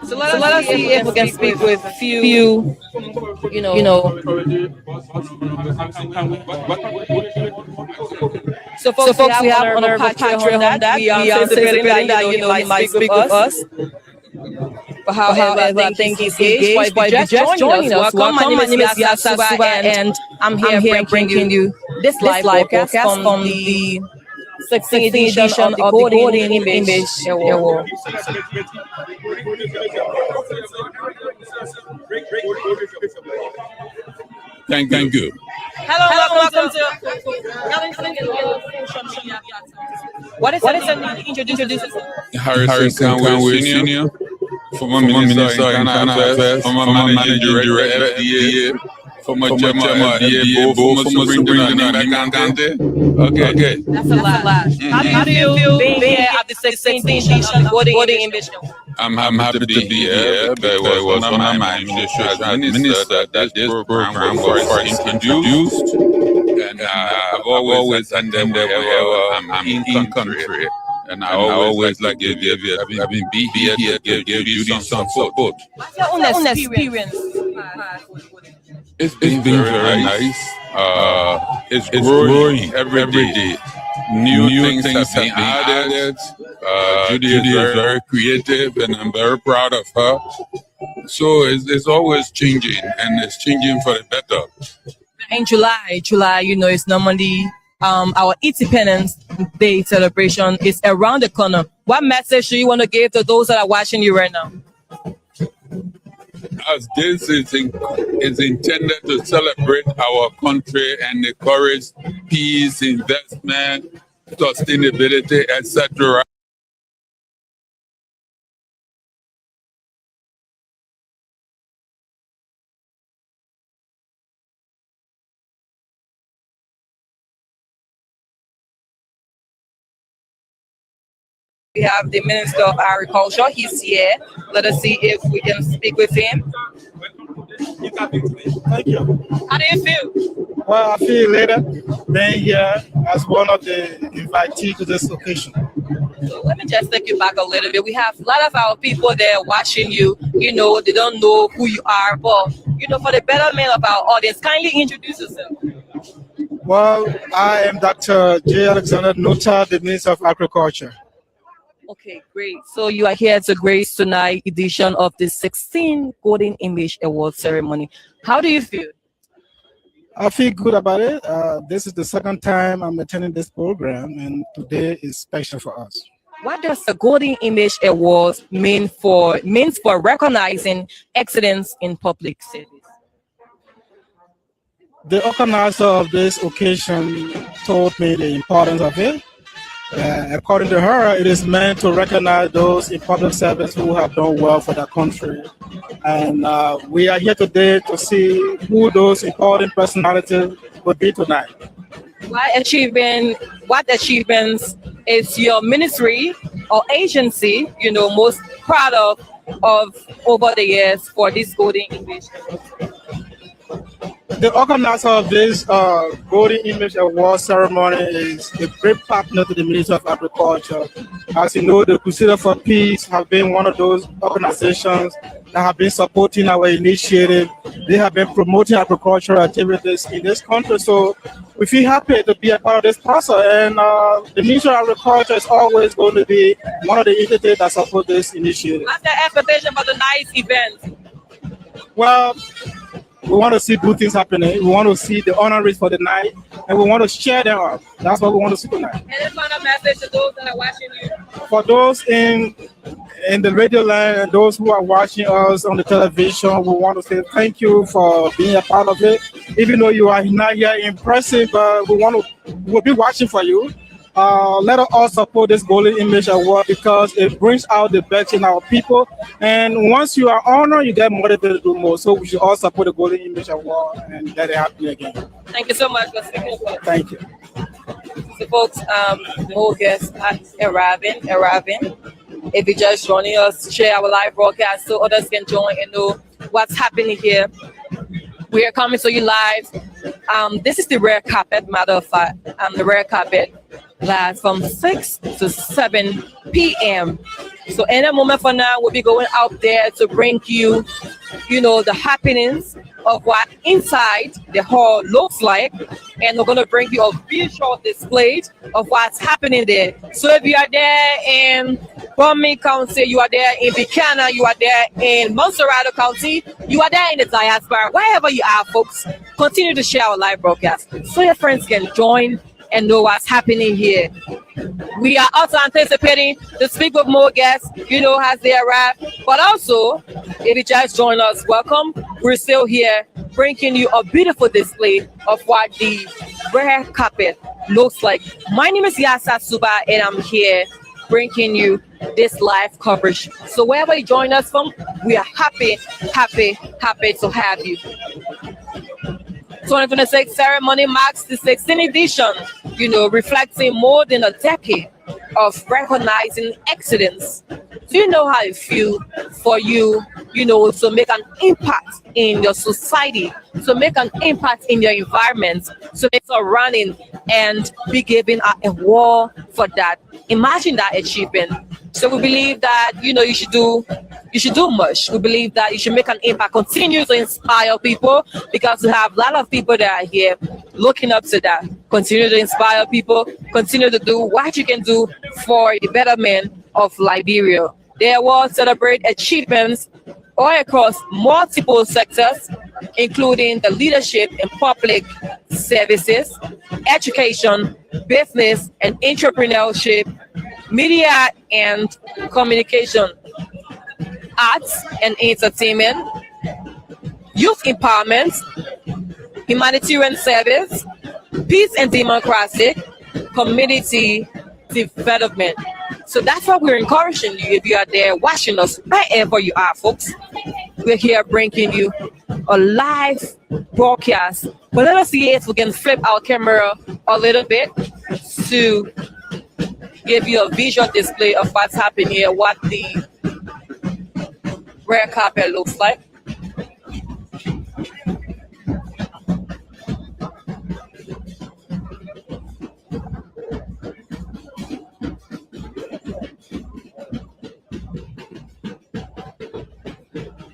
So let us see if we can speak with few, you know. So folks, we have Honorable Patrick on that. We are anticipating that, you might speak with us. But however, I think he's engaged. But if you're just joining us, welcome. My name is Yasuba, and I'm here bringing you this live broadcast from the 16th edition of the Golden Image Award. Thank you. Hello, welcome to What is it? Introduce yourself. Harrison Conway Senior, former Minister in Ghana Affairs, former Managing Director FDA, former Chairman FDA, former Supreme Director. Okay. That's a lot. How do you feel being here at the 16th edition of Golden Image Award? I'm happy to be here. There was one of my minister that this program was introduced, and I've always and then I'm in country, and I always like give you some support. What's your own experience? It's been very nice. It's growing every day. New things have been added. Judy is very creative, and I'm very proud of her. So it's always changing, and it's changing for the better. In July, it's normally our Independence Day celebration is around the corner. What message do you want to give to those that are watching you right now? As this is intended to celebrate our country and encourage peace, investment, sustainability, etc. We have the Minister of Agriculture. He's here. Let us see if we can speak with him. Thank you. How do you feel? Well, I feel later being here as one of the invitees to this occasion. So let me just take you back a little bit. We have a lot of our people there watching you. They don't know who you are, but for the betterment of our audience, kindly introduce yourself. Well, I am Dr. J. Alexander Nota, the Minister of Agriculture. Okay, great. So you are here to grace tonight's edition of the 16th Golden Image Award ceremony. How do you feel? I feel good about it. This is the second time I'm attending this program, and today is special for us. What does the Golden Image Award means for recognizing excellence in public service? The organizer of this occasion told me the importance of it. According to her, it is meant to recognize those in public service who have done well for their country. And we are here today to see who those important personalities would be tonight. What achievements is your ministry or agency, most proud of over the years for this Golden Image Award? The organizer of this Golden Image Award ceremony is a great partner to the Ministry of Agriculture. As you know, the Crusader for Peace have been one of those organizations that have been supporting our initiative. They have been promoting agricultural activities in this country. So we feel happy to be a part of this process. And the Ministry of Agriculture is always going to be one of the entities that support this initiative. What's the expectation for the night's event? Well, we want to see good things happening. We want to see the honorees for the night, and we want to share them up. That's what we want to see tonight. Any final message to those that are watching you? For those in the radio line and those who are watching us on the television, we want to say thank you for being a part of it. Even though you are not here in person, but we'll be watching for you. Let us all support this Golden Image Award because it brings out the best in our people. And once you are honored, you get motivated to do more. So we should all support the Golden Image Award and let it happen again. Thank you so much for speaking with us. Thank you. So folks, more guests are arriving. If you're just joining us, share our live broadcast so others can join and know what's happening here. We are coming to you live. This is the red carpet, matter of fact. The red carpet live from 6 to 7 p.m. So in a moment from now, we'll be going out there to bring you, the happenings of what inside the hall looks like. And we're going to bring you a visual display of what's happening there. So if you are there in Bombay County, you are there in Buchanan, you are there in Monserrado County, you are there in the diaspora, wherever you are, folks, continue to share our live broadcast so your friends can join and know what's happening here. We are also anticipating to speak with more guests, as they arrive. But also, if you just join us, welcome. We're still here bringing you a beautiful display of what the red carpet looks like. My name is Yasa Suba, and I'm here bringing you this live coverage. So wherever you join us from, we are happy to have you. 2026 ceremony marks the 16th edition, reflecting more than a decade of recognizing excellence. Do you know how it feels for you, to make an impact in your society, to make an impact in your environment, to make a running and be given an award for that? Imagine that achievement. So we believe that, you should do much. We believe that you should make an impact, continue to inspire people, because we have a lot of people that are here looking up to that. Continue to inspire people, continue to do what you can do for the betterment of Liberia. The awards celebrate achievements all across multiple sectors, including the leadership in public services, education, business and entrepreneurship, media and communication, arts and entertainment, youth empowerment, humanitarian service, peace and democracy, community development. So that's what we're encouraging you. If you are there watching us, wherever you are, folks, we're here bringing you a live broadcast. But let us see if we can flip our camera a little bit to give you a visual display of what's happening here, what the red carpet looks like.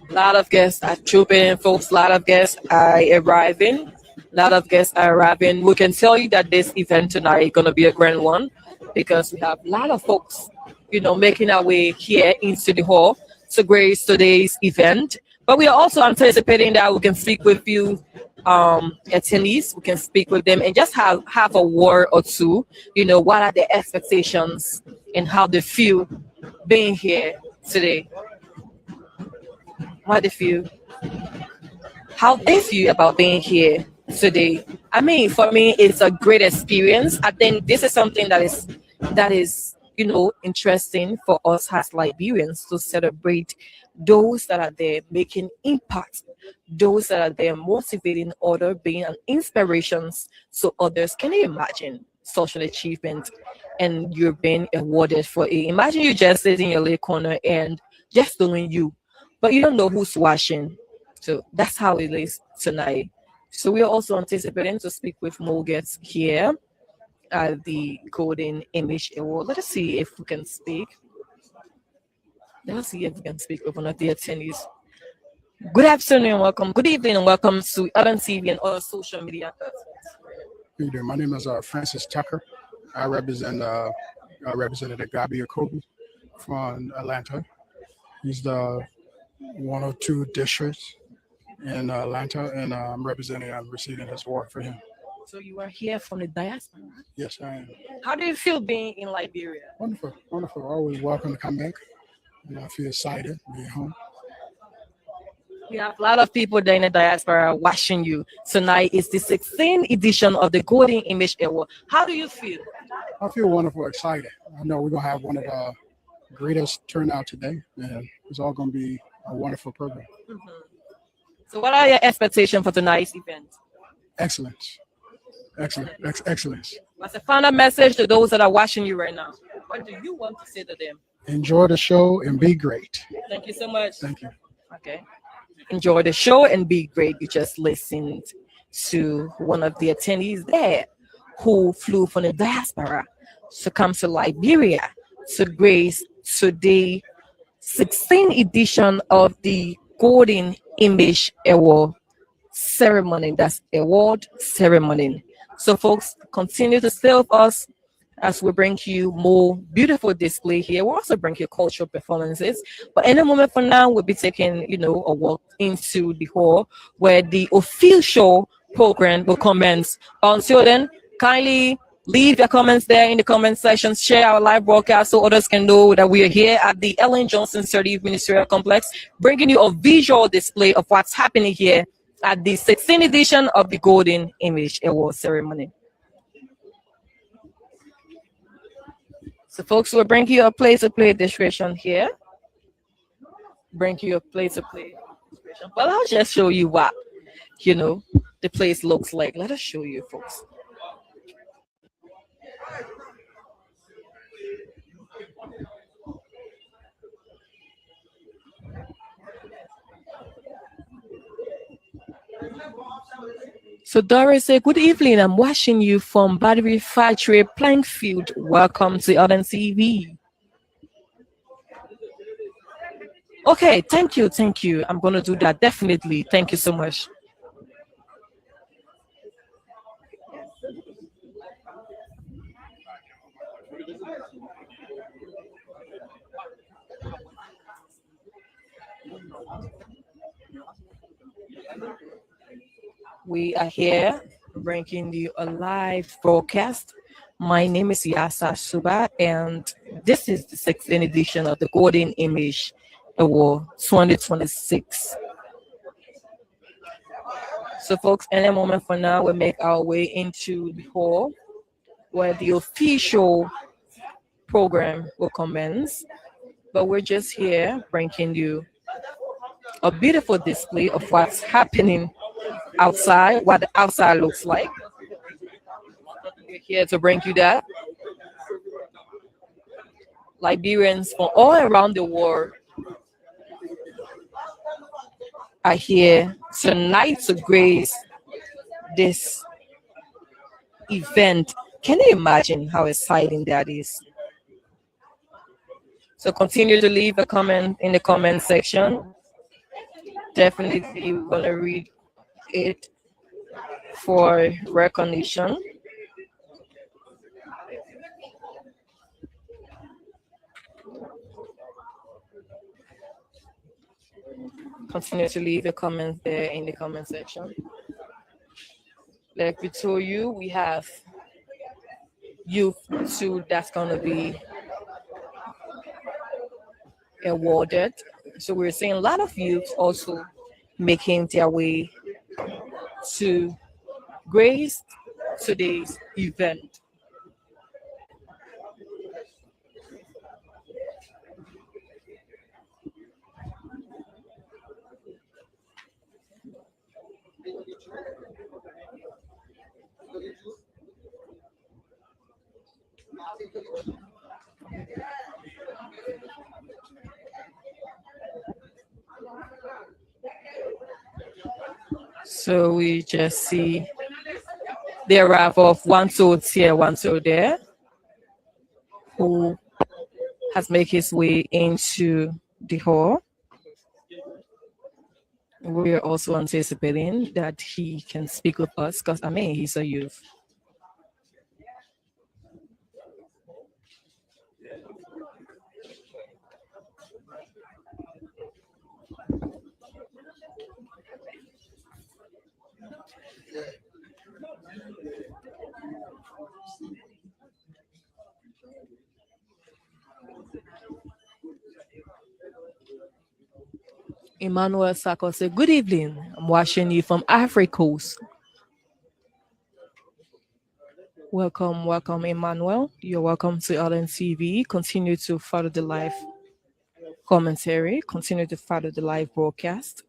A lot of guests are trooping in, folks. A lot of guests are arriving. We can tell you that this event tonight is going to be a grand one, because we have a lot of folks, making our way here into the hall to grace today's event. But we are also anticipating that we can speak with you attendees. We can speak with them and just have a word or two. What are their expectations and how they feel being here today. How they feel about being here today. I mean, for me, it's a great experience. I think this is something that is interesting for us as Liberians to celebrate those that are there making impact, those that are there motivating others, being an inspiration to others. Can you imagine social achievement and you're being awarded for it? Imagine you just sitting in your little corner and just doing you, but you don't know who's watching. So that's how it is tonight. So we are also anticipating to speak with more guests here at the Golden Image Award. Let us see if we can speak. Let's see if we can speak with one of the attendees. Good afternoon and welcome. Good evening and welcome to LNTV and other social media. My name is Francis Tucker. I represent Representative Gabriel Kobe from Atlanta. He's the 102 districts in Atlanta, and I'm receiving this award for him. So you are here from the diaspora? Yes, I am. How do you feel being in Liberia? Wonderful. Always welcome to come back. And I feel excited to be home. We have a lot of people there in the diaspora watching you. Tonight is the 16th edition of the Golden Image Award. How do you feel? I feel wonderful, excited. I know we're going to have one of the greatest turnout today, and it's all going to be a wonderful program. Mm-hmm. So what are your expectations for tonight's event? Excellence. Excellence. What's a final message to those that are watching you right now? What do you want to say to them? Enjoy the show and be great. Thank you so much. Thank you. Okay. Enjoy the show and be great. You just listened to one of the attendees there who flew from the diaspora to come to Liberia to grace today 16th edition of the Golden Image Award ceremony. That's award ceremony. So folks, continue to stay with us as we bring you more beautiful display here. We'll also bring you cultural performances. But in a moment from now, we'll be taking, a walk into the hall where the official program will commence. Until then, kindly leave your comments there in the comment section. Share our live broadcast so others can know that we are here at the Ellen Johnson 30th Ministerial Complex, bringing you a visual display of what's happening here at the 16th edition of the Golden Image Award ceremony. So folks, we'll bring you a play-to-play description here. Bring you a play-to-play description. Well, I'll just show you what, the place looks like. Let us show you, folks. So Doris said, good evening. I'm watching you from Battery Factory Plankfield. Welcome to Ellen TV. Okay, thank you. I'm going to do that, definitely. Thank you so much. We are here bringing you a live broadcast. My name is Yasa Suba, and this is the 16th edition of the Golden Image Award 2026. So folks, in a moment from now, we'll make our way into the hall where the official program will commence. But we're just here bringing you a beautiful display of what's happening outside, what the outside looks like. We're here to bring you that. Liberians from all around the world are here tonight to grace this event. Can you imagine how exciting that is? So continue to leave a comment in the comment section. Definitely we're going to read it for recognition. Continue to leave a comment there in the comment section. Like we told you, we have youth too that's going to be awarded. So we're seeing a lot of youth also making their way to grace today's event. So we just see the arrival of one soul here, one soul there, who has made his way into the hall. We're also anticipating that he can speak with us because, he's a youth. Emmanuel Sako said, good evening. I'm watching you from Ivory Coast. Welcome, Emmanuel. You're welcome to Ellen TV. Continue to follow the live commentary. Continue to follow the live broadcast.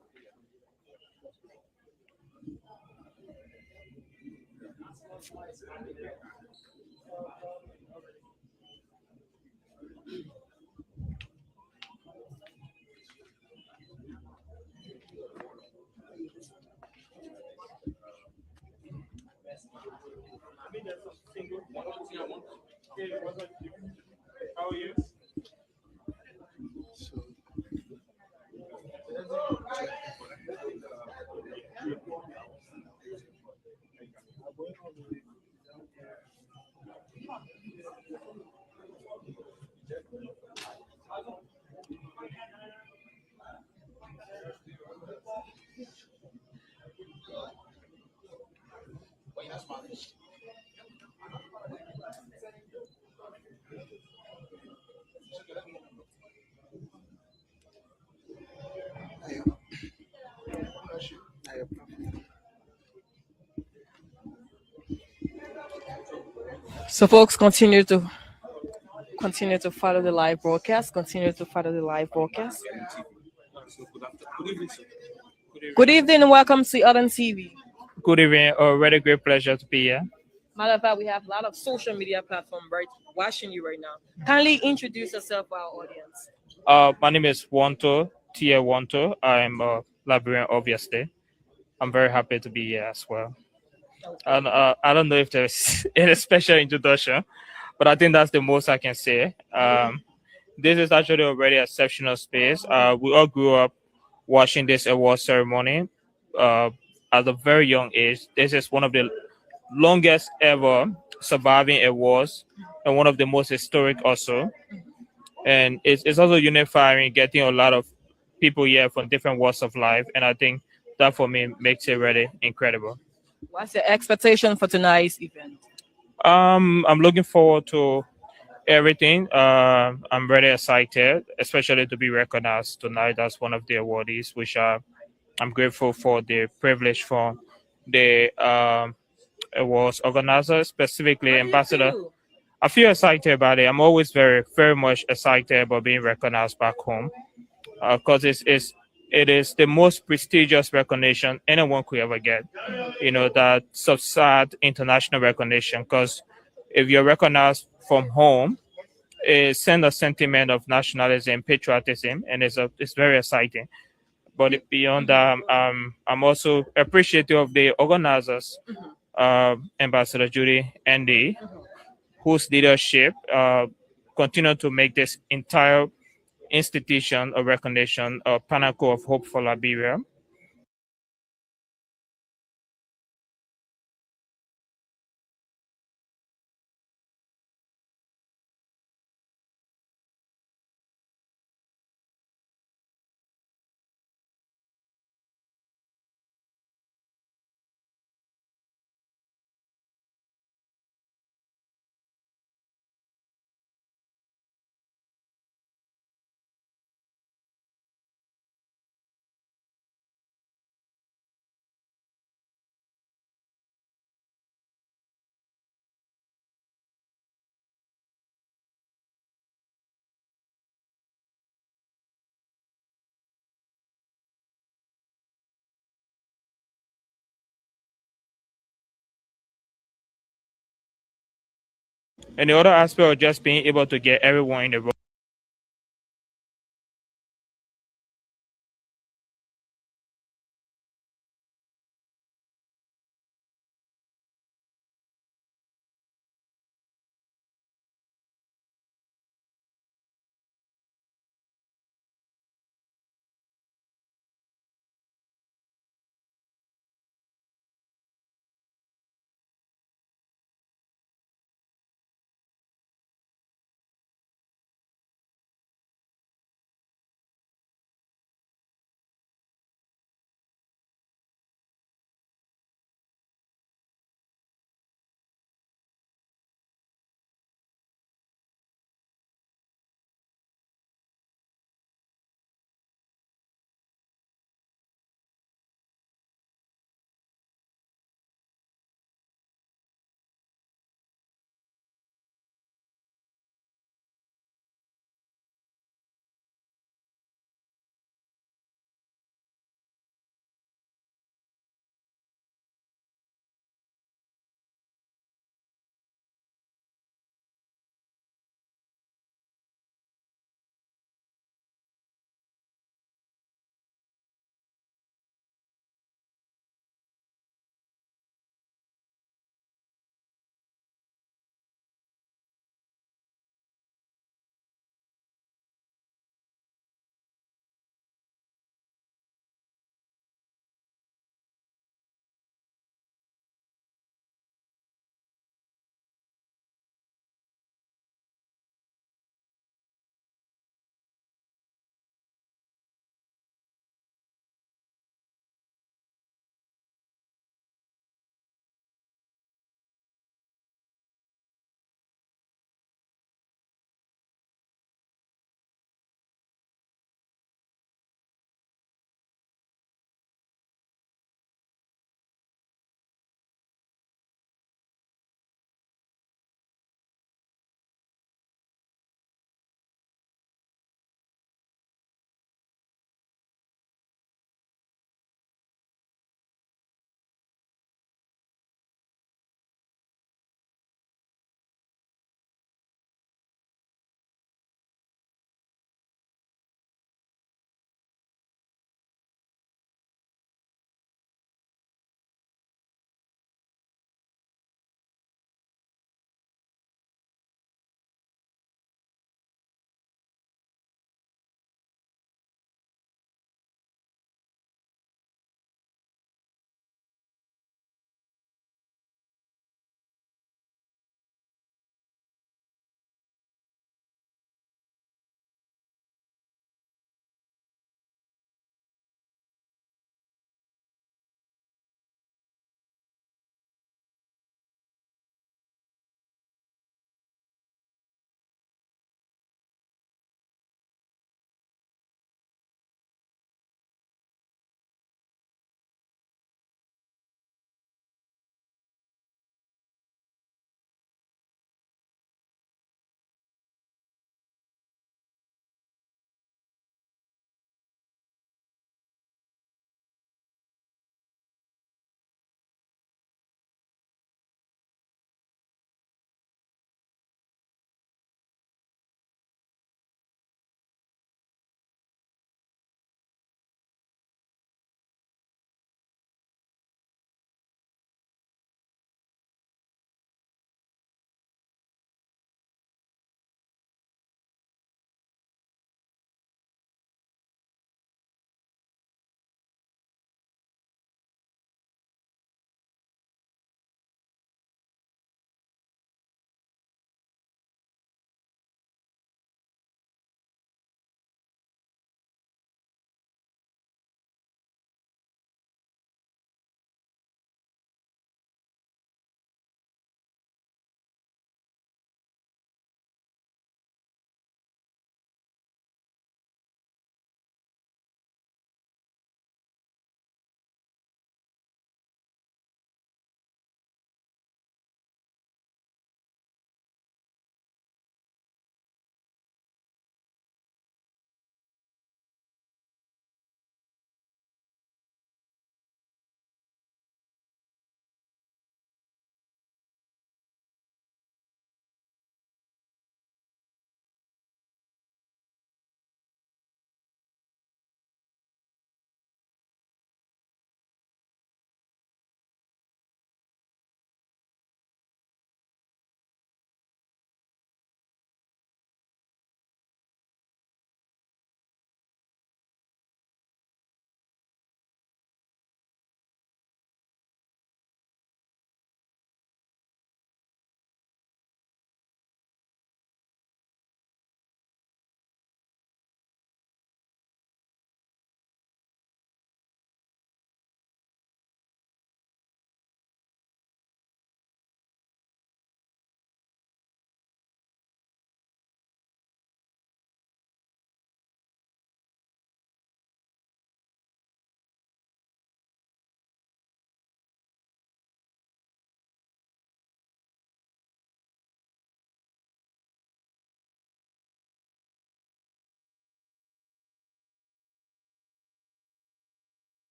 How are you? So, folks, continue to follow the live broadcast. Continue to follow the live broadcast. Good evening and welcome to Ellen TV. Good evening. A really great pleasure to be here. Matter of fact, we have a lot of social media platforms right watching you right now. Kindly introduce yourself for our audience. My name is Wanto, Tia Wanto. I'm a Liberian, obviously. I'm very happy to be here as well. And I don't know if there's any special introduction, but I think that's the most I can say. This is actually a very exceptional space. We all grew up watching this award ceremony at a very young age. This is one of the longest ever surviving awards and one of the most historic also. And it's also unifying, getting a lot of people here from different walks of life. And I think that for me makes it really incredible. What's your expectation for tonight's event? I'm looking forward to everything. I'm very excited, especially to be recognized tonight as one of the awardees, which I'm grateful for the privilege from the awards organizer, specifically Ambassador. I feel excited about it. I'm always very, very much excited about being recognized back home because it is the most prestigious recognition anyone could ever get. You know, that subside international recognition, because if you're recognized from home, it sends a sentiment of nationalism, patriotism, and it's very exciting. But beyond that, I'm also appreciative of the organizers, Ambassador Judy Andy, whose leadership continue to make this entire institution a recognition, a pinnacle of hope for Liberia. And the other aspect of just being able to get everyone in the room.